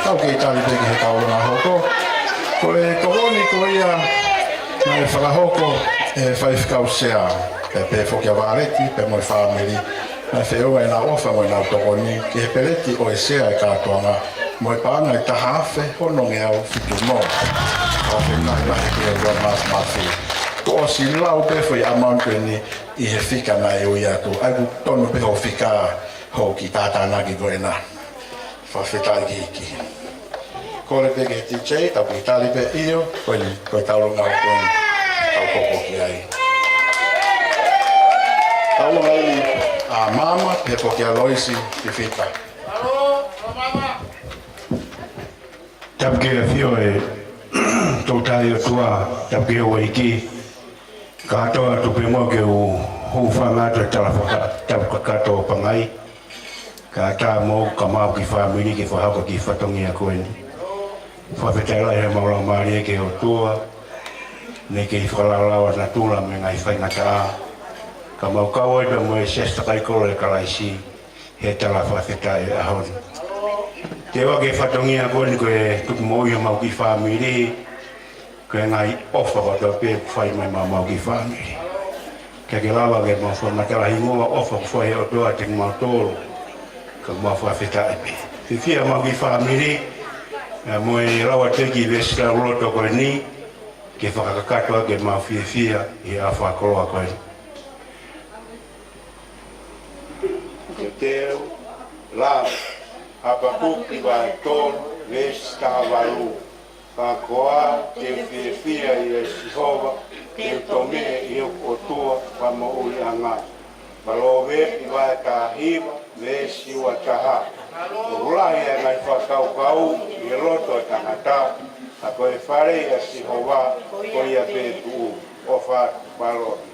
Tau kei tali peki he kaulana hoko. Ko e tohoni ko ia na e whakahoko e whaifikausea pe whokia wāreti, pe moi whamiri. Na e whieua e nā ofa moi nā tohoni ki he peleti o e sea e kātoanga moi paanga e tahawhe hono nge au whitu no. Hawhe kahi ki e rua mafi. Ko o si lau pe whi amauntweni i he whika na e ui atu. Aiku tonu pe ho whika ho ki tātānaki koe nā. Whawhetai ki hiki. Kore peke he TJ, tau ki tali pe io, koe taurunga o koe, tau koko ki ai. Taurunga ai a mama, he poki a Loisi ki whita. Tau ki a whio e tōtai o tua, tau ki a waiki. Ka atoa tupe mo ke u hou whangata tau kakato o pangai. Ka ata mo ka mau ki whamiri ki whahaka ki whatongi a koe ni. Whawhetela he maura maari ke o tua, ne ke i whakalalawa na tūla me ngai whaingata a. Ka mau kaua e mo e ses Tokaikolo e Kalaisi, he tala whawheta e ahoni. Te wake whatongi a koe ni koe tuku moia mau ki whamiri, koe ngai ofa wata pe whai mai mau ki whamiri. Ka ke lawa ke mau whamatala hingoa ofa whai o tua te mau tōru, ka mau whawheta e pe. Whiwhia mau ki whamiri, mo e rawa teki vesita roto koe ni, ke whakakatoa ke mau whiwhia i a whakoloa koe. Te teo, la, hapapuki wa tōru, vesita waru, whakoa, te whiwhia i e Sihova, te tome i o tua, wamo ui anga. Balowe i wa ta hiva, vesi wa taha. au i loto e tangata a koe whare a Sihova koe a Fetu'u o Fakatāpui.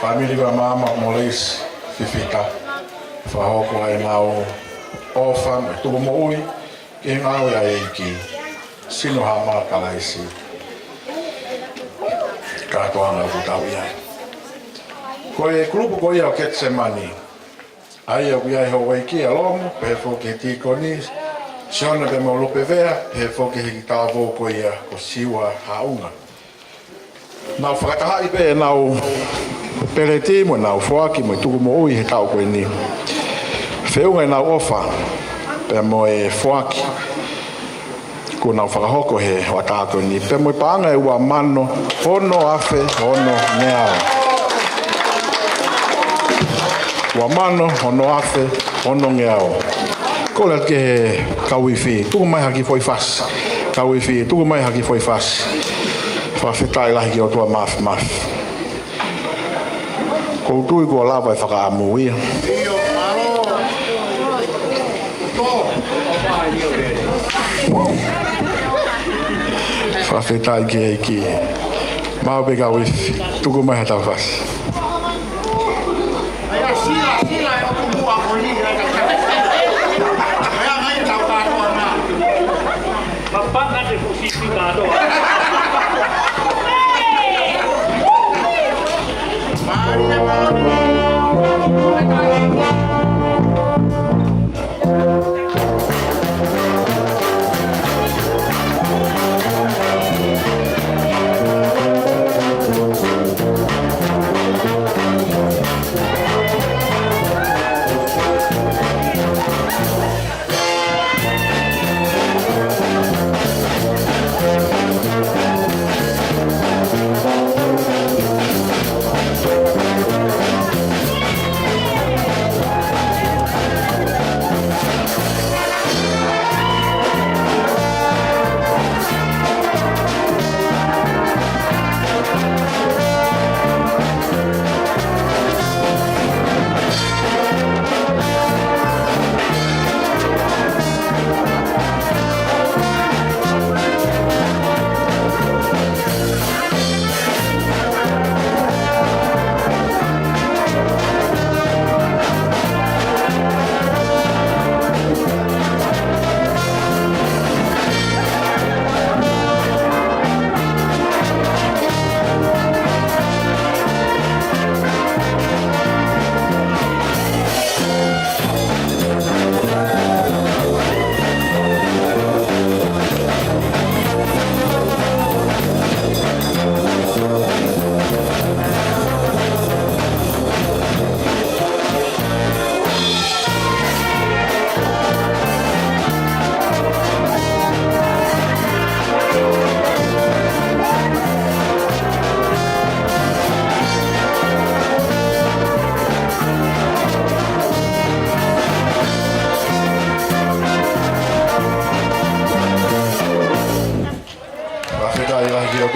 Family wa mama molis fifita fa hoko ai nau ofa tu Moimoi ke ngau ya iki sino hama Kalaisi ka toanga ku tawia ko e grupo ko ia ke semani ai o ia ho iki alom pe fo ke ti koni Sione de mo lopevea pe fo ke hita vo ko ia ko siwa haunga na Fakatāpui pe nau pereti mo na foaki mo tu mo he tau ko ni feu na ofa pe mo e foaki ko na whakahoko he wata ko ni pe mo panga e wa mano ono afe ono nea wa mano ono afe ono nea ko la ke kawifi tu mai haki foi fas kawifi tu mai haki foi fas fa fetai la ki o to maf ko tu ko la vai whakaamui fa fetai ki mau be kawifi tu ko mai hata fas Maria,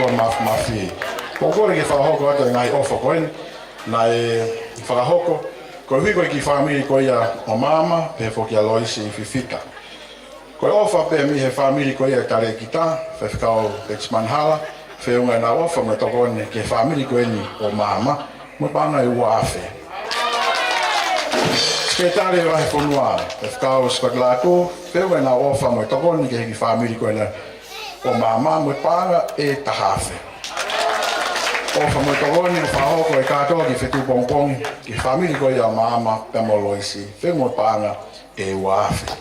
atua mafi. Pokore ke whakahoko atu e ngai ofa koen, na e whakahoko, ko hui koe ki whamiri koe ia o mama, pe fo ki a loisi i fifita. Koe ofa pe mi he whamiri koe ia tare ki tā, whiwhikao Petsmanhala, whiunga na ofa me tokone ke whamiri koe ni o mama, mo panga i ua awhe. Ke tare rahe whonua, whiwhikao Latu, whiunga na ofa me tokone ke ki whamiri koe na o mama, mo panga e tahawhe. Ofa mo tokone whahoko e katoa ki Fetu'upongipongi, ki whamiri koe ia mama, pe mo loisi, whiunga mo panga e ua awhe.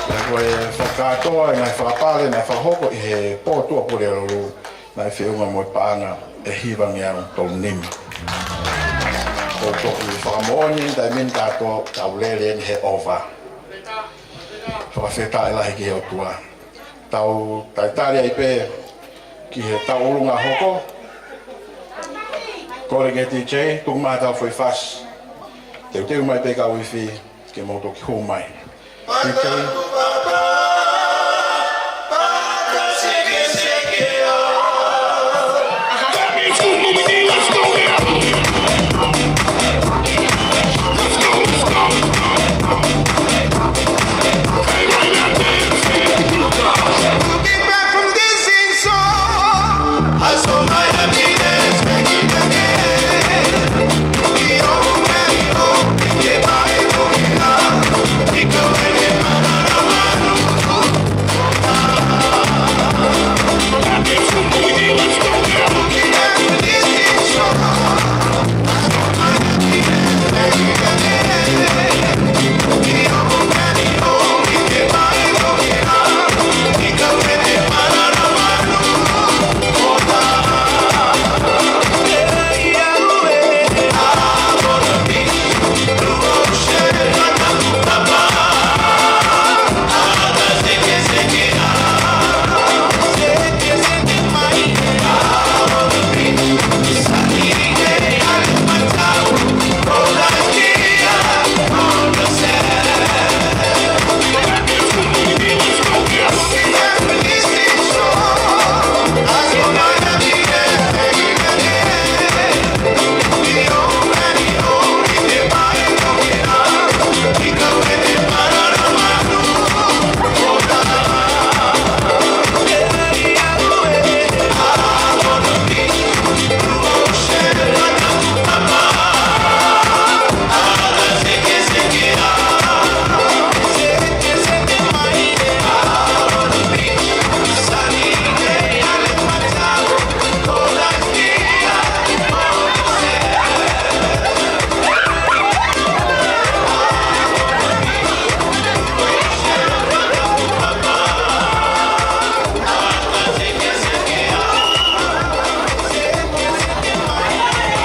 Koe whakatoa e ngai whakapare ngai whahoko i he pōtua pore aroru ngai whiunga mo paanga e hiwangi au tau nimi. Ko toku whakamoʻoni dai min katoa tau lele ni he ova. Whakawheta e lahi ki he otua. Tau taitari ai pē ki he tau urunga hoko. Kore ke TJ, tuku mai tau whai whas. Teu mai pē ka wifi ke moto ki hu mai. TJ.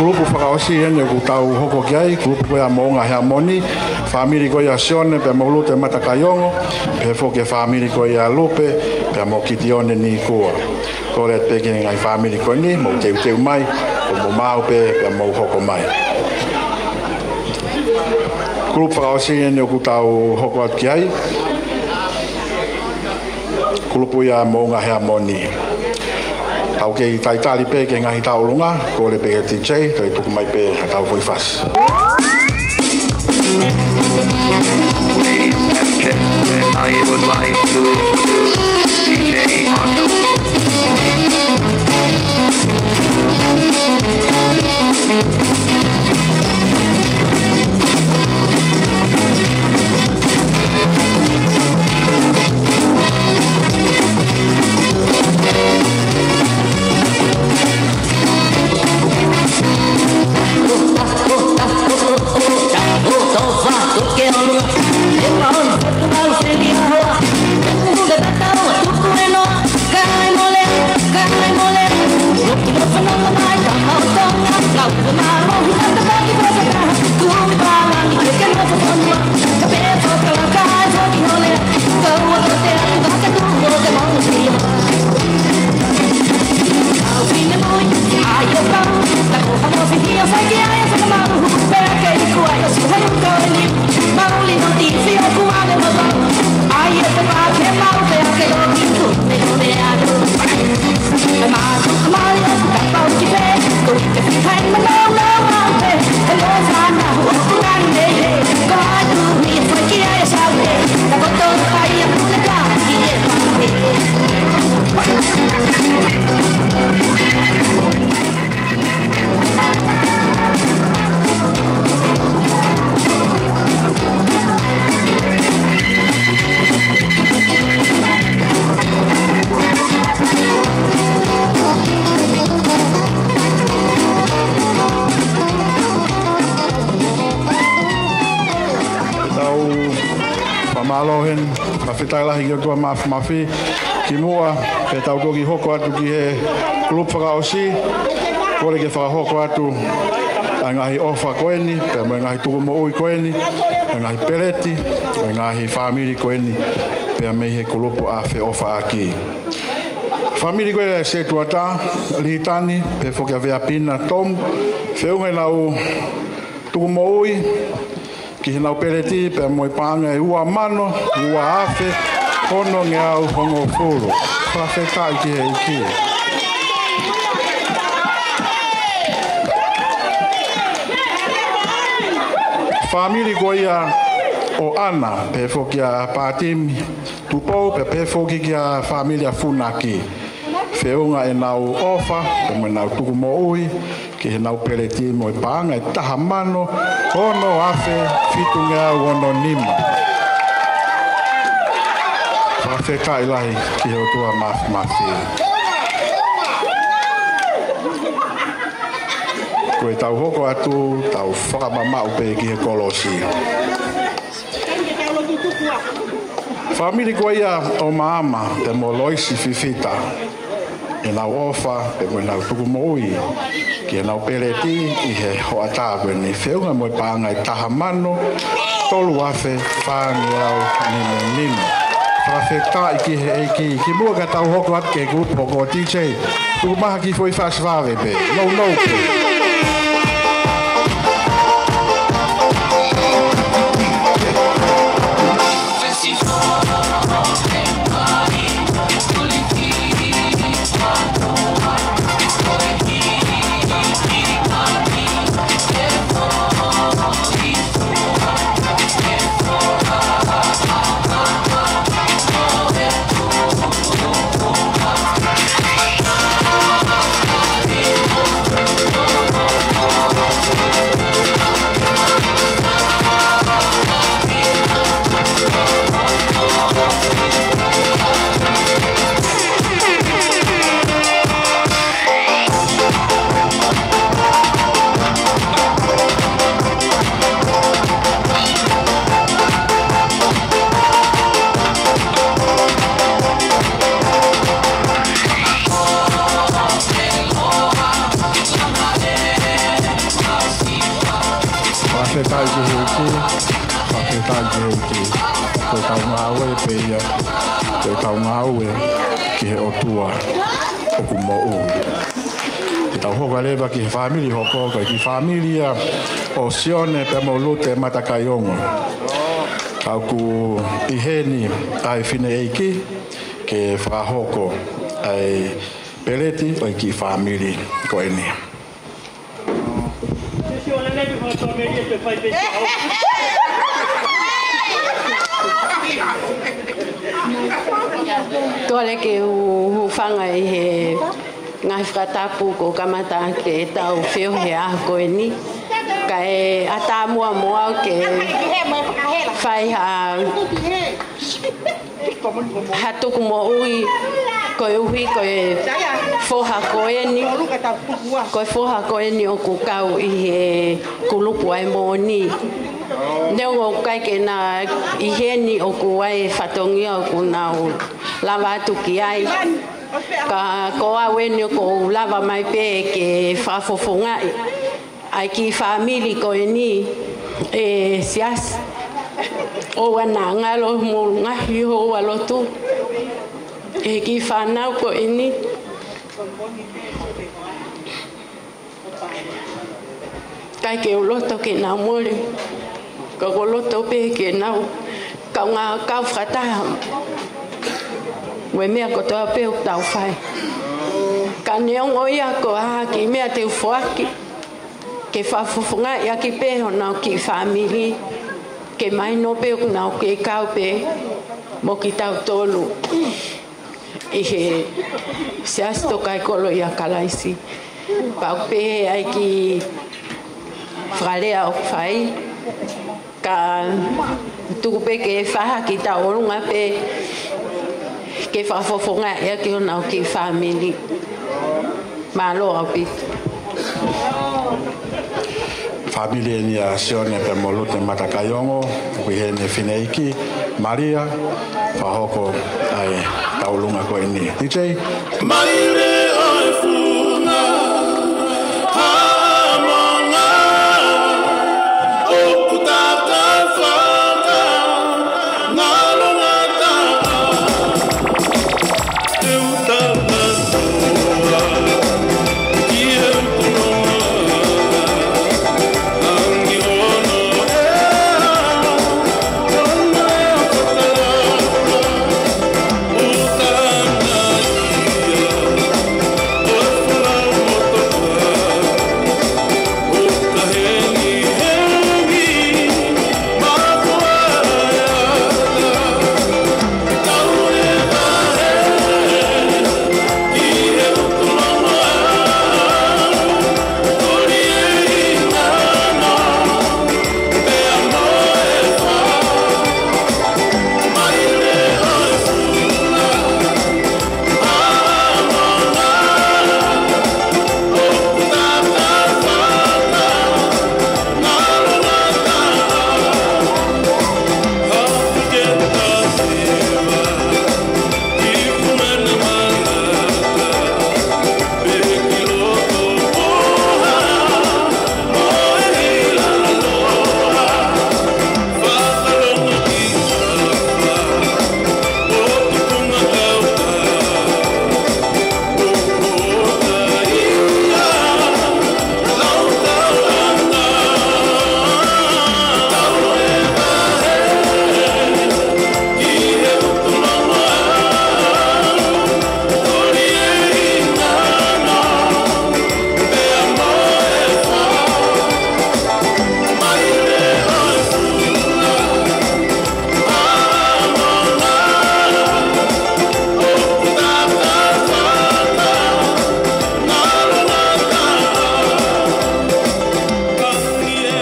Grupo whakaosi ene ku tau hoko ki ai, grupo koe a Moʻonga hea Moʻoní, whamiri koe a Sione, pe maulute matakaiongo, pe whoke whamiri koe a Lupe, pe mo kitione ni kua. Kore at peke ngai whamiri koe ni, mo teu mai, o mo mau pe mo hoko mai. Grupo whakaosi ene ku tau hoko at ki ai, grupo ia Moʻonga hea Moʻoní. Tau ke tai tali pe ke ngahi tau lunga, ko le pe TJ, kai tuku mai pe tau foi fas. I would like to DJ Mole, mole, mole, alohen mafitailahi ki o tua mafi ki mua pe tau koki hoko atu ki he klub whakaosi kore ke whakahoko atu a ngahi ofa koeni pe mo ngahi tuku mo ui koeni a ngahi peleti a ngahi whamiri koeni pe me he kulupu a fe ofa aki Famili koe se tuata litani pe fokia vea pina tom feuhe nau tuku mo ui ki nau peleti pe moi panga e ua mano ua afe kono nge au hongo furu whawhetai ki he iki Famili koe ia o ana pe fokia patimi tupou pe foki kia familia funaki feunga e nau ofa pe mo nau tuku mo ui ki nau peleti mo i panga e taha mano kono afe fitunga wono nima whawheka ilahi ki ho tua mafi koe tau hoko atu tau whakamamau pe ki he kolosi Famili koe ia o maama te mo loisi fifita e nau ofa pe mo nau tuku mo ui ki e nau peleti i he hoata koe ni feunga mo i panga i taha mano tolu afe whāngi au nime whawheta i ki he eiki ki mua ka tau hoko at ke grupo hoko DJ tuku maha ki foi whasvave pe no pe ki famili hoko ki familia o Sione pe mo lute matakaiongo aku iheni ai fine eiki ke frahoko ai peleti o ki famili ko eni Tole ke u fanga i he ngai Fakatāpui ko kamata ke tau feo he a koe ni kai ata mua ke fai ha tuku mo ui koe uhi koe foha koe ni o ku kau i he kulupu ai Moʻoní Neo kai ke na i he ni o ku ai whatongia o ku nau lava atu ki ai ka koa wene ko lava mai pe ke whafofonga ai ki famili ko ni e sias o wana ngalo mo ngahi ho alotu e ki whanau ko ni kai ke uloto ke na mole ka uloto pe ke na ka nga ka frata we mea ko toa peu tau whai. Ka neong oia ko aha ki mea te ufoaki. Ke whafufunga ia ki peho nao ki famili. Ke mai no peu nao ke kau pe mo ki tau tolu. I he sias Tokaikolo ia Kalaisi. Pau pe ai ki whalea o whai. Ka tuku pe ke whaha ki tau orunga pe ke whafofonga ia ki honau ki famili. Malo au pitu. Famili ni a Sione pe mo lute matakaiongo, kui he ne whineiki, Maria, whahoko ai taulunga koe ni. DJ? Maire oi funga, hamonga, o kutata whaka, ngalonga taha, te utata toa, ki e upunonga, angi ono ea, ona whakaraka, utana ia, o whala motoka, o ka hengi hengi, mapuara iata, tau e wahe, ki he upunonga, tori e inana, pea moe wha, maire oi funa, hamonga, o kutata whaka, ngalonga taha, hapuketa sewa, ki kumena manata, peki loko poha, moe hila aloha, whakalonga ki tawa, o tupunga tauta, o kota ia, lauta anga, tau e wahe, ki he upunonga, tori e inana, pea moe wha, maire oi funa, hamonga, o kutata whaka, ngalonga taha, kangi e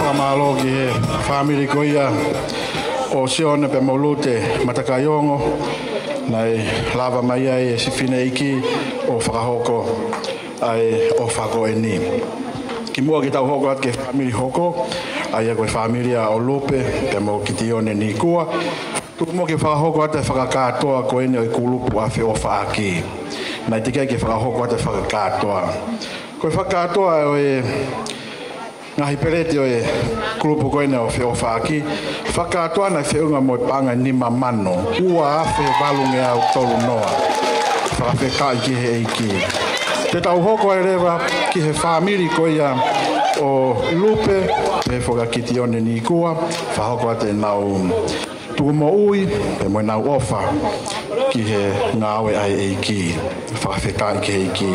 Whamalogi he whamiri koia o Sione pe Molute Matakayongo nei lava mai ai e sifine iki o whakahoko ai o whako e ni. Ki mua ki tau hoko at ke whamiri hoko ai a koe whamiria o Lupe pe mo ki tione ni kua. Tuku mua ki whakahoko at e whakakatoa koe ni o i kulupu a whio whaaki. Nei tikai ki whakahoko at e whakakatoa. Koe whakakatoa o e ngahi perete o e kulupu koine o whio whaaki. Whakatoa na whiunga mo i panga ni mamano. Ua awhe valunge au tolu noa. Whawhe kai ki he eiki. Te tau hoko e rewa ki he whamiri koia o Lupe. Te whakakiti one ni kua. Whahoko ate nau tuku mo ui. Te mo nau ofa ki he ngāwe ai eiki. Whawhe kai ki he eiki.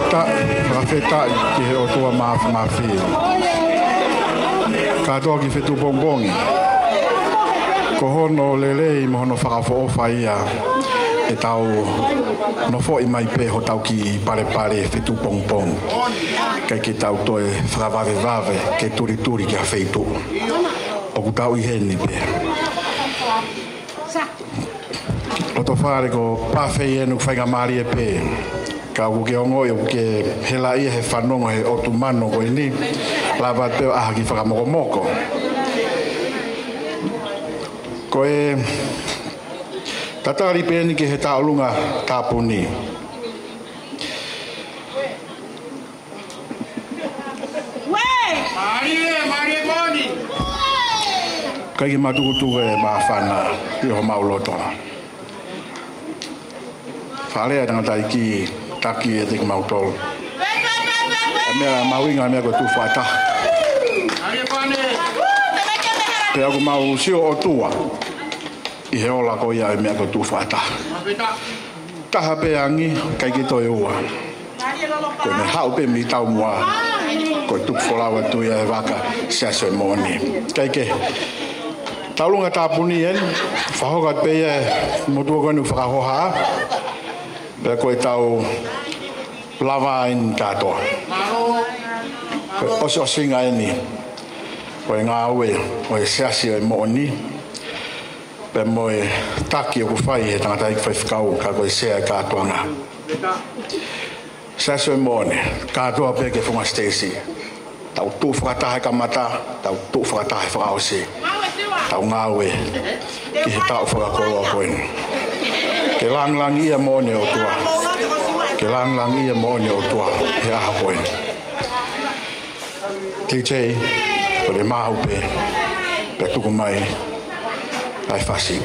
Rafeta ki he o tua mafi. Katoa ki Fetu'upongipongi. Ko hono lelei mo hono whakawhoofa ia e tau no fo i mai pe ho tau ki pare Fetu'upongipongi. Kai ki tau toe whakawave ke turi ki a feitu. O ku tau i heni pe. O to whare ko pawhei enu whainga maari e pe. Ka ke ongoe ke hela ia he whanongo he otumano ko ini lava te aha ki whakamoko ko e tatari peni ke he taolunga tāpuni Marie Moʻoní kai ki matukutu e mawhana i ho mauloto wharea tangata i ki taki e tiki mautolu. E mea mawinga mea koe tu whaata. Pe aku mau sio o tua. I he ola ko ia e mea koe tu whaata. Taha pe angi kai ki toi ua. Koe me hau pe mi tau mua. Koe tuku Folofolá tu ia e waka Siasi e Moʻoní. Kai ke taulunga tāpuni en. Whahokat pe ia motua koe nu whakahoha. Pe koe tau lava in katoa. Koe osinga eni. Koe ngā ue, koe Siasi e Moʻoní. Pe moe taki o ku whai he tangata i whaifkau ka koe sea e katoa ngā. Siasi e Moʻoní, katoa pe ke whunga Stacy. Tau tū whakatahe ka mata, tau tū whakatahe whakaose. Tau ngā ue, ki he tau whakakoro a koe. Ke lang ia Moʻoní o tua. Ke lang ia Moʻoní o tua. He aha koe. TJ, ko le mahu pe. Pe tuku mai. Ai whasi.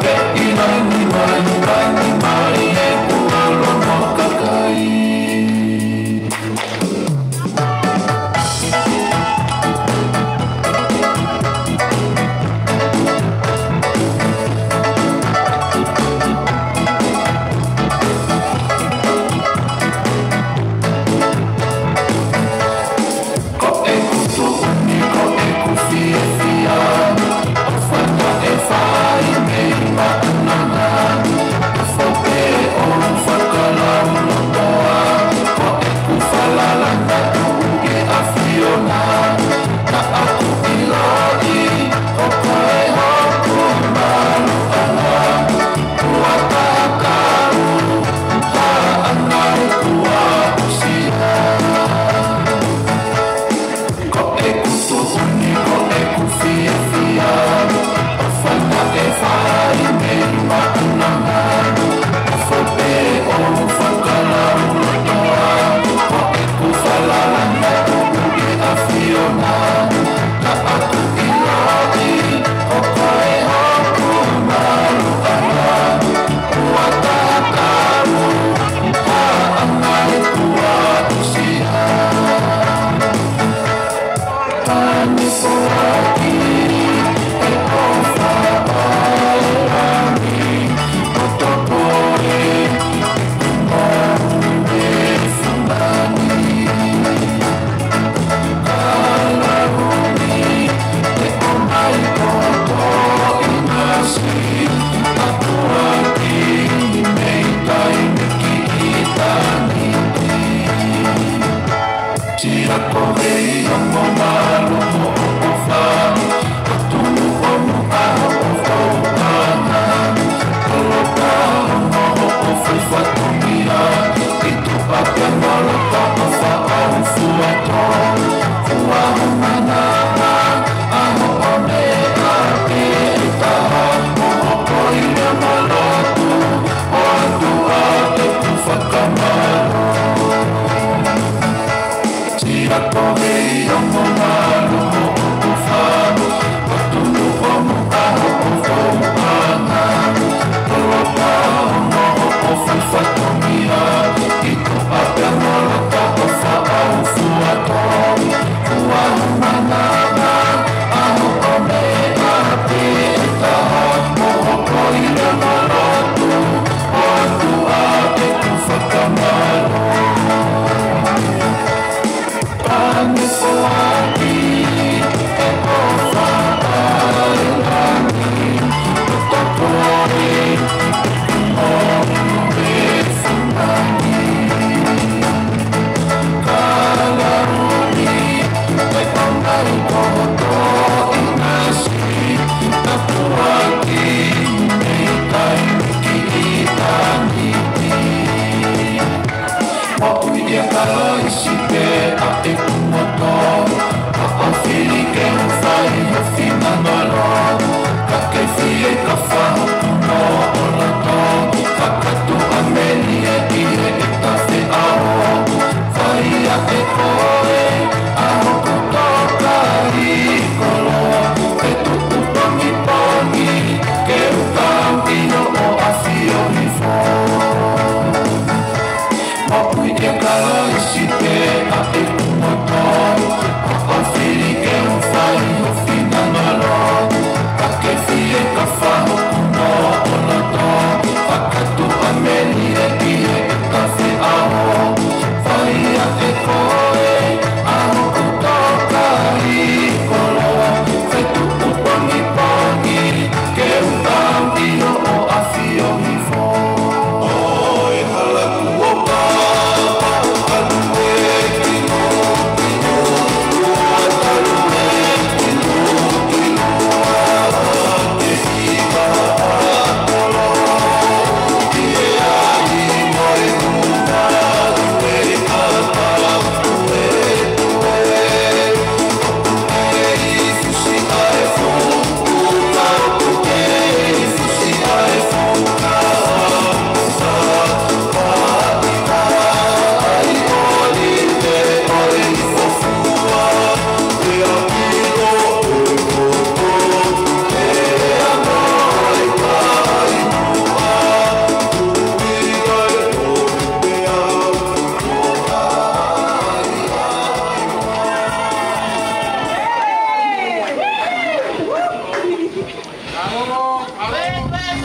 Be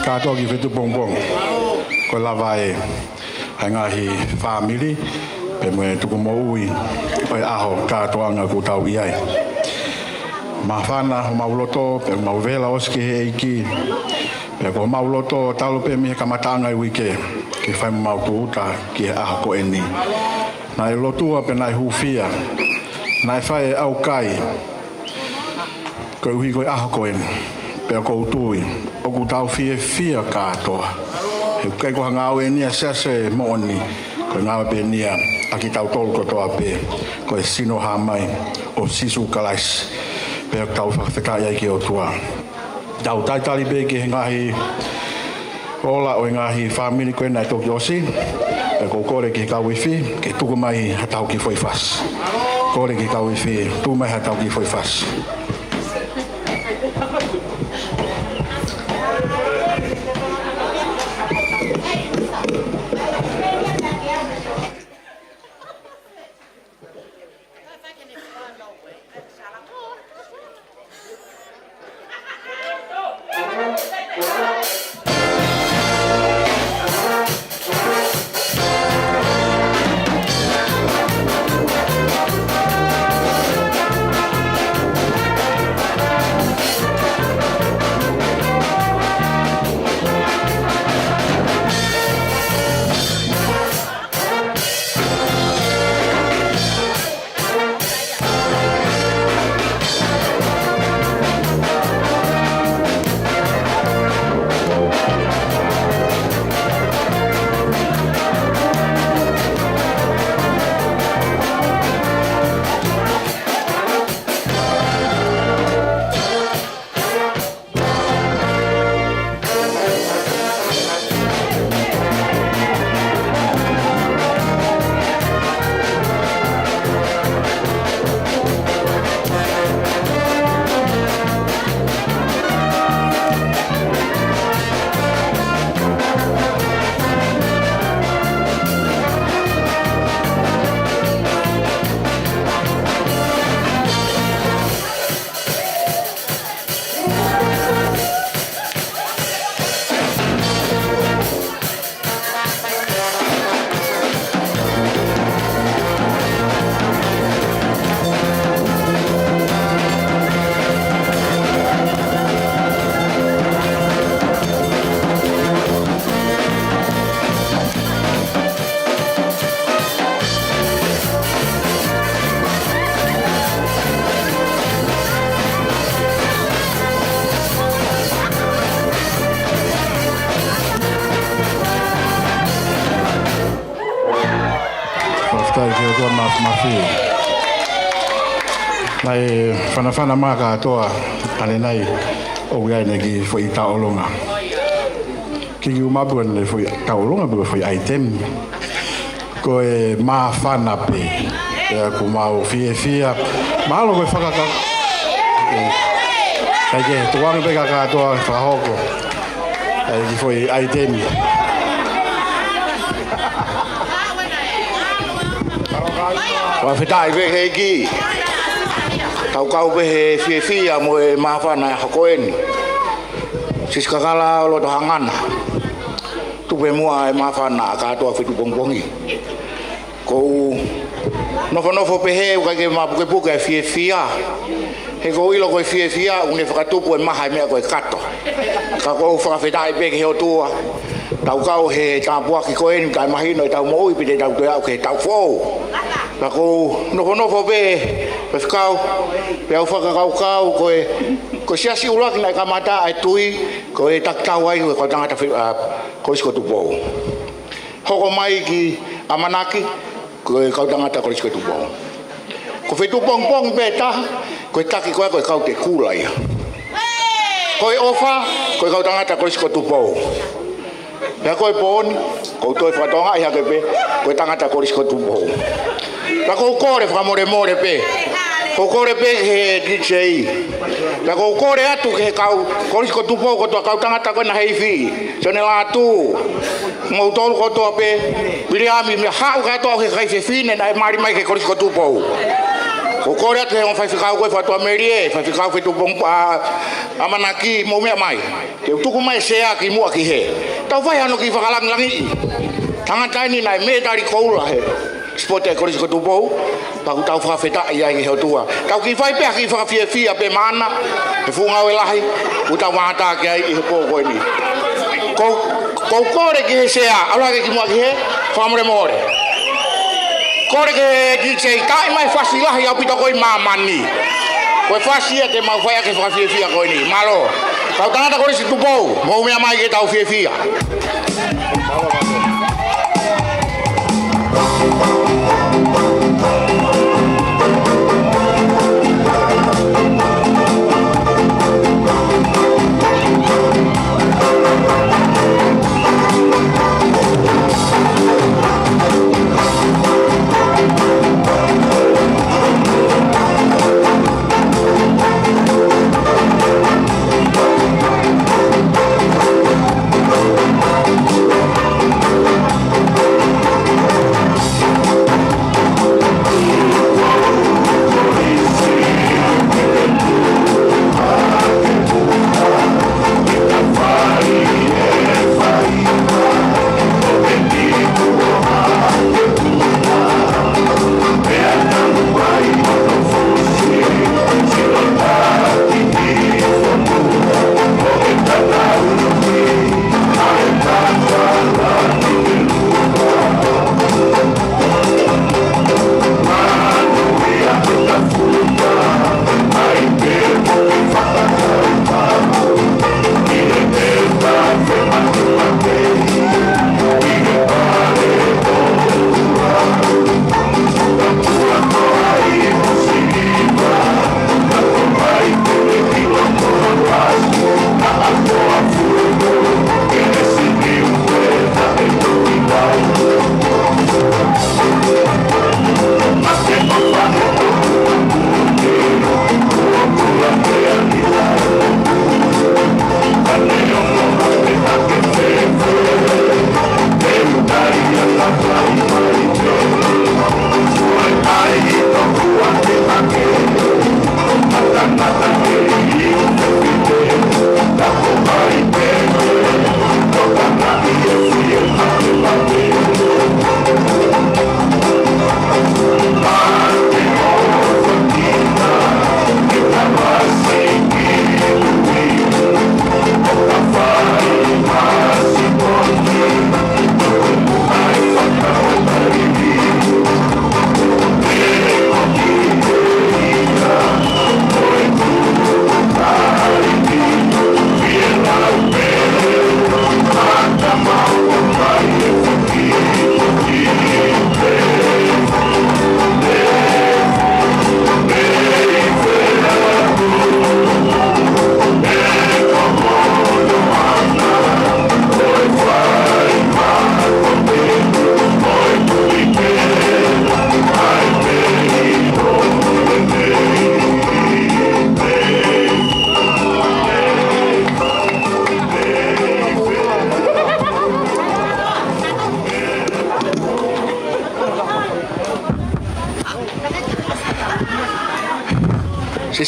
Katoa ki Fetu'upongipongi. Ko lava e ngahi family pe me tuku mo'ui oi aho katoa nga ku tau iai. Mawhana ho mauloto pe mauvela oski he iki. Pe ko mauloto talo pe mi kamatanga i wike ke fai mau tuuta ki aho ko eni. Na e lotua pe nai hufia Nai whae au kai. Koe uhi koe aho koe. Pea kou tui. Oku tau fia kātoa. He kai koha ngāwe nia sese Moʻoní. Koe ngāwe pe nia aki tau tolu kotoa pe. Koe sino ha mai o sisu Kalaisi. Pea tau whakawhekai ai ki o tua. Tau taitali pe ki he ngahi ola o ngahi whamini koe nai toki osi. Pea kou kore ki kau iwi. Ke tuku mai hatau ki foi fas. Kore ki kau iwi. Tu mai hatau ki foi fas. Nai whanawhana mā katoa ane nei o iai nei ki whai taolonga. Ki ki umapua nei whai taolonga bua whai aitem. Ko e mā whana pe. Ko mā o fia. Mahalo koe whakaka. Kei ke tuanga pe katoa whahoko. Ki whai aitem. Whawhetai pe hei ki. Tau kau pe he fia mo e mawhana hakoeni. Siskakala o loto hangana. Tupe mua e mawhana katoa Fetu'upongipongi. Kou nofo pe he uka ke mapuke e fia. He kou ilo koe fia une whakatupu e maha e mea koe kato. Ka kou whawhetai pe ke heo tua. Tau kau he tāpuaki koeni kai mahino e tau moui pite tau te au ke tau fōu. Ka kou nofo pe whakau, pe au whakakau koe siasi ulaki nai kamata ai tui, koe taktau ai koe tangata korisiko tupou. Hoko mai ki Amanaki, koe kau tangata korisiko tupou. Ko Fetu'upongipongi pe taha, koe taki koe kau te kūlaia. Koe ofa, koe kau tangata korisiko tupou. Pea koe pōni, kou toi whatonga i hake pe, koe tangata korisiko tupou. La kou kore whamore pe. Kou kore pe he DJ. La kou kore atu ke kau korisiko tupou kotoa kau tangata koe na heifi. Sione Latu. Kinautolu kotoa pe. Piriami mea hau katoa ke kai fefine na e mari mai ke korisiko tupou. Kou kore atu he on whaifikau koe whatua merie. Whaifikau Fetu'upongipongi Amanaki mo mea mai. Te utuku mai sea ki mua ki he. Tau whai hano ki whakalangi. Tangataini nai me tari koula he. Spote korisiko tupou. Paku tau whawhetai ai ki heo tua. Tau ki whai pea ki whakawhia pe mana. He whungau e lahi. Uta wātā ki ai i he pō koe ni. Kou kore ki he sea. Alake ki mua ki he. Whamore more. Kore ke DJ kai mai fasilahi au pito koi mamani. Koe fasia te mau fai ke fia koi ni. Malo. Kau tangata kore si tupou. Mau mea mai ke tau fia.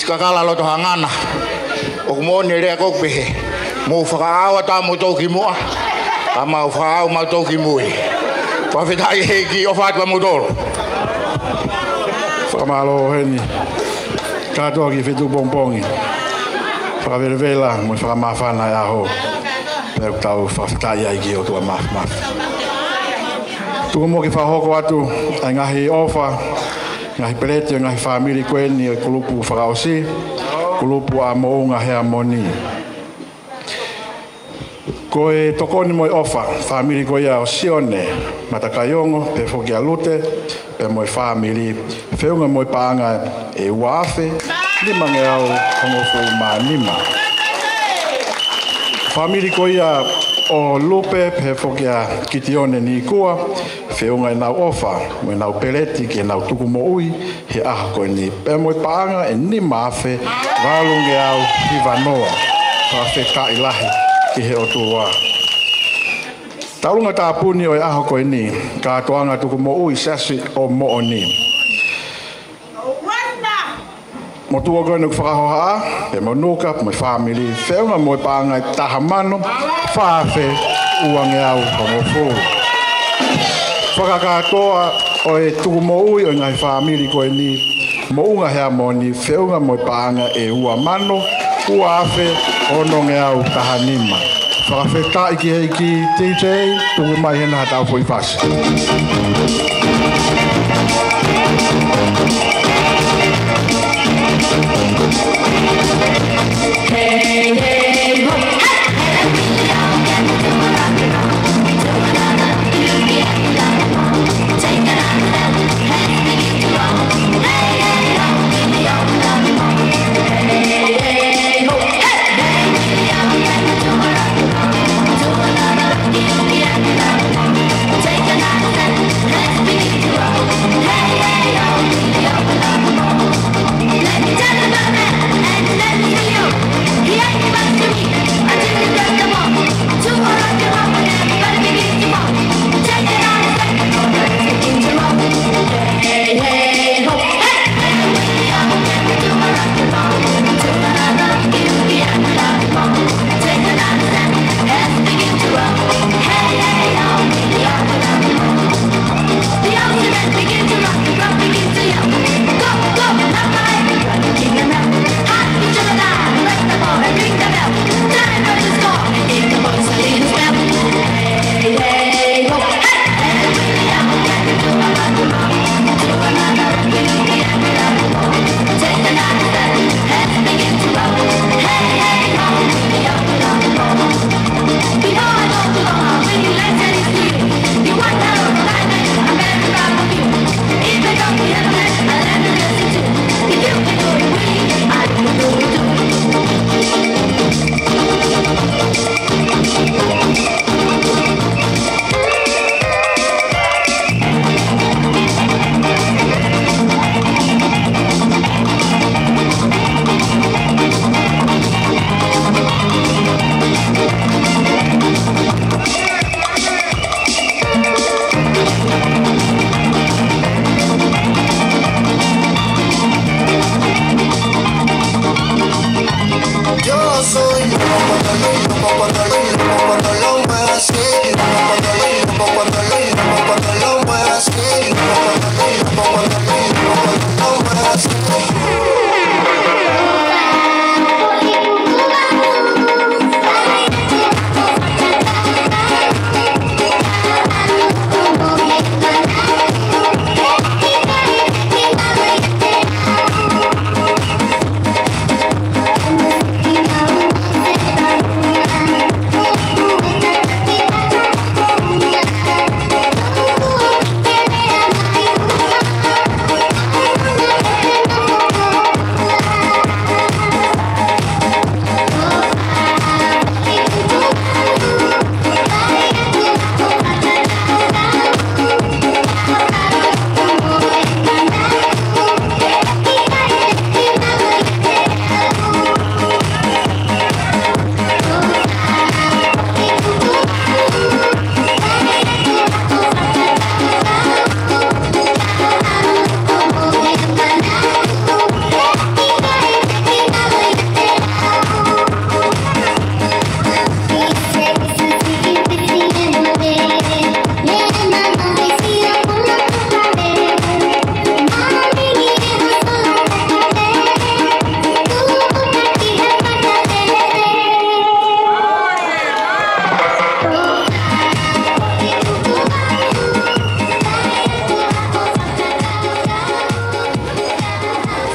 Kakala lo to hangana o Moʻoní rea ko pehe mo whakaawa tā mo tauki mua a mau whakaau mau tauki mui whawhetai heiki o whātua mo toro Whakamalo heni katoa ki Fetu'upongipongi whakawerewela mo whakamawhana e aho pēku tau whawhetai aiki o tua maf tuko mo ki whahoko atu ai ngahi ofa ngahi perete ngahi family koeni e kulupu whakaosi kulupu a mounga hea Moʻoní ko e tokoni mo ofa family ko ia o Sione matakaiongo pe foki a lute pe mo family feunga mo paanga e wafe lima ngeau hongofu manima family ko ia o lupe pe foki a kitione ni kua feunga e nau ofa mo e nau peleti ke nau tuku mo ui he aha koe ni pe mo paanga e ni mafe valunge au hivanoa whafe ka ilahi ki he o tua taurunga tā puni o e aha koe ni ka toanga tuku mo ui sasi o Moʻoní mo tua koe nuk whakahoha e mo nuka mo family feunga mo paanga e tahamano whafe uange au hongofu whakakatoa o e tuku mo ui o ngai family koe ni mo unga hea Moʻoní feunga mo paanga e ua mano ua afe ononge au tahanima whakawheta iki heiki DJ tuku mai hena hatau fo i fasi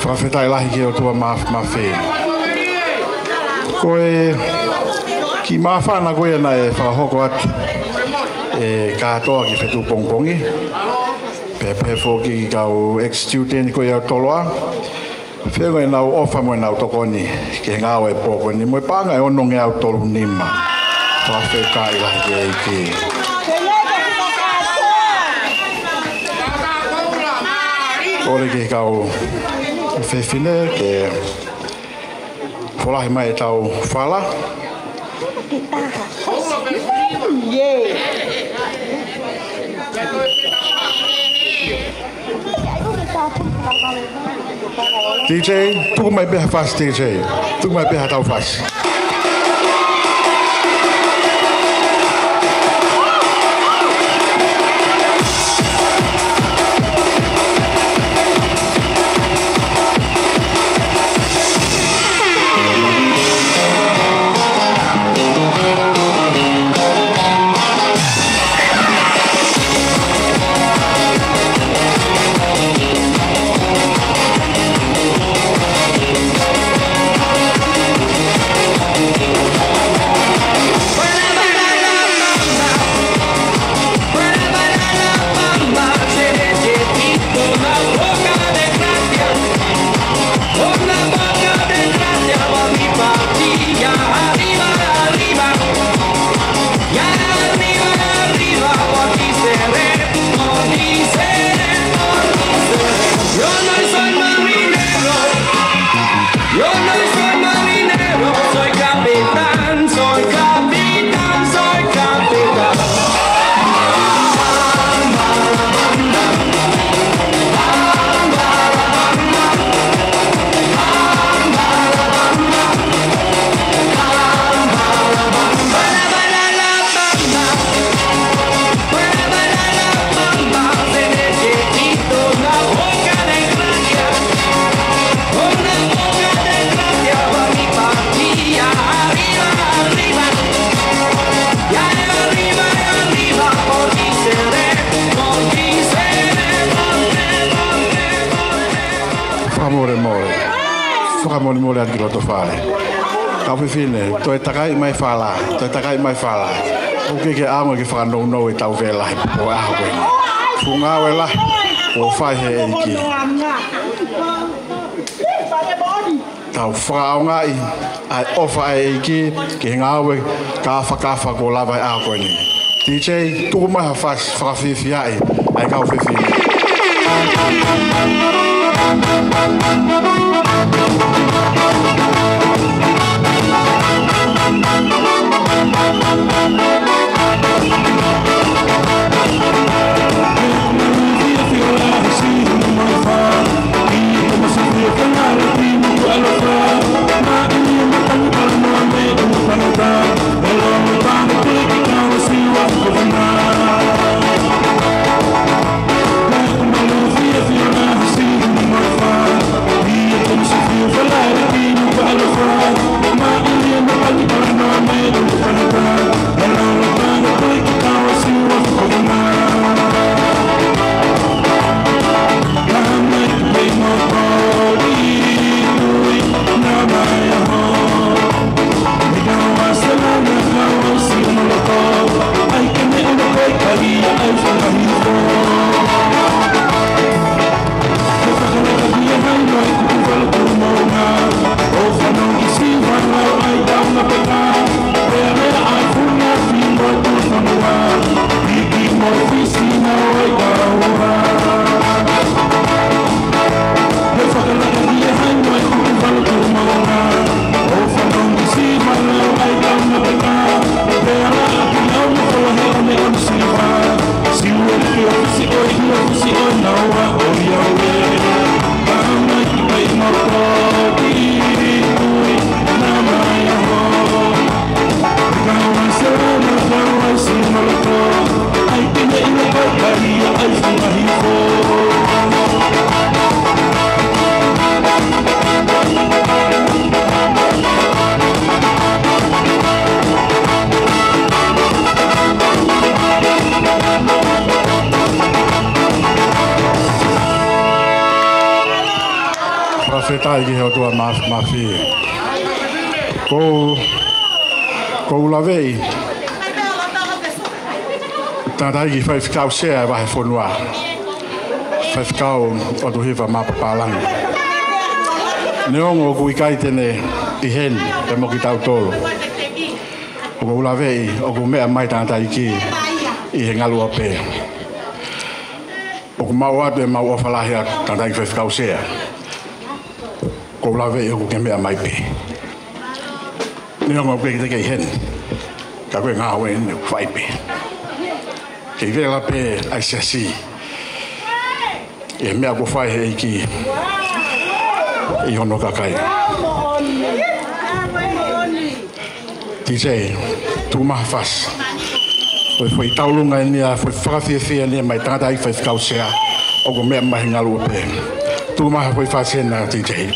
Whawhetai lahi ki o tua mawhi. Koe ki mawhana koe na e whahoko atu e katoa ki Fetu'upongipongi. Pepe fo ki kau ex-student koe au toloa. Whia e nau ofa moe nau tokoni ke ngāo e pōko ni moe pānga e ono nge au tolu nima. Whawhetai lahi ki e ki. Kore ki kau whewhine ke wholahi mai e tau whala. DJ, tuku mai beha fast DJ. Tuku mai beha tau fast. more. Whakamole atu loto whare. Kau whiwhine, toi takai mai whala, toi takai mai whala. Uke ke aonga ki whanau no e tau vela he po aho koe. Fungawe la, o whai he eiki. Tau whaaonga i, ai ofa ai eiki, ki ngawe kafa ko lava e aho koe ni. DJ, tuku mai ha whakawhiwhi ai, ai kau whiwhine. Fetai ki heo tua mawhi. Ko ulavei. Tātai ki whaiwhikau sea e wahe whonua. Whaiwhikau o tu hiwa mapapalangi. Neongo ku ikai tene i hen e mo ki kinautolu. O ko ulavei o ku mea mai tātai ki i he ngalu a pē. O ku mau atu e mau ofalahia tātai ki whaiwhikau sea. Ko lawe e ko ke mea mai pe. Ni ngā koe ki te kei hen. Ka koe ngā hoe ne whai pe. Kei vela pe ai siasi. E mea ko whai he iki. I hono kakai. DJ, tu maha whas. Koe whai taulunga e nia, whai whakawhiawhia nia mai tangata i whai whakau sea. O ko mea mahi ngalu pe. Tu maha whai whasena DJ.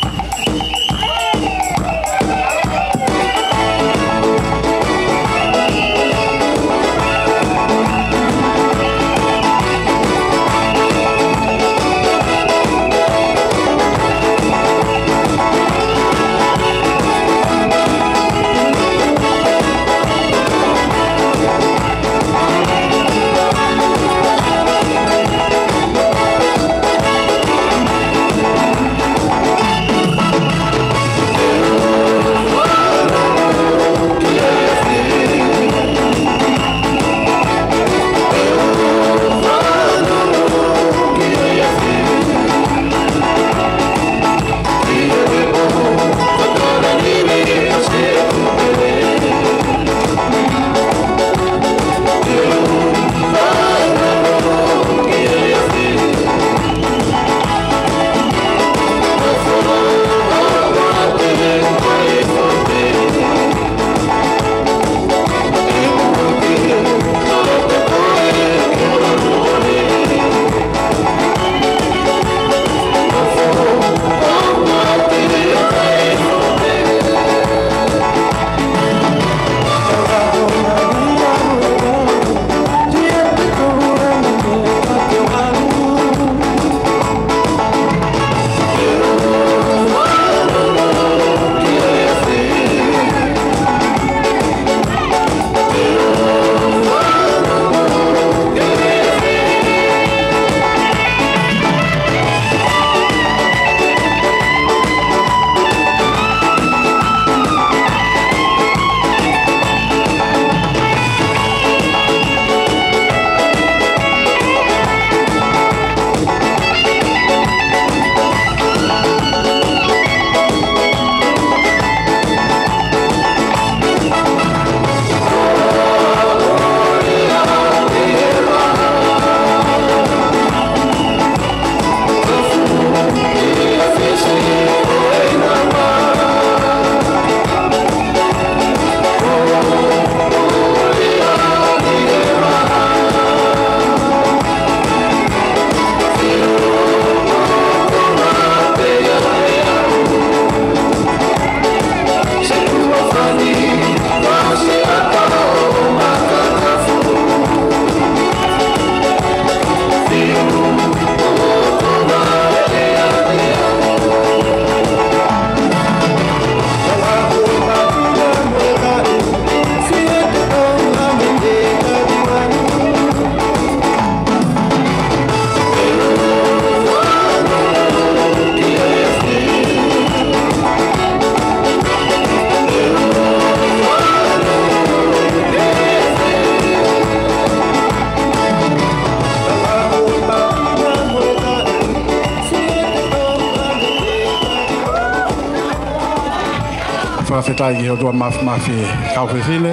whawhetai ki ho tua mafi kauwhiwhine,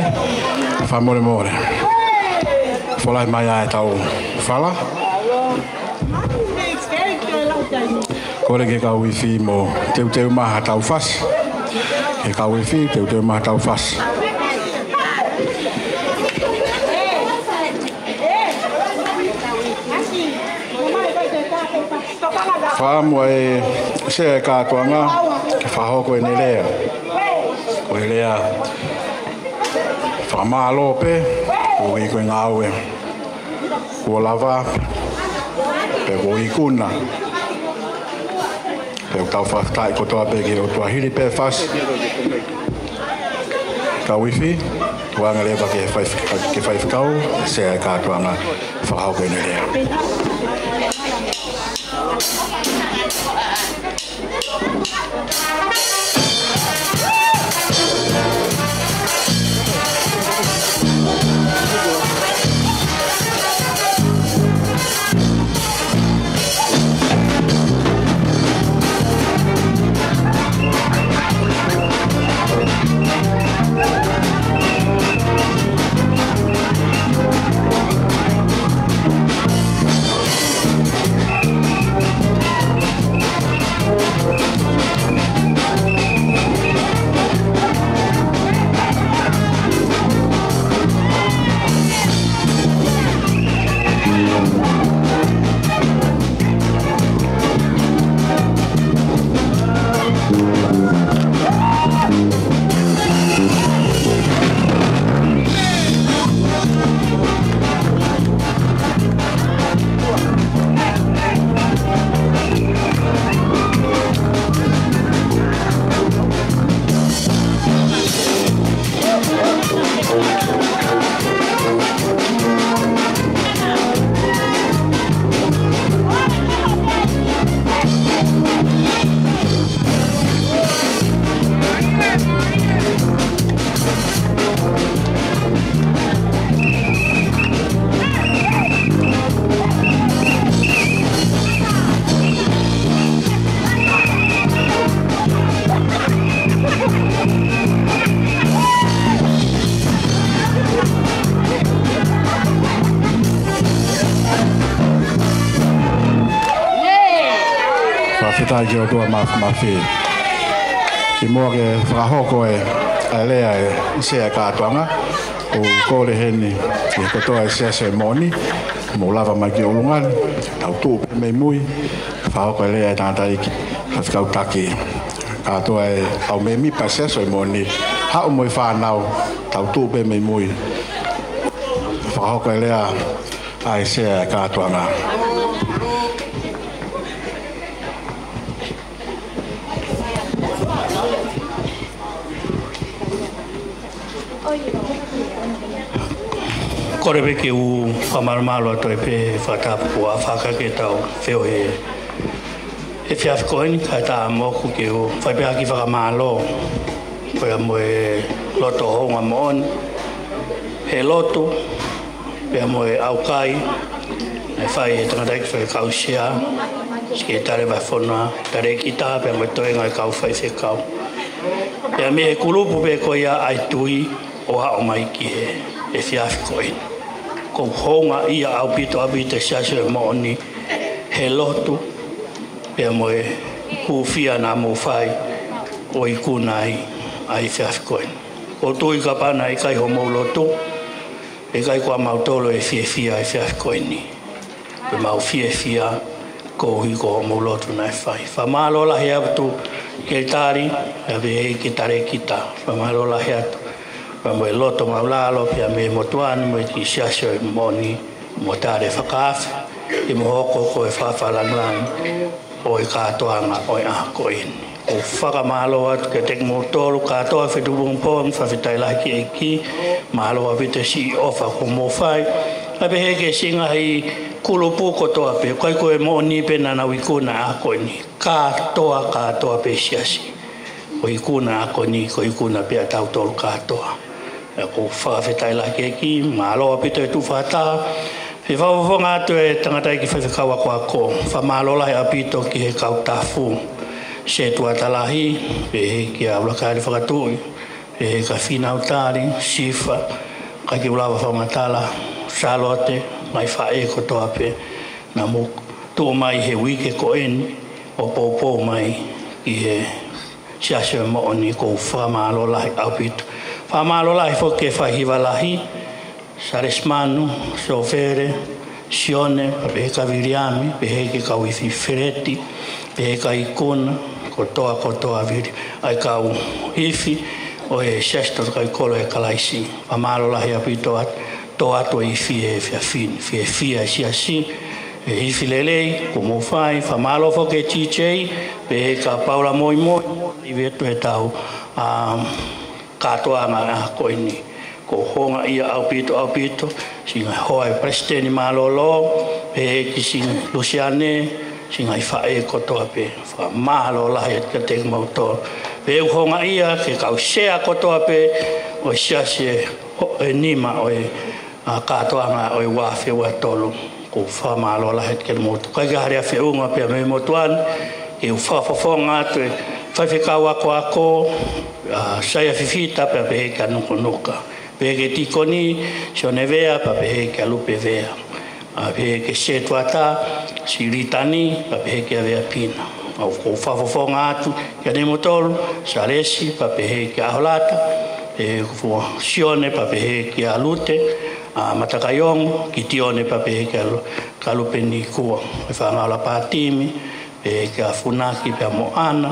whamore more. Wholai mai ai tau whala. Kore ke kau wifi mo teu maha tau whas. Ke kau wifi teu maha tau whas. Whaamua e se kātuanga ke whahoko e nelea. Ko e lea whamalo pe, ko i koe ngā aue. Ko lava, pe ko i kuna. Pe o tau whakatai kotoa pe ki o tua hiri pe whas. Ka wifi, wanga lewa ke whaifikau, se kātuanga whahoko e nelea. Tai ki o tua mafi. Ki mua ke whakahoko e lea e sea kātuanga o kore heni ki kotoa e sea se Moʻoní mo lava mai ki o lungani tau tūpe mei mui whakahoko e lea e tātai ki hawhikau taki kātoa e au me mipa sea se Moʻoní hao moi whanau tau tūpe mei mui whakahoko e lea ai sea kātuanga. Kore peke u whamarumalo ato e pe Fakatāpui a whakake tau wheo he whiawhikoini kai tā moku ke u whaipeha ki whakamalo koe amo e loto honga Moʻoní he loto pe amo e aukai e whai e tangatai ki whaikausia ke tare vai whonua tare ki tā pe amo e toenga e kau whai whekau pe ame he kulupu pe koe ia ai tui o hao mai ki he whiawhikoini. Ko honga ia au pito abite siasi e Moʻoní he lotu pe mo e hufia na mo fai o i kuna ai whiawhikoini. O tui ka pana i kai homo lotu e kai kua mautolo e whiawhia e whiawhikoini. Pe mau whiawhia ko hui ko homo lotu na e whai. Whamalola he atu ke tari e ve ki tare kita. Whamalola he atu. Mo e loto maulalo pia me motuani mo i siasi o Moʻoní mo tare whakawhi i mo hoko ko e whawhalanglang o i kātoanga o i ahakoini. O whakamalo atu ke tek motoro kātoa Fetu'upongipongi whawhitai lahi ki eiki malo apite si ofa ko mo whai ape heke singa hei kulupu kotoa pe kai ko e Moʻoní pe nana wikuna ahakoini kātoa pe siasi o i kuna ahakoini ko i kuna pe a tautolu kātoa. Ko whawhetai la keki, malo apito e tu whata. He whawawhonga atu e tangatai ki whawhikawa ko ako. Whamalola he apito ki he kau tafu. se tua talahi pe ki a blokari Fakatāpui pe ka kinautolu sifa ka ki ulawa whamatala salote mai whae ko toa pe na mo tō mai he wike ko eni o pōpō mai ki he siasi o Moʻoní ko whamalo lahi aupito whamalo lahi fo ke whahiwa lahi saresmanu sofere Sione pe he ka viriami pe he ke ka wifi fereti pe he ka ikona ko toa viri ai ka hifi o e sesto Tokaikolo e Kalaisi whamalo lahi aupito to atu i fie fia siasi e hifi lelei ko mo fai whamalo fo ke TJ pe ka Paula Moimoi i vetu e tau katoa ngā koini ko honga ia aupito singa hoa e presidenti malolo pe ki singa Luciane singa i whae kotoa pe whamalo lahi at ka te mauto pe u honga ia ke kau sea kotoa pe o siasi e nima o e katoa ngā o e wafe wa tolu ko whamalo lahi at ka te mauto kai ka harea whiunga pe a me motuan ke u whafafonga atu e whaiwhikau ako saia fifita pe a pehe ka nuka pehe ke tikoni Sione vea pa pehe ke alupe vea pehe ke setuata siritani pa pehe ke vea pina au ko whafafonga atu ke ne motolu saresi pa pehe ke aholata ko Sione pa pehe ke alute matakayong ki tione pa pehe ke alupe ni kua e whangala pātimi pehe ke afunaki pe a moana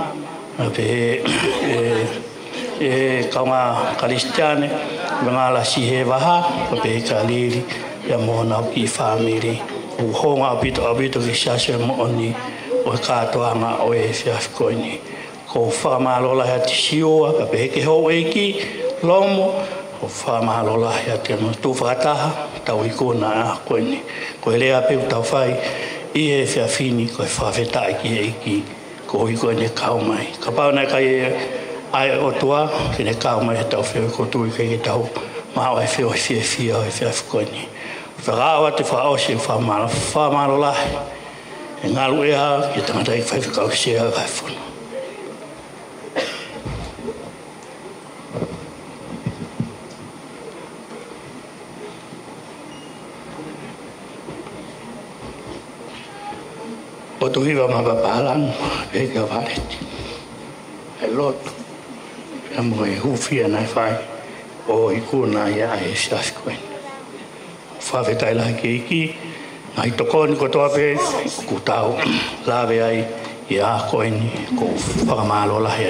pe kaunga Kristiane ngala sihe waha pe ka liri ya mona ki family u honga abito ki siasi Moʻoní o katoa nga o e fiafkoini ko whamalo la hati siua pe ke ho eki lomo o whamalo la hati no tu whakataha tau i kona a koini ko lea pe tau whai i e fiafini ko e whawhetai ki eki ko i koe ne kau mai. Ka pau nei kai ai o tua, ki ne kau mai tau whio ko tui kei ki tau mao e whio fia o e whio koini. Whakaawa te whaosi o whamaro lahi. E ngalu e ha, ki tangata i whaiwhikau sea o whaifuna. O tu hiwa ma papalang, e ka vareti. E lotu. E mo e hufia nai whai. O i kuna ia e siaskoen. Whawhetai lahi ke iki. Ngai tokoni ko toa pe. Ku tau lawe ai i a koeni. Ko whakamalo lahi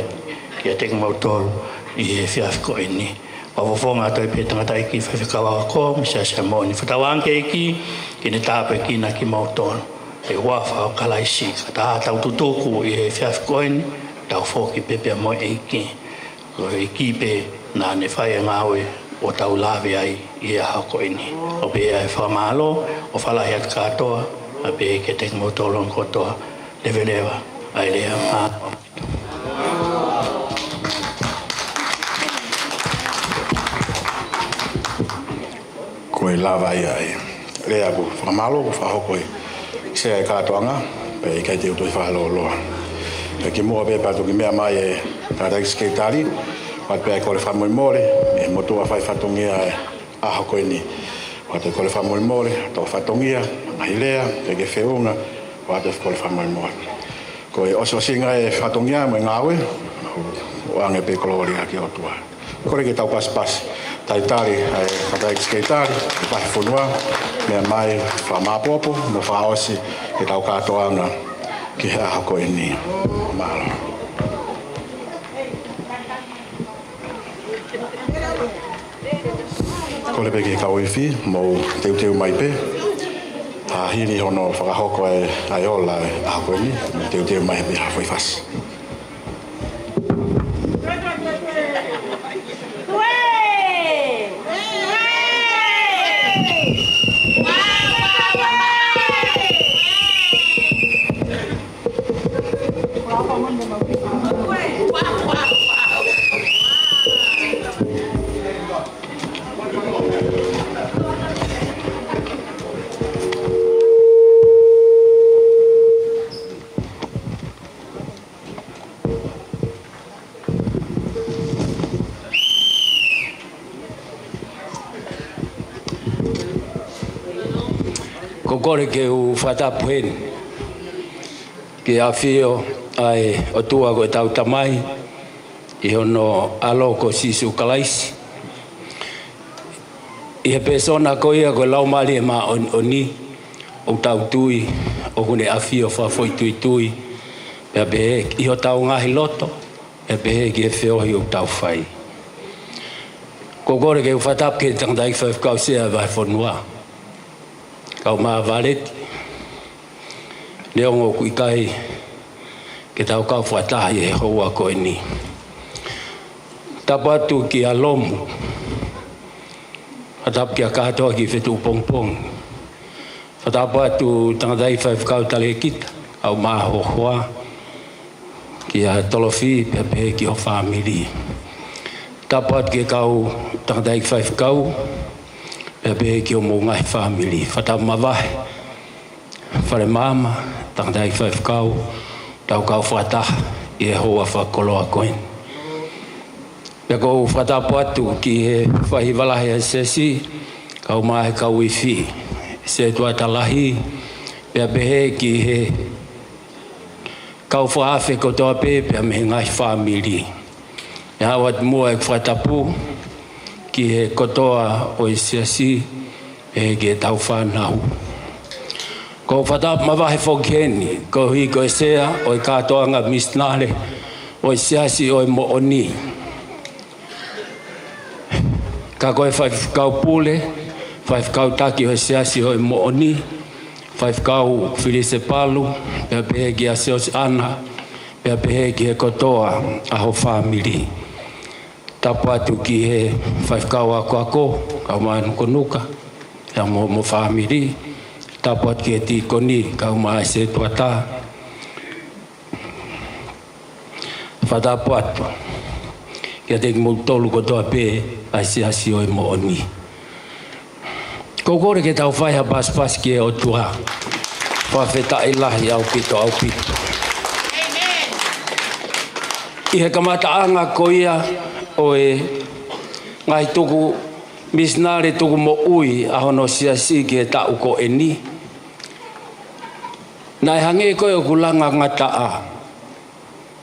ki a teka mautolu i e fiafkoeni. Wawafonga toi pe tangata iki whawhikawa ko. Misa sa Moʻoní. Whatawang ke iki. Ki ne tāpe ki na ki mautolu. E wafa o Kalaisi, ka tā tau tutuku i he fiafkoeni, tau whoki pepe a moe eiki. Ko e kipe nā ne whai e ngāwe o tau lawe ai i a hakoeni. O pe e whamalo, o whalahi at katoa, a pe ke te motolon kotoa, lewelewa, ai lea maa. Ko e lawa ai, lea ku whamalo, ko whahokoi. Se ai katoanga pe kai te utoi whahalo loa. E ki mua pe patu ki mea mai e tātai skeitari, wat pe ai kore whamoimore, e motua whai whatongia e aho koeni. Wat e kore whamoimore, tau whatongia, ahilea, pe ke whiunga, wat e kore whamoimore. Ko e oso singa e whatongia mo ngāwe, o ange pe kolori aki o tua. Kore ke tau pas. Taitari ai tātai skeitari, e pahi whunua, mea mai whamapopo, mo whaosi e tau katoanga ki he aho koeni. Mahalo. Ko le peke ka uiwhi, mo teu mai pe. Hini hono whakahoko ai ola e aho koeni, teu mai pe hawhoi whasi. kore ke u Fakatāpui ke afio ai o tua ko tau tamai I ono alo ko sisu Kalaisi I he persona ko ia ko lau mali ma oni o tau tui o kune afio fa foi tui pe be I o tau ngahi loto e be ke feo I o tau fai ko kore ke u Fakatāpui ke tangdai fa kau sia vai fonua kau ma valeti Leongo kui kai ke tau kau whatahi e hoa koe ni. Tapatu ki alomu. Hatap ki a katoa ki Fetu'upongipongi. Tapatu tangadai whai whakau tale kita. Au maa hohoa. Ki a tolofi pia pehe ki o whamiri. Tapat ki kau tangadai whai whakau. Pia pehe ki o mongai whamiri. Whatap mawahe. Whare mama. Tangadai whai whakau. Tau kau whataha I hoa whakoloa koen. Pea kou whatapu atu ki he whahivalahi a sesi, kau mahe kau I whi. Se tua talahi, pea pehe ki he kau whaafe kotoa pe, pea mehe ngai whamiri. E hawat mua e whatapu ki he kotoa o I sesi, e ke tau whanau. Ko whatapu mawahe whokeni, ko hui ko e sea o I katoanga Misinale, o I Siasi o I Moʻoní. Ka koe whaifkau pule, whaifkau taki o I Siasi o I Moʻoní, whaifkau whirise palu, pia pehe ki a seos ana, pia pehe ki he kotoa aho whamiri. Tapu atu ki he whaifkau ako, kau manu konuka, ya mo whamiri. Tapat ke ti koni kau mai se tuata Fakatāpui ke te kinautolu ko toa pe ai Siasi o I Moʻoní ko kore ke tau whai ha pas ke o tua whawhetai lahi au pito I he kamataanga ko ia o e ngai tuku Misinale tuku Moʻui a hono Siasi ke tau ko e ni. Nai hange koe o kulanga ngataa.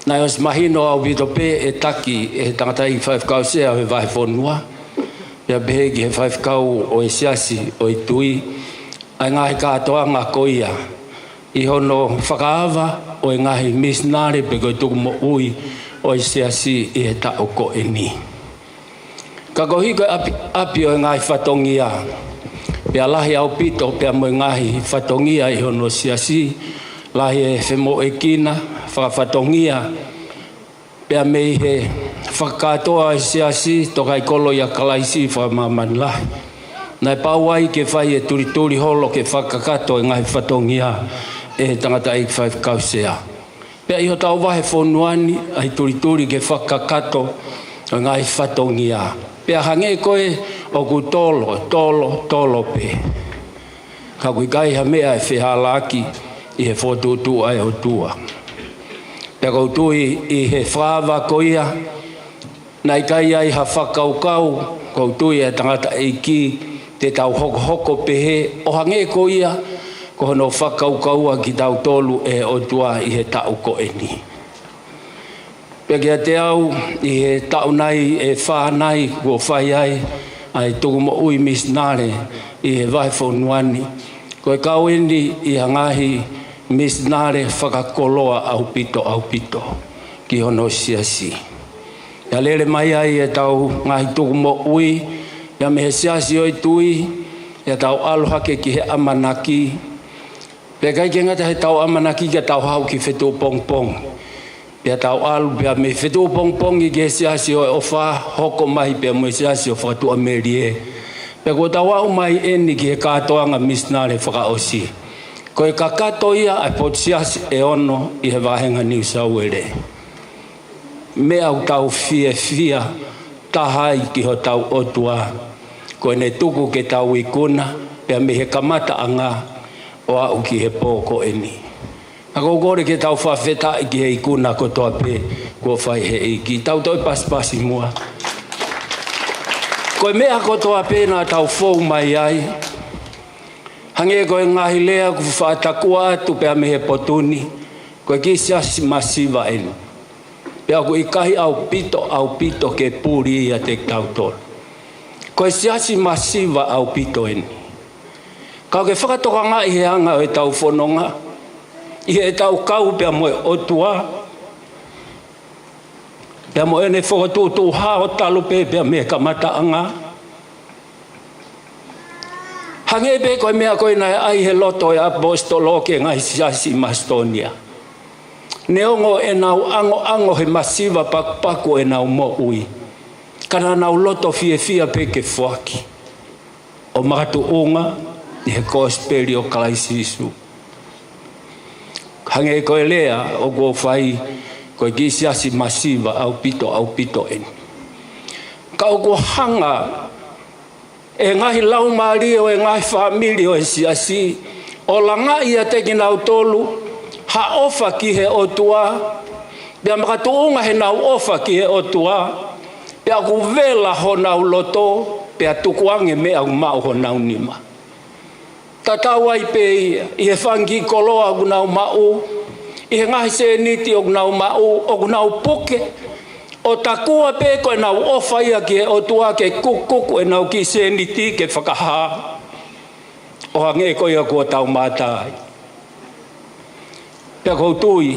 Nai os mahino au bito pe e taki e tangatai whaifkau sea o he vai whonua. Pea behe ki he whaifkau o e Siasi o I tui. Ai ngahi katoanga ko ia. I hono whakaava o e ngahi Misinale pe koe tuku Moʻui o e Siasi I he tau ko e ni. Ka kohi koe api o ngai whatongia. Pea lahi au pito pea mo ngai whatongia I hono Siasi. Lahi e whemo e kina, whatongia. Pea mei he whakatoa e Siasi, Tokaikolo ia Kalaisi whamaman lahi. Nai pauai ke whai e turi holo ke whakakato e ngai whatongia e tangata I whaifkau sea. Pea iho tau wahe whonuani ai turi ke whakakato e ngai whatongia. Pea hange koe o ku tolo pe. Ka kui kai ha mea e whihalaki I he whotutu ai o tua. Pea kou tui I he whawa ko ia. Nai kai ai ha whakaukau. Kou tui e tangata e ki te tau hoko pehe. O hange ko ia ko hono whakaukaua ki tau tolu e o tua I he tau ko e ni. Pea kia te au I he tau nai e whanai kua whai ai tuku Moʻui Misinale I he vai whonuani. Koe kau eni I hangahi Misinale whakakoloa au pito ki hono Siasi. Ia lele mai ai e tau ngahi tuku Moʻui ia me he Siasi o I tui ia tau alohake ki he amanaki. Pea kai ke ngata he tau amanaki kia tau hau ki Fetu'upongipongi. Pea tau alu pea me Fetu'upongipongi ke Siasi o wha hoko mai pea mo Siasi o whakatua merie. Pea ko tau au mai eni ki he katoanga Misinale whakaosi. Ko e kakato ia ai pot Siasi e ono I he wahenga New South Wales. Me au tau fia tahai ki ho tau otua. Ko ne tuku ke tau ikuna pea me he kamata anga o au ki he pōko eni. Ako kore ke tau whawhetai ki he ikuna ko toa pe kua whai he iki. Tau toi paspasi mua. Koe mea ko toa pe nā tau whou mai ai. Hange koe ngahi lea ku whaatakua atu pea mehe potuni. Koe ki siasi masiva enu. Pea ku ikahi au pito ke puri ia te kinautolu. Koe siasi masiva au pito enu. Kau ke whakatoka ngā i he anga o e tau whanonga. I he tau kau pea moe otua. Pea moe ne whakatūtū hao talu pea me kamata anga. Hange pe koe mea koe nai ai he loto e apostolo ke ngai siasi Mastonia. Neongo e nau ango he masiva paku e nau mo ui. Kana nau loto fia pe ke fuaki. O makatu unga ni he kosperi o Kalaisi isu. Hange koe lea o go fai koe ki siasi masiva au pito en. Kau go hanga e ngahi lau maari o e ngahi famili o e siasi o langa ia te kinautolu ha ofa ki he otua pia makatuunga he nau ofa ki he otua pia ku vela ho nau loto pia tukuange mea umau ho nau nima tatawai pe i he whangi koloa ku nau mau i he ngahi se niti o ku nau mau o ku nau puke o takua pe koe nau ofa ia ki he otua ke kukuku e nau ki se niti ke whakaha o hange koe a kua tau mātai pia kou tui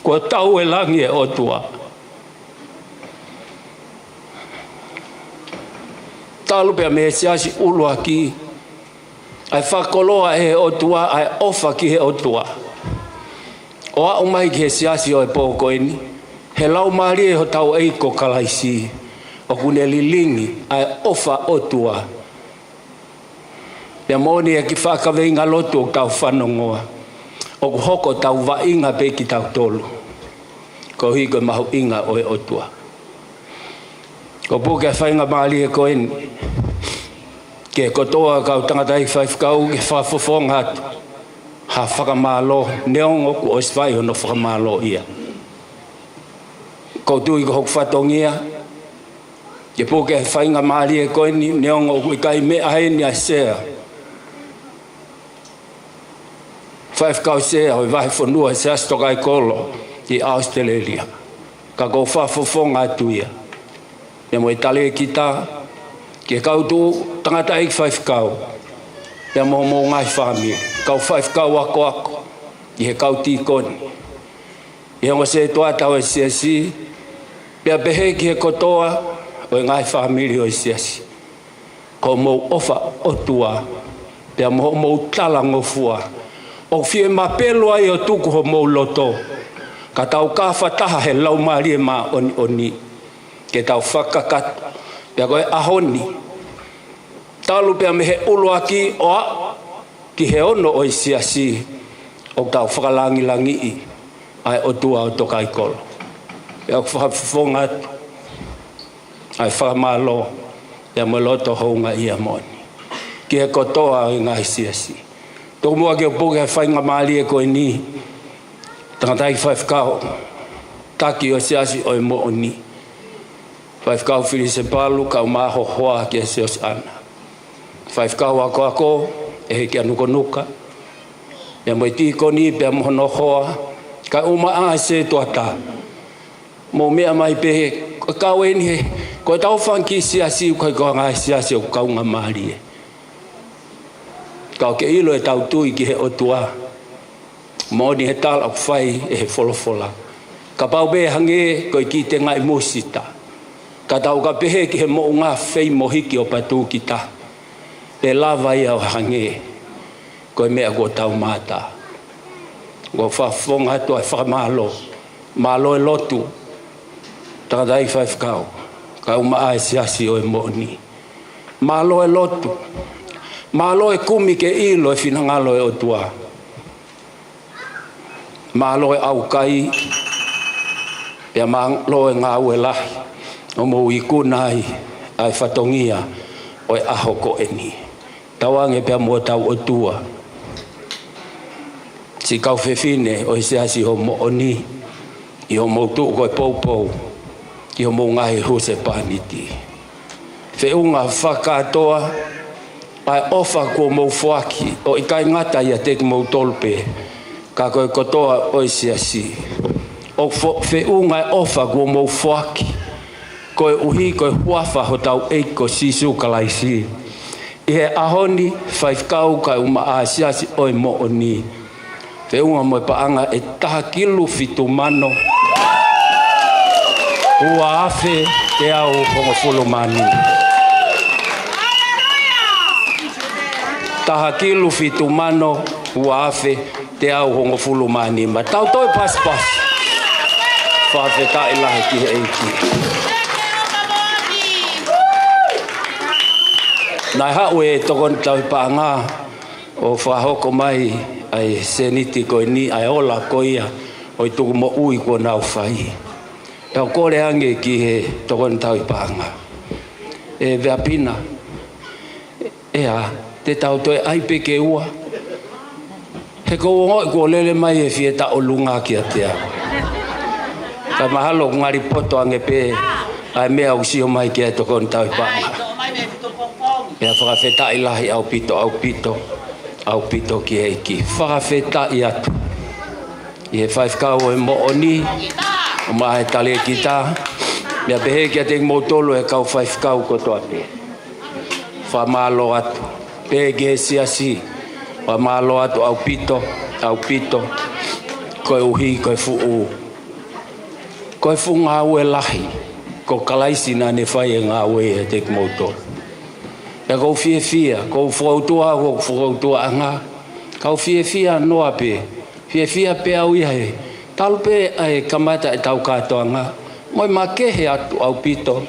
kua tau e langi e otua talu pia me siasi ulua ki ai whakoloa e otua ai ofa ki he otua o a umai ki he siasi o e pōko eni he lau maari e ho tau eiko Kalaisi o kune lilingi ai ofa otua pia Moʻoní e ki whakaweinga lotu o tau whanongoa o ku hoko tau wainga pe ki tau tolu ko hiko mahu inga o e otua ko puke whainga maari e ko eni ke kotoa kau tangatai whaifkau ke whafofonga atu ha whakamalo neongo ku oswai hono whakamalo ia ko tui ko hoku whatongia ke puke whainga maari e ko eni neongo ku ikai mea haini a sea whaifkau sea hoi wahi whanua se as Tokaikolo i Australia ka ko whafofonga atu ia e mo i tale e kita ke kau tu tangata ik whaifkau e mo ngai whami kau whaifkau ako i he kau tīkoni i hongo se toa tau e siasi pia pehe ki he kotoa o e ngai whamiri o e siasi ko mou ofa otua pia mou tala ngofua o fie mapelo ai o tuku ho mou loto ka tau ka whataha he lau maari e ma oni ke tau whakakat pia koe ahoni talu pia me he ulua ki o ki he ono o i siasi o tau whakalangi i ai o tua o Tokaikolo pia o whakafonga ai whakamalo pia mo loto hounga ia Moʻoní ki he kotoa o i ngai siasi tō mua ki o puke whainga maari e koe ni tangatai whaifkau taki o siasi o i Moʻoní whaifkau whiri se palu kau maho hoa ki e seos ana whaifkau ako e he ki anuko nuka ia mo i tīkoni pia mohono hoa ka uma a se tuata mo mea mai pehe kau eni he koe tau whanki siasi koe koe ngai siasi o kaunga maari e kau ke ilo e tau tui ki he otua Moʻoní he tala au whai e he Folofolá ka pau be hange koe ki te ngai musita ka tau ka pehe ki he moʻunga whei mohiki o patu ki ta e lava ia o hange koe mea kua tau mata kua whafonga atu ai whakamalo malo e lotu takatai whaifkau ka uma ai siasi o e Moʻoní malo e lotu malo e kumi ke ilo e whinangalo e otua malo e aukai pia malo e ngā ue lahi o mou i kunai ai whatongia o e aho ko eni tawange pia mua tau otua si kau whewhine o e siasi o Moʻoní i o mou tuu koe poupou i o mou ngai huse paniti whiunga whakatoa ai ofa ko mo fuaki o ikai ngata ia te mo tolpe ka ko kotoa o siasi o fe unga ofa ko mo fuaki ko uhi ko huafa ho tau e ko sisu Kalaisi e ahoni faifkau ka uma siasi o Moʻoní fe unga mo paanga e tahakilu fitumano ua afe te au Folofolá mani tahakilu fitumano ua afe te au Folofolá mani ma tau toi pas whawheta ilahe ki eiki nai haue tokon tau paanga o whahoko mai ai seniti koe ni ai ola koia o i tuku mo ui ko nau whai e o kore ange ki he tokon tau paanga e veapina ea te tau toi aipe ke ua he ko ngoi ko lele mai e fieta o lunga ki a te au ka mahalo ngari poto ange pe ai mea usio mai ki a tokon tau paanga ya whakawheta ilahi au pito ki eiki whakawheta i atu i he whaifkau e Moʻoní o mahe tale kita mea pehe kia te mautolo e kau whaifkau kotoa pe whamalo atu pehe ki he siasi whamalo atu au pito koe uhi koe fu'u koe fu ngā ue lahi ko Kalaisi na ne whai e ngā ue e te mautolo ya ko fia ko fautua anga ko fia noa pe fia pe au ia he tal pe ai kamata e tau katoa anga moi makehe atu au pito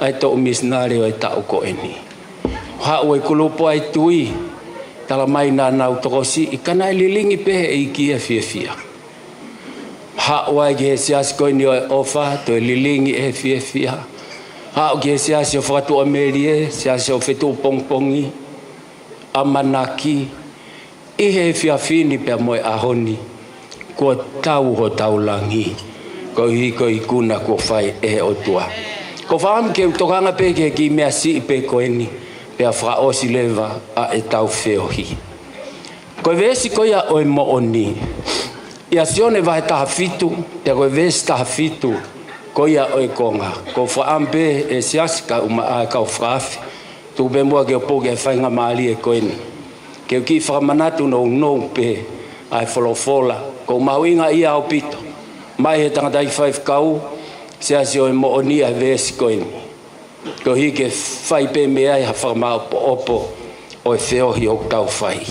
ai to Misinale ai tau ko eni ha oi kulupo ai tui tala mai na nau tokosi ikana lilingi pe e ki fia ha oi ge sias ko ni ofa to lilingi e fia ha o ke siasi o Fakatāpui siasi o Fetu'upongipongi amanaki i he fiafini pe moe ahoni ko tau ho taulangi ko i kuna ko fai e o tua ko fam ke tokanga pe ke ki mea si pe ko eni pe a fra osi leva a e tau feohi ko vesi ko ia o Moʻoní ia Sione vai taha fitu pe ko vesi taha fitu ko ia o konga ko whaampe e siasi ka uma a kau whaafi tu be mua ke opo ke whainga maali e koeni ke ki whakamanatu no pe ai Folofolá ko mauinga ia o pito mai he tangata i whaifkau siasi o Moʻoní a vesi koeni ko hi ke whai pe mea i ha whakamau opo o e whiohi o tau whai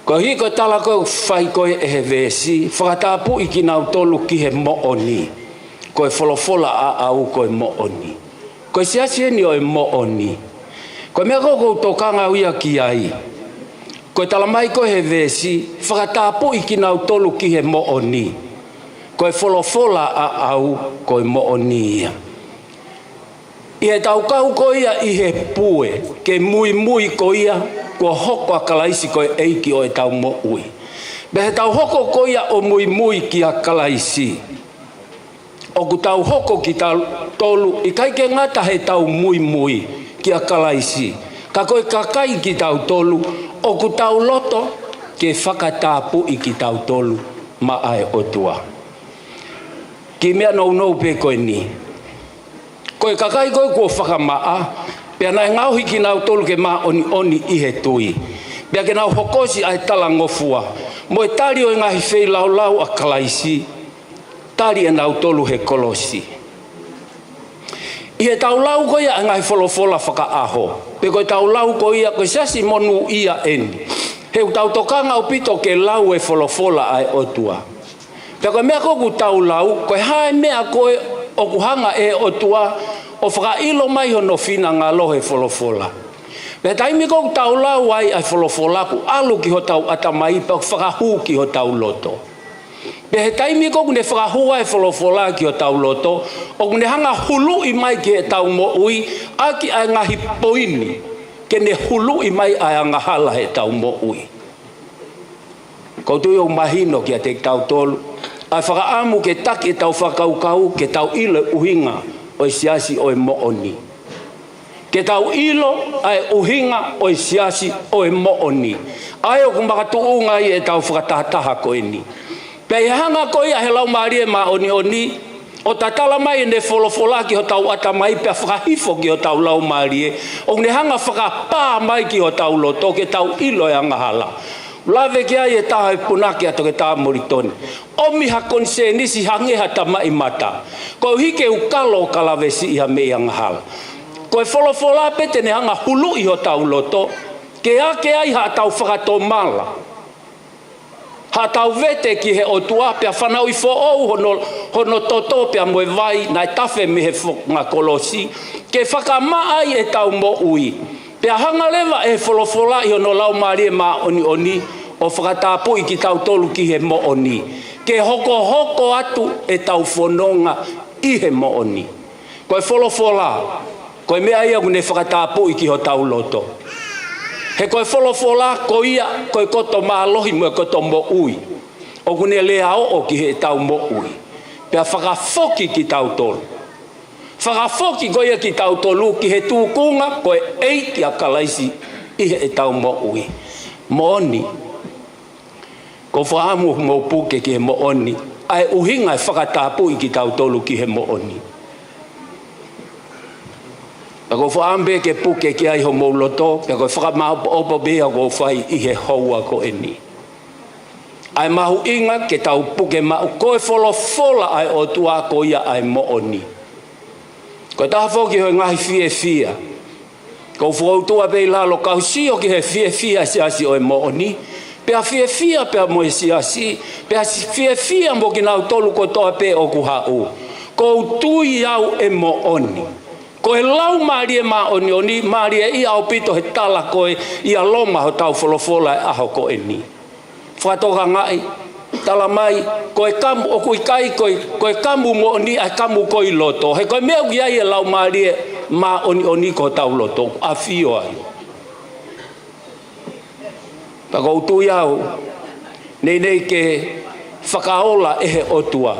ko hi ko tala ko whai koe e he vesi Fakatāpui kinautolu ki he Moʻoní ko e Folofolá a au ko e Moʻoní ko siasi ni o e Moʻoní ko mea ko tokanga uia ki ai ko tala mai ko he vesi Fakatāpui kinautolu ki he Moʻoní ko e Folofolá a au ko e Moʻoní i he tau kau ko ia i he pue ke mui ko ia ko hoko a Kalaisi ko e eiki o e tau mo'ui be he tau hoko ko ia o mui ki a Kalaisi o ku tau hoko ki tau tolu i kai ke ngata he tau mui ki a Kalaisi ka koe kakai ki tau tolu o ku tau loto ke Fakatāpui ki tau tolu ma ai o tua ki mea nou pe koe ni koe kakai koe kua whakamaa pea nai ngauhi ki nau tolu ke maa oni i he tui pea ke nau hokosi ai tala ngofua mo e tari o ngahi whei lau a Kalaisi tari e nau tolu he kolosi i he tau lau koe a ngahi Folofolá whakaaho pe koe tau lau koe ia koe sasi monu ia eni he tau tokanga o pito ke lau e Folofolá ai otua pea koe mea koku tau lau koe hae mea koe o kuhanga e otua o whakailo mai hono fina ngā lohe Folofolá. Me taimi kou tau lau ai ai Folofolá ku alu ki ho tau atamai pa whakahu ki ho tau loto. Me he taimi kou ne whakahu ai Folofolá ki ho tau loto o kune hanga hulu i mai ki he tau mo'ui aki ai ngahi poini ke ne hulu i mai ai ngahala he tau mo'ui. Kou tui o mahino ki a te tau tolu ai whakaamu ke taki e tau whakaukau ke tau ile uhinga o siasi o Moʻoní. Ke tau ilo ai uhinga o siasi o Moʻoní. Ai o kumakatuunga i e tau whakatataha ko ni. Pei hanga ko ia he lau marie Moʻoní o tatala mai ne Folofolá ki ho tau ata mai pe whakahifo ki ho tau lau marie. O ne hanga whakapā mai ki ho tau loto ke tau ilo e anga hala. Lave ki ai e taha e punaki ato ke taha moritoni. O miha konse nisi hangeha ta mai mata. Ko hike ukalo kalavesi iha me anga hala. Ko e Folofolá pete ne hanga hulu i ho tau loto. Ke ake ai ha tau whakato mala. Ha tau vete ki he o tua pia whanau i fo ou hono toto pia moe vai nai tafe me he ngā kolosi. Ke whakamaai e tau mo ui. Pia hanga lewa e Folofolá i hono lau marie Moʻoní o Fakatāpui ki tau tolu ki he Moʻoní. Ke hoko atu e tau whanonga i he Moʻoní. Ko e Folofolá, ko e mea ia kune Fakatāpui ki ho tau loto. He koe Folofolá ko ia koe koto mālohi mo koto mo ui. O kune lea o ki he tau mo ui. Pea whakafoki ki tau tolu. Whakafoki ko ia ki tau tolu ki he tūkunga koe eiti a Kalaisi i he tau mo ui. Moʻoní. Ko whaamu mo puke ki he Moʻoní. Ai uhinga e Fakatāpui ki tau tolu ki he Moʻoní. Ko whaambe ke puke ki ai ho mauloto, ko whakamaupo bea ko whai i he haua ko eni. Ai mahu inga ke tau puke mau koe Folofolá ai o tua ko ia ai Moʻoní. Ko taha whoki hoi ngahi fia. Ko whautua pei lalo kau sio ki he fia siasi o e Moʻoní. Pea fia pea mo e siasi, pea fia mo ki nau tolu ko toa pe o ku hau. Ko tui au e Moʻoní. Ko e lau marie Moʻoní, marie i au pito he tala koe i a loma ho tau Folofolá e aho ko e ni. Whatoka ngai, tala mai, koe kamu, o kui kai koe kamu Moʻoní ai kamu koe loto. He koe meu ki ai e lau marie Moʻoní ko tau loto, a fio ai. Tako utu iau, nei ke whakaola e he otua.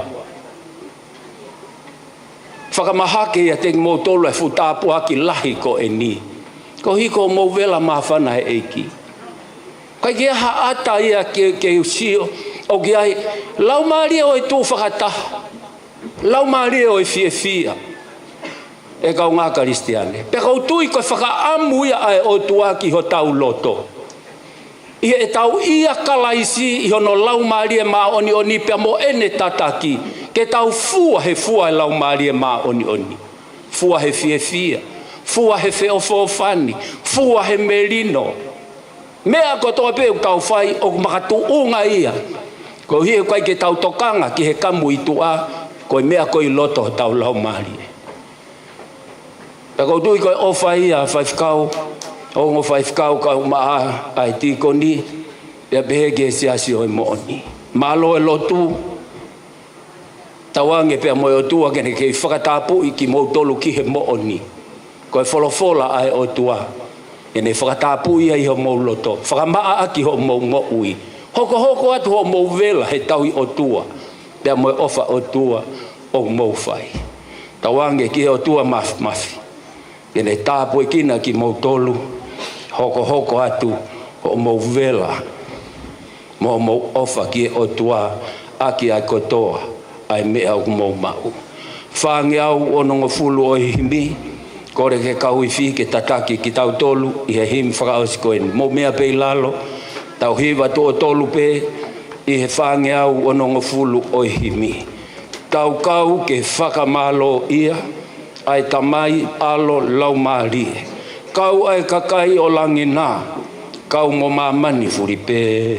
Whakamahake ia te mō tolu e futāpu aki lahi ko e ni. Ko hiko mō vela mawhana he eiki. Kai ki aha ata ia ke usio o ki ai, lau maria o e tū whakataha. Lau maria o e fia. E kau ngā karistiane. Pe kau tui koe whakaamu ia ai o tuaki ho tau loto. I e tau ia Kalaisi i hono lau maria Moʻoní pia mo ene tataki. Ke tau fua he fua e lau maria Moʻoní. Fua he fia. Fua he feofofani. Fua he merino. Mea ko toa peu tau whai o makatuunga ia. Ko hie koe ke tau tokanga ki he kamu i tua. Koe mea koe loto tau lau maria. Ta kou tui koe ofa ia whaifkau. O ngo whaifkau kau maa ai tikoni. Pea behege siasi o e Moʻoní. Malo e lotu. Tawange pea moe o tua kene kei Fakatāpui ki mou tolu ki he Moʻoní. Koe Folofolá ai o tua. Kene Fakatāpui ai ho mou loto. Whakamaa aki ho mou moʻui. Hoko atu ho mou vela he taui o tua. Pea moe ofa o tua o mou whai. Tawange ki o tua mafi. Kene tāpui kina ki mou tolu. Hoko atu ho mou vela. Mou ofa ki o tua aki ai kotoa. Ai mea o mou mau. Whangi au o nongo fulu o himi. Kore ke kau i fi ke tataki ki tau tolu. I he himi whakaosi koeni. Mo mea pei lalo. Tau hiwa to o tolu pe. I he whangi au o nongo fulu o himi. Tau kau ke whakamalo ia. Ai tamai alo lau marie. Kau ai kakai o langi nā. Kau mo mamani furi pe.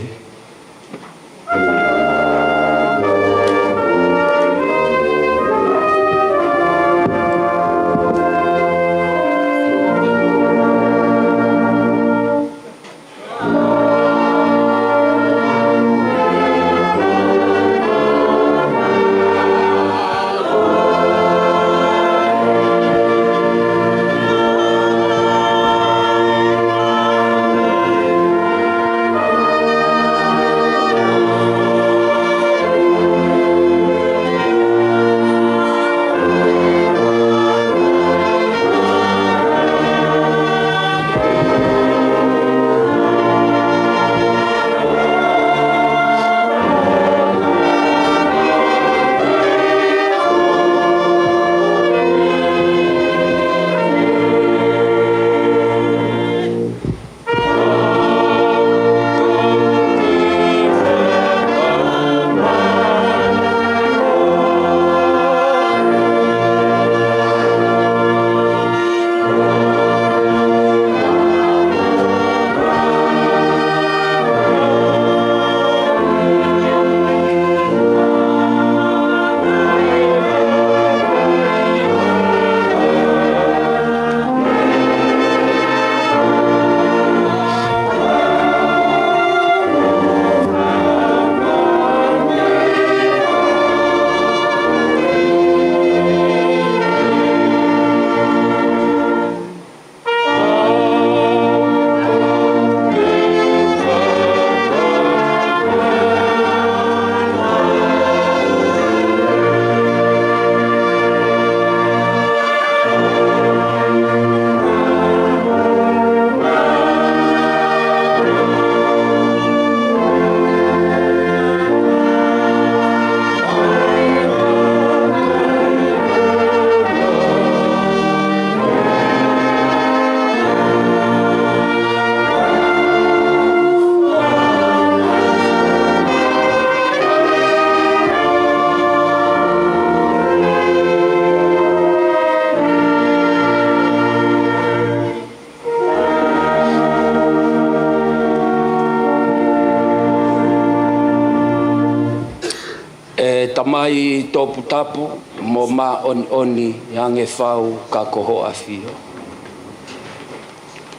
mai topu tapu mo ma oni hange fau ka koho afio.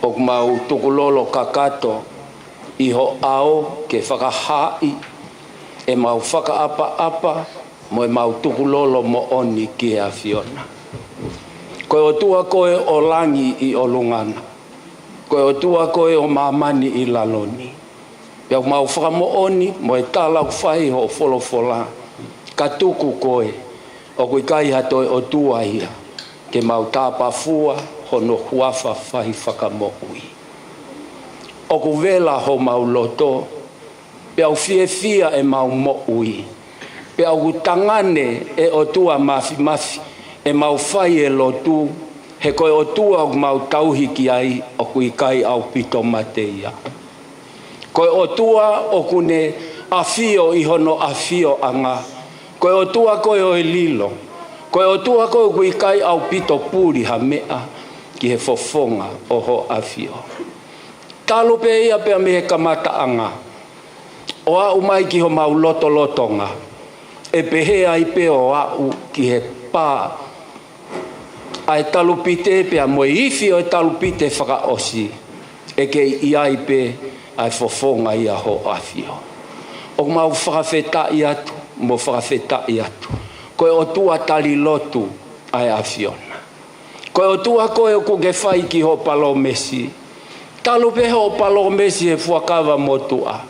O mau tukulolo kakato iho ao ke whakahai e mau whakaapa mo e mau tukulolo mo oni ki a fiona. Koe o tua koe o langi i o lungana. Koe o tua koe o mamani i laloni. Pea mau whakamo oni mo e tālau whai ho Folofolá. Ka tuku koe o koe kai hatoi o tua ia ke mau tāpafua hono huafa whai whakamo ui. O ku vela ho mau loto, pe au fia e mau mo ui. Pe au tangane e o tua mafi, e mau whai e lotu, he koe o tua o mau tauhiki ai o kui kai au pito mate ia. Koe o tua o kune afio i hono afio anga, koe o tua koe o e lilo, koe o tua koe kui kai au pito puri ha mea ki he fofonga o ho afio. Talo pe ia pe me he kamata anga. O a umai ki ho mau lotonga. E pehe ai pe o au ki he pā. Ai talupite pe a moe ifi o e talupite whakaosi. E ke iai pe ai fofonga ia ho afio. O mau whakawhetai atu, mo whakawhetai atu. Koe o tua tali lotu ai afiona. Koe o tua koe o kuke whai ki ho palomesi. Talo pe ho palomesi he fuakawa motua.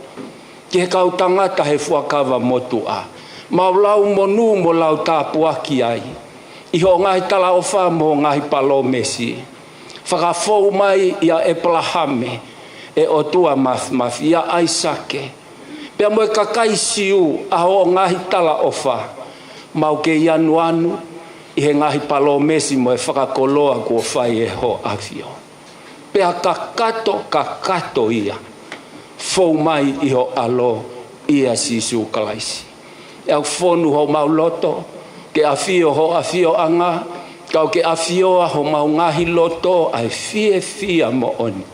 Ki he kau tangata he fuakawa motua. Mau lau monu mo lau tāpuaki ai. Iho ngai tala o wha mo ngai palomesi. Whakafou mai ia e plahame. E o tua maf ia aisake. Pea mo e kakai siu a ho ngai tala o wha. Mau ke ianu anu. I he ngahi palomesi mo e whakakoloa kua whai e ho afio. Pea kakato ia. Fou mai i ho alo ia sisu Kalaisi. E au fonu ho mau loto. Ke afio ho afio anga. Kau ke afioa ho mau ngahi loto ai fia Moʻoní.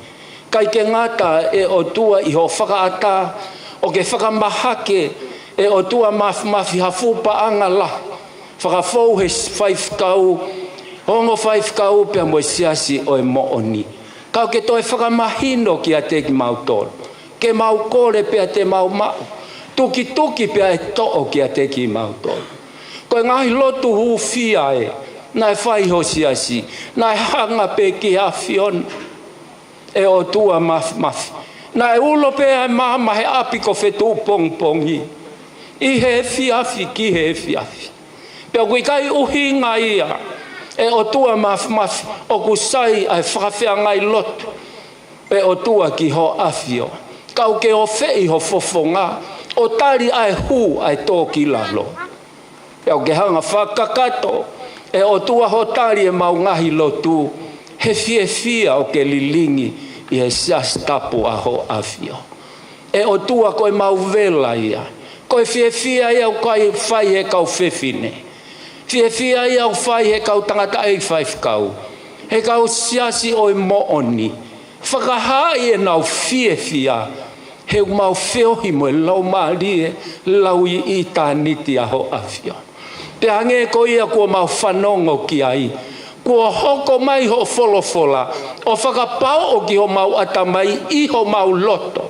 Kai ke ngata e o tua i ho whakaata. O ke whakamahake e o tua mafi hafupa anga la. Whakafou he 5 kau. Hongo 5 kau pia mo siasi o e Moʻoní. Kau ke toi whakamahino ki a te ki mau tolu. Ke mau kore pia te mau mau. Tuki pia e to'o ki a te ki mau tolu. Koe ngahi lotu hufia e. Nai whai ho siasi. Nai hanga pe ki hafion. E o tua mafi. Nai ulo pe ai mama he api ko Fetu'upongipongi. I he fiafi ki he fiafi. Pea kui kai uhinga ia. E o tua mafi. O kusai ai whakawhea ngai lotu. E o tua ki ho afio. Kau ke o fei ho fofonga. O tari ai hu ai tōki lalo. Pea o ke hanga whakakato. E o tua ho tari e mau ngahi lotu. He fia o ke lilingi. I he sias tapu a ho afio. E o tua koe mau vela ia. Koe fia ia o kai whai he kau whewhine. Fia ia o whai he kau tangata ei 5 kau. He kau siasi o e Moʻoní. Whakahai e nau fia. He mau whiohi mo e lau maari e lau i tāniti a ho afio. Te hange ko ia kua mau whanongo ki ai. Kua hoko mai ho Folofolá. O whakapau o ki ho mau atamai i ho mau loto.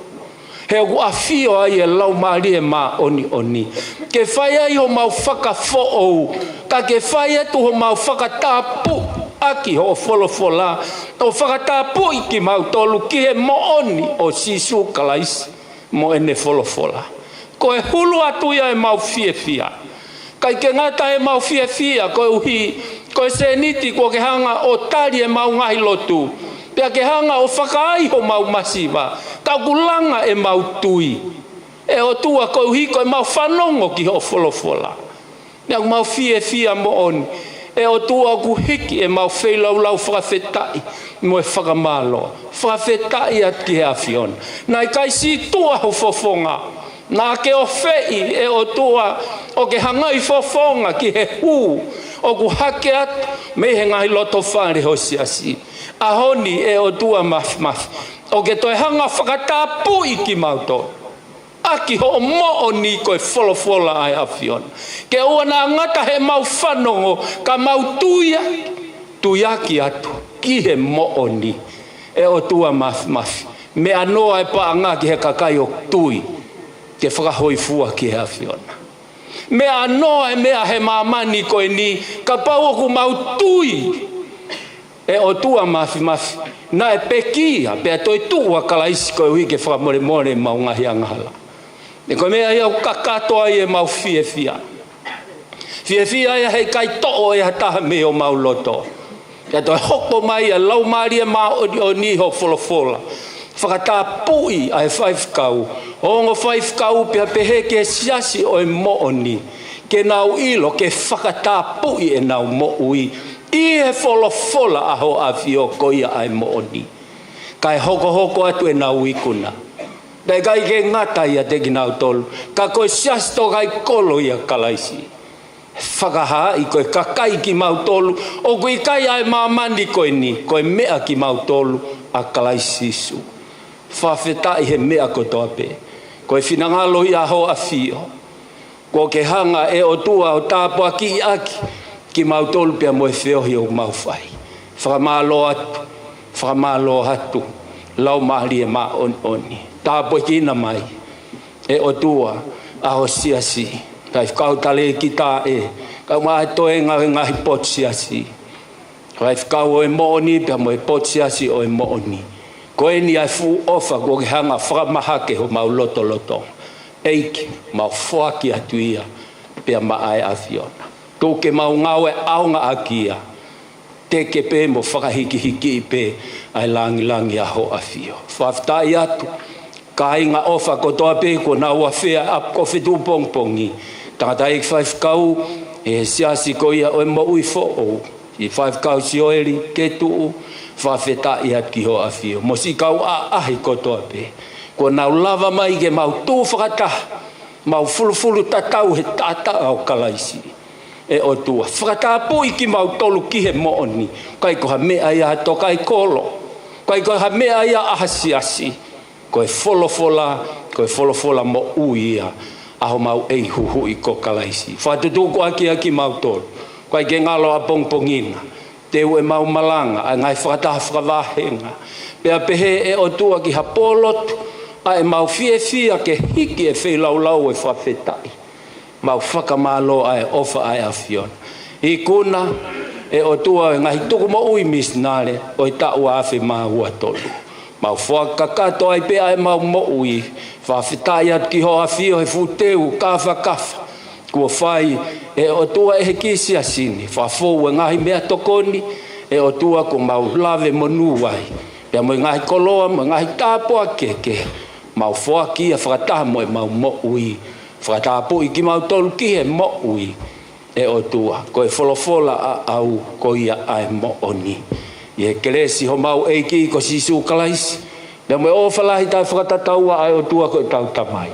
He o afio ai e lau maari e Moʻoní. Ke whai ai ho mau whakafo'ou. Ka ke whai atu ho mau whakatāpui aki ho Folofolá. O Fakatāpui ki mau tolu ki he Moʻoní o sisu Kalaisi mo ene Folofolá. Ko e hulu atu ia e mau fia. Kai ke ngata e mau fia ko e uhi. Ko e se niti ko ke hanga o tari e mau ngahi lotu. Pea ke hanga o whakaai ho mau masiva. Kau kulanga e mau tui. E o tua ko uhi ko e mau whanongo ki ho Folofolá. Nea mau fia Moʻoní. E o tua ku hiki e mau wheilau whakawhetai. Mo e whakamalo. Whakawhetai at ki he afiona. Nai kai si tua ho fofonga. Nā ke o whei e o tua o ke hangai fofonga ki he hu. O ku hake atu me he ngahi loto whare ho siasi. Ahoni e o tua mafi. O ke toi hanga Fakatāpui ki mauto. Aki ho Moʻoní koe Folofolá ai afiona. Ke ua na ngata he mau whanongo ka mau tuiaki atu ki he Moʻoní. E o tua mafi. Me anoa e paanga ki he kakai o tui ke whakahoi fua ki he afiona. Me anoa e mea he mamani koe ni ka pau ku mau tui e o tua mafi na e pekia pe toi tua Kalaisi koe hui ke whakamore mau ngahi angahala. E koe mea iau kakatoa i e mau fia ia hei kai to'o e hataha me o mau loto. Ia toi hoko mai a lau maari e maa o ni ho Folofolá. Fakatāpui ai 5 kau. Ongo 5 kau pia pehe ke siasi o e Moʻoní. Ke nau ilo ke Fakatāpui e nau mo'ui. I he Folofolá aho awhio koia ai Moʻoní. Kai hoko atu e nau ikuna. Dai kai ke ngata ia te kinautolu. Ka koe siasi Tokaikolo ia Kalaisi. Whakaha i koe kakai ki mautolu. O koe kai ai mamani koe ni. Koe mea ki mautolu a Kalaisi su. Whawhetai he mea kotoa pe. Koe whinangalo i aho a whio. Ko ke hanga e o tua o tāpua ki i aki. Ki mautolu pia moe whiohi o mauwhai. Whakamalo hatu. Lau mahari e ma oni. Tāpua ki ina mai. E o tua aho siasi. Kai whakautale ki tā e. Kau mahe toe ngahi pot siasi. Kai whakau o e Moʻoní pia moe pot siasi o e Moʻoní. Koe ni ai fu ofa ko ke hanga whakamahake ho mau loto. Eiki mau whaki atu ia pia maai awhiona. Tō ke mau ngawe aunga akia. Te ke pē mo whakahiki pē ai langi aho awhio. Whaftai atu. Ka inga ofa ko toa pē ko na ua whea ap ko Fetu'upongipongi. Tangata ik 5 kau e siasi ko ia o e mo'ui fo'o. I 5 kau Sione ke tu'u. Whawhetai atu ki ho awhio. Mo si kau ahi ko toa pē. Ko nau lava mai ke mau tū whakataha. Mau fulufulu tatau he tata au Kalaisi. E o tua. Fakatāpui ki mau tolu ki he Moʻoní. Kai ko ha mea ia Tokaikolo. Kai ko ha mea ia aha siasi. Ko e Folofolá mo uia. Aho mau ei huhu i ko Kalaisi. Whatutuku aki mau tolu. Kai ke ngalo a pongpongina. Teu e mau malanga. A ngai whakataha whakawahenga. Pea pehe e o tua ki ha polotu. A e mau fia ke hiki e wheilau e whawhetai. Mau whakamalo a e ofa a e awhiona. I kuna e o tua e ngahi tuku mo ui Misinale o i ta'u awhi maa hua tolu. Mau whakakato ai pea e mau mo ui. Whawhetai atu ki ho awhio he futeu kafa. Kua whai e o tua e he kisia sini. Whawhou e ngahi mea tokoni e o tua ko mau lave monu ai. Pea mo ngahi koloa mo ngahi tāpua keke. Mau whaki a whakataha mo e mau mo'ui. Fakatāpui ki mau tolu ki he mo'ui. E o tua. Ko e Folofolá a au ko ia ai Moʻoní. I he kelesi ho mau eiki ko sisu Kalaisi. Pea mo e ofalahi tai whakatataua ai o tua ko e tau tamai.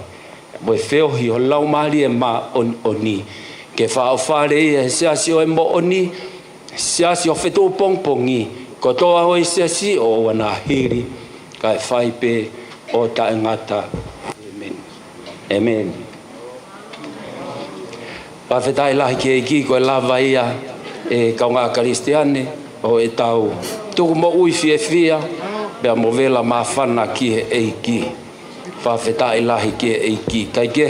Mo e whiohi ho lau mahari e ma oni. Ke whaofare i e siasi o e Moʻoní. Siasi o Fetu'upongipongi. Ko toa hoi siasi o wana hiri. Kai whaipe o ta ngata. Amen. Whawhetai lahi ki eiki ko e lava ia e kaunga Kristiane o e tau. Tuku mo ui fia pea mo vela mawhana ki he eiki. Whawhetai lahi ki e eiki. Kai ke,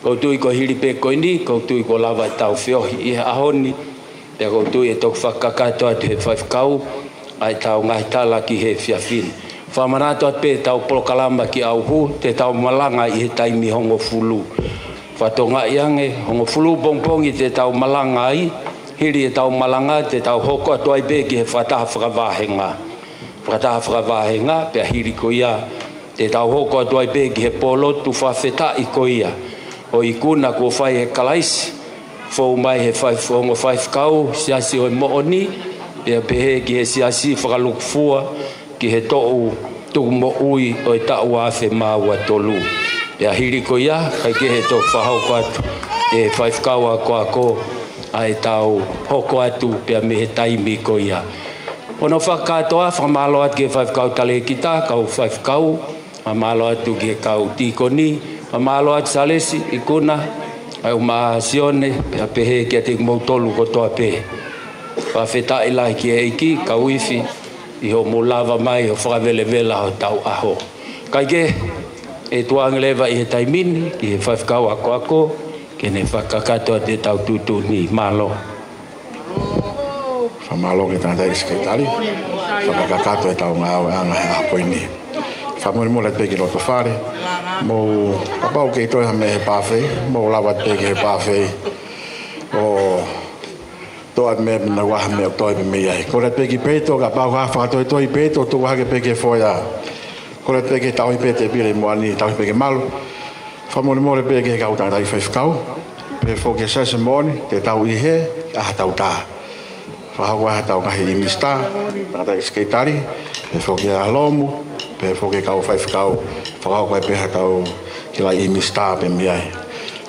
koutui ko hiripe koe ni, koutui ko lava e tau whiohi i he ahoni. Pea koutui e toku whakakato atu he 5 kau, ai tau ngahi tala ki he whiawhini. Whamanato at pe tau polokalama ki au hu, te tau malanga i he taimi hongo fulu. Whatonga iange, hongo fulu pongpongi te tau malanga ai, hiri e tau malanga, te tau hoko atu ai pe ki he whataha whakawahenga. Whataha whakawahenga, pea hiri ko ia, te tau hoko atu ai pe ki he polotu whawhetai ko ia. O ikuna ko whai he Kalaisi, whau mai he hongo 5 kau, siasi o e Moʻoní, pea pehe ki he siasi whakalukufua, ki he to'u tuku mo ui o e ta'u awhe māua tolu. Pea hiri ko ia, kai ke he tō whahau ko atu, e 5 kaua ko ako, a e tau hoko atu, pea me he taimi ko ia. Ono whakatoa, whamalo atu ke 5 kau tale kita, kau 5 kau, a malo atu ke kau tikoni, Amalo at Kalaisi ikuna ai uma Sione a pehe ki te Moʻoní ko toa pe. Pa feta ila ki iki ka wifi I ho molava mai o whakavelevela o tau aho. Kai ke e tuang lewa I he taimini ki he whafkau ako ke ne whakakatoa te tau tutu ni malo. Whamalo ke tanda I sketari. Whakakatoa e tau ngā anga he apoi ni. Whamuri mo le peki roto whare. Mo apau ke toi ha me he pawhei. Mo lawa peki he pawhei. O toat me na waha me o toi me mea. Ko le peki peito ka pau ka whakatoi toi peito tu waha ke peki e whoia. Ko le peki tau I pete pire moani tau I peki malu. Whamuri mo le peki he kautanga tai whaifkau. Pe whoke sese moani te tau I he aha tau tā. Whahawa tau ngahi I mista. Tata I sketari. Pe whoke a lomu. Pe whoke kau whaifkau. Whakau kai peha tau ki lai I mista pe miai.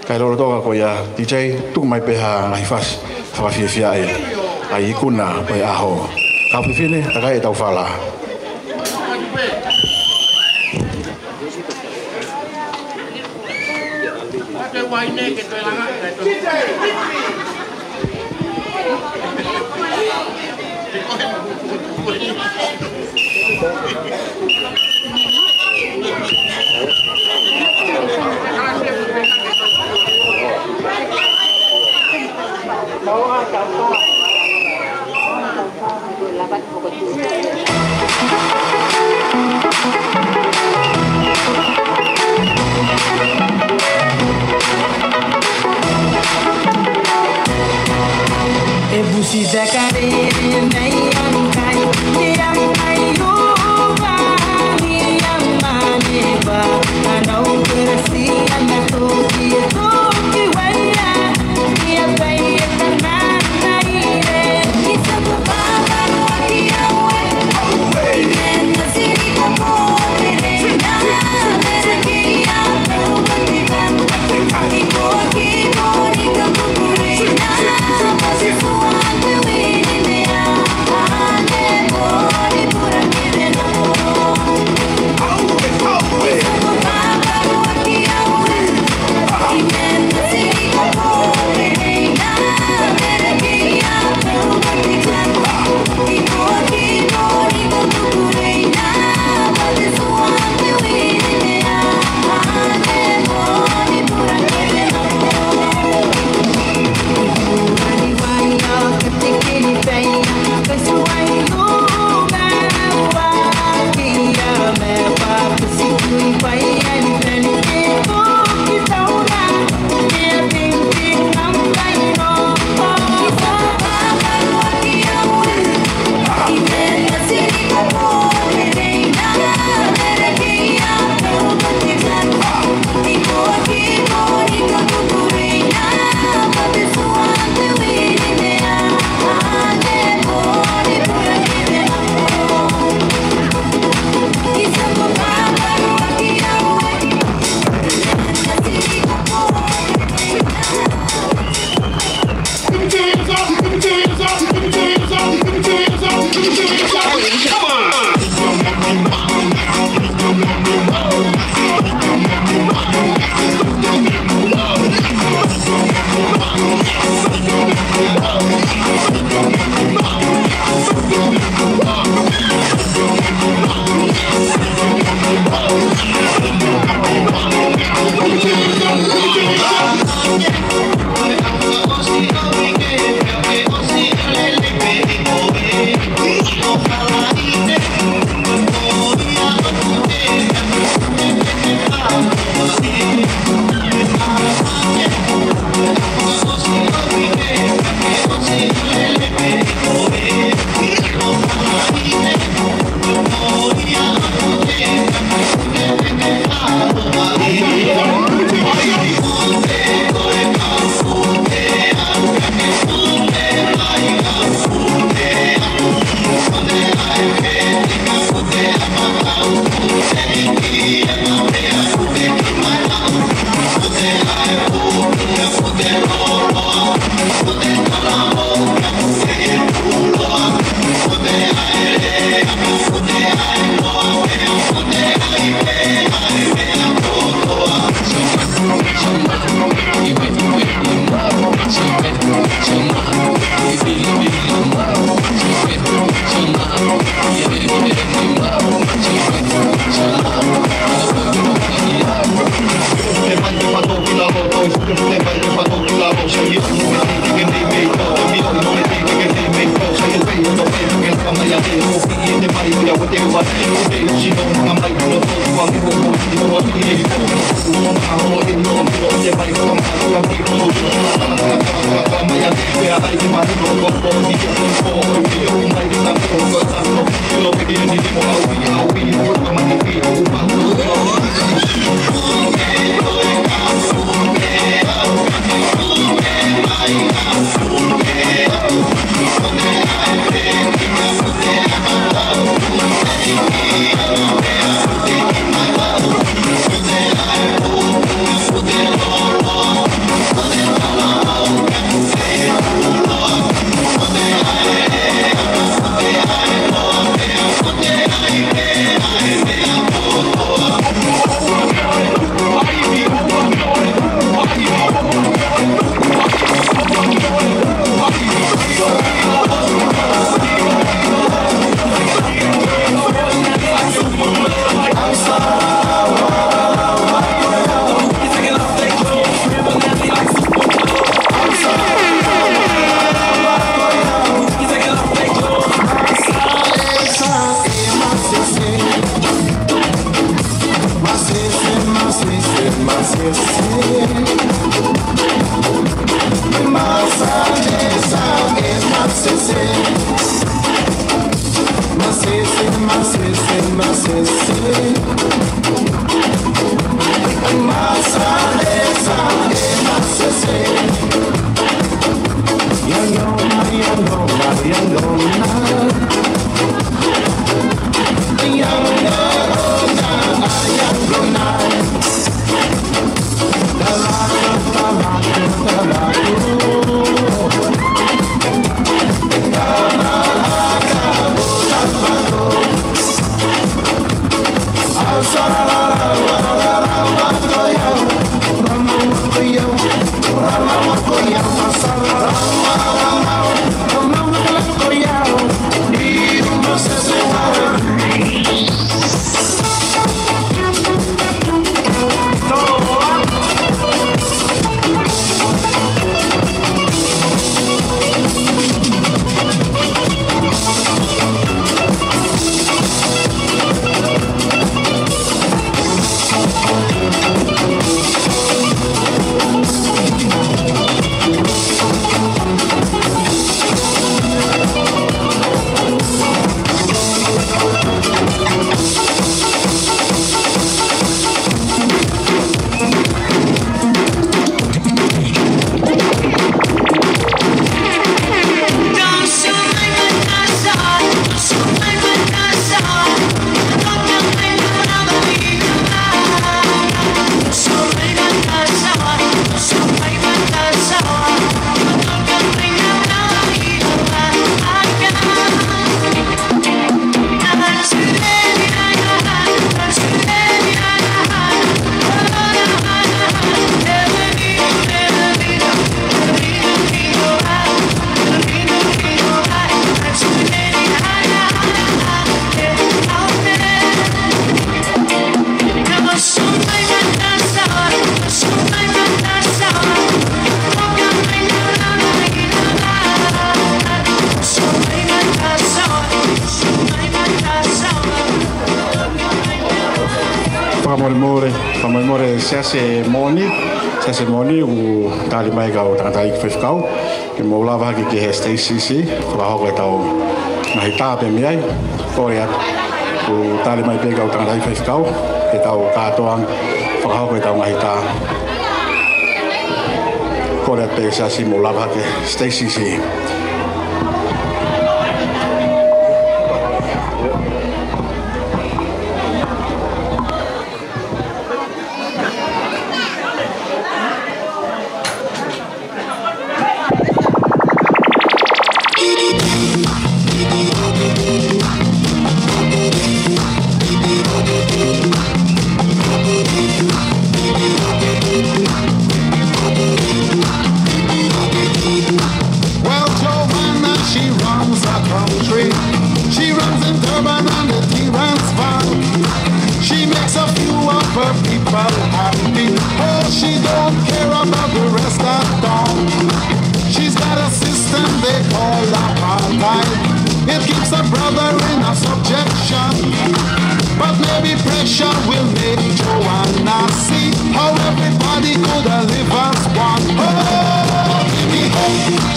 Kai loro toka ko ia DJ tu mai peha ngahi fas. Whakawhiawhia e ai ikuna pai aho. Kau whiwhine, takai e tau whala. E busi da care nei ankai ni ankai lupa ni amane ba anau kerasi anato ki waya ni abai kana naire ni sabu baba no ki awe en nasiri como na mere ki ya no ni ban ki boni kamuri na pasi Oh, Moimoi Siasi Moʻoní u tali mai ka o tangata i whewhikau ke maula wahaki ki he Stacy whakahoko e tau ngahi tā pe miai kore atu u tali mai pe ka o tangata i whewhikau e tau kātoang whakahoko e tau ngahi tā kore atu pe Siasi maula wahaki Stacy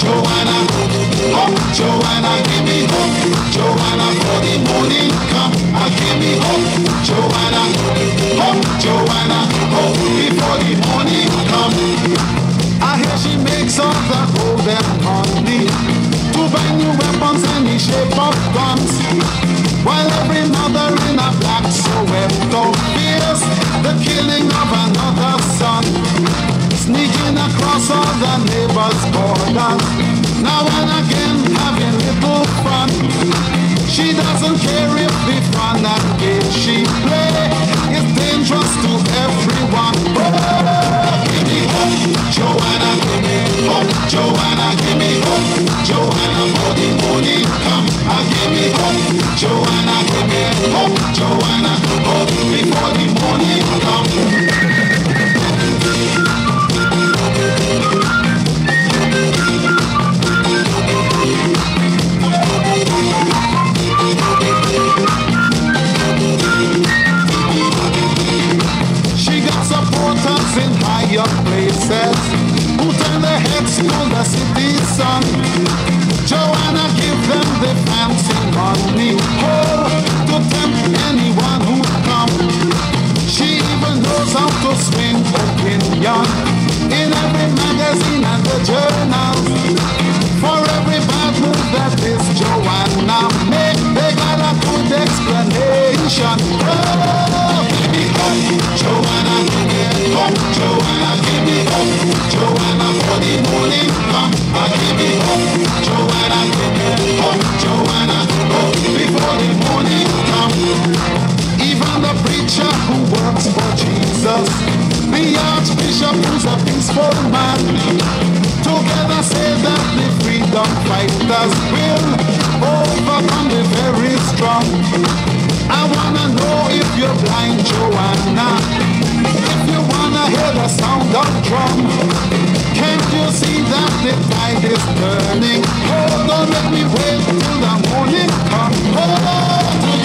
Joanna, oh, Joanna, give me hope. Joanna, for the morning come, give me hope. Joanna, oh, Joanna, oh, before the morning come. I hear she makes all the golden honey to buy new weapons and the shape of guns. While every mother in a black Soweto fears the killing of another son, sneaking across all the neighbors' borders, now and again having little fun. She doesn't care if the fun and game she play is dangerous to everyone. Oh, give me hope, Joanna, give me hope, Joanna, give me hope, Joanna, for the morning come, give me hope, Joanna, give me hope, Joanna, hope before the morning come. She got supporters in higher places who turn their heads to the city sun. Joanna give them the fancy money, oh, to tempt anyone who come. She even knows how to swing opinion in every magazine and the journal. For every bad move that this Joanna make, they got a good explanation. Oh, give me hope, Joanna, give me hope, Joanna, give me hope, Joanna, for the morning come, give me hope, Joanna, give me hope, Joanna, hope before the morning come. Even the preacher who works for Jesus, the archbishop who's a peaceful man, together say that the freedom fighters will overcome the very strong. I wanna know if you're blind, Joanna, if you wanna hear the sound of drum. Can't you see that the tide is turning? Oh, don't make me wait till the morning comes. Oh,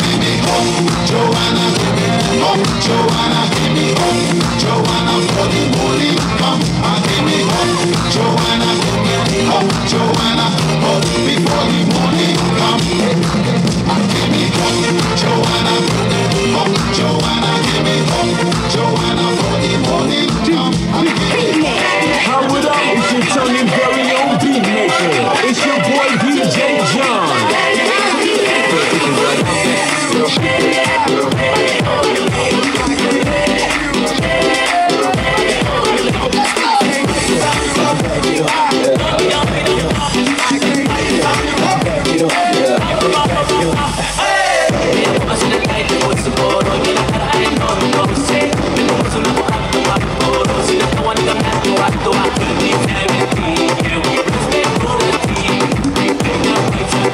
give me hope, Joanna, give me hope, Joanna, give me hope, Joanna, for the morning come, give me hope, Joanna, give me hope, Joanna, hope before the morning come. Give me hope, Joanna, hope, Joanna, give me hope, Joanna, for the morning come. How would I? It's your tongue and very own beat maker. It's your boy DJ John.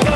I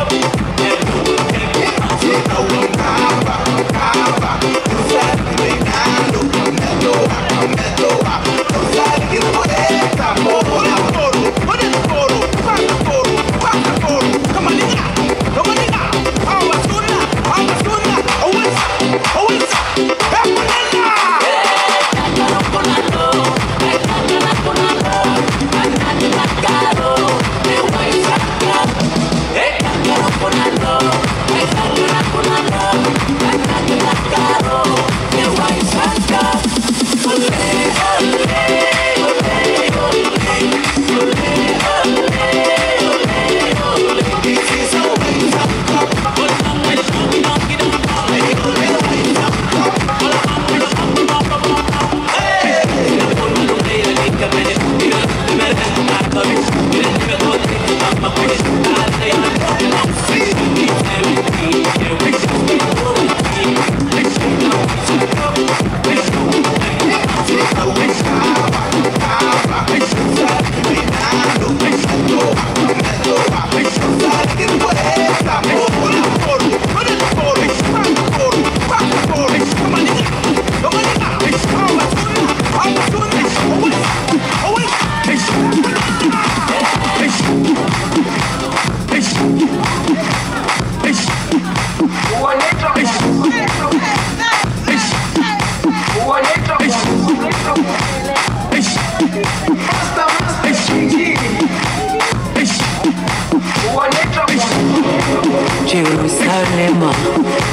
Jerusalema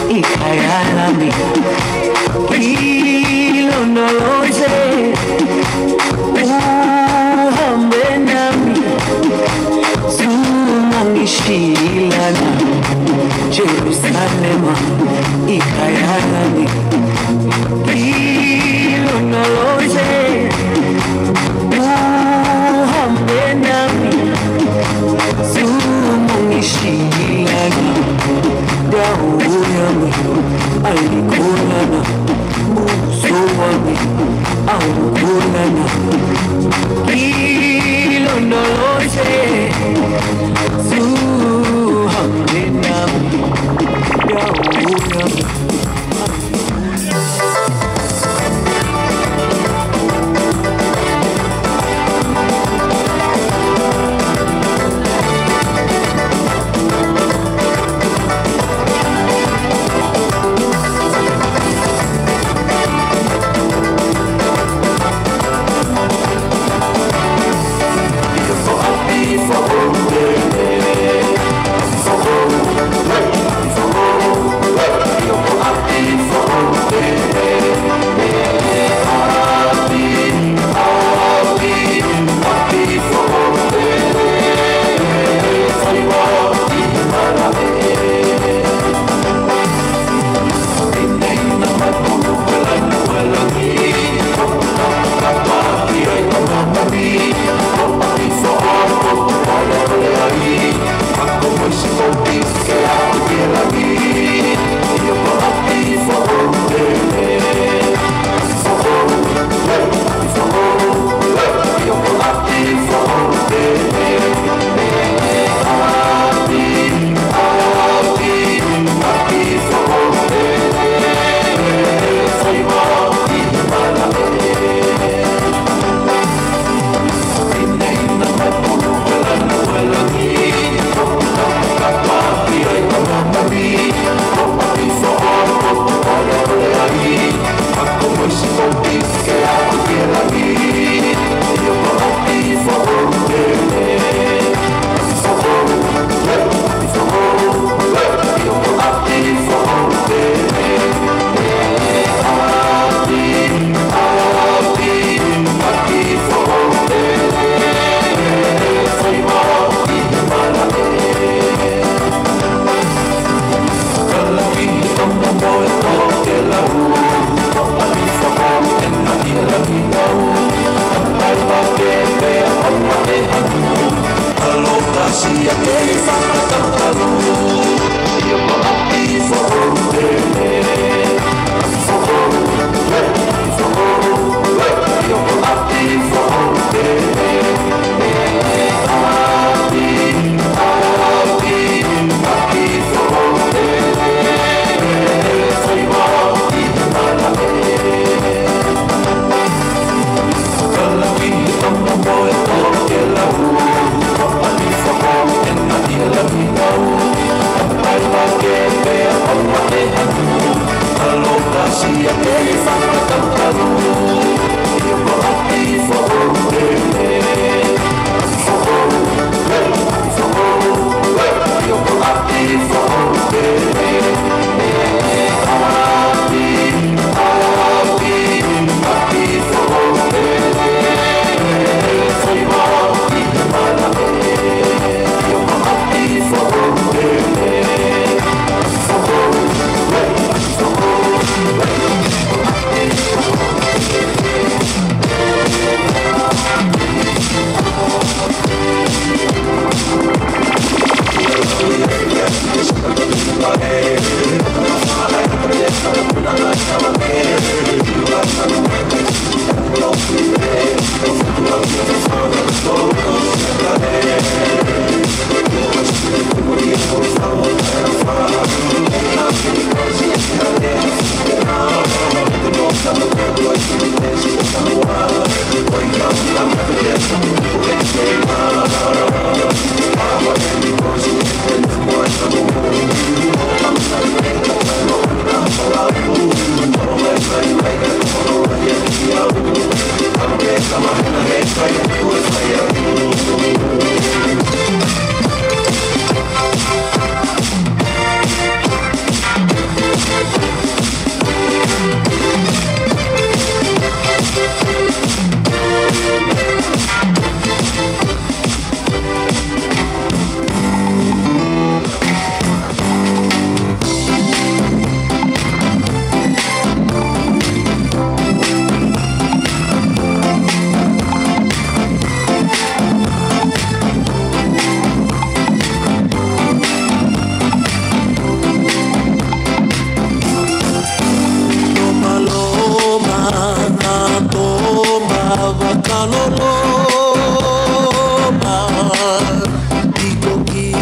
ikayalami ilondoloze uhambe nami zungangishilana Jerusalema ikayalami ilondoloze uhambe nami zungangishilana dawo yami alikhonana buso wami awukhonana ilondoloze zuhambe nami dawo yami Sione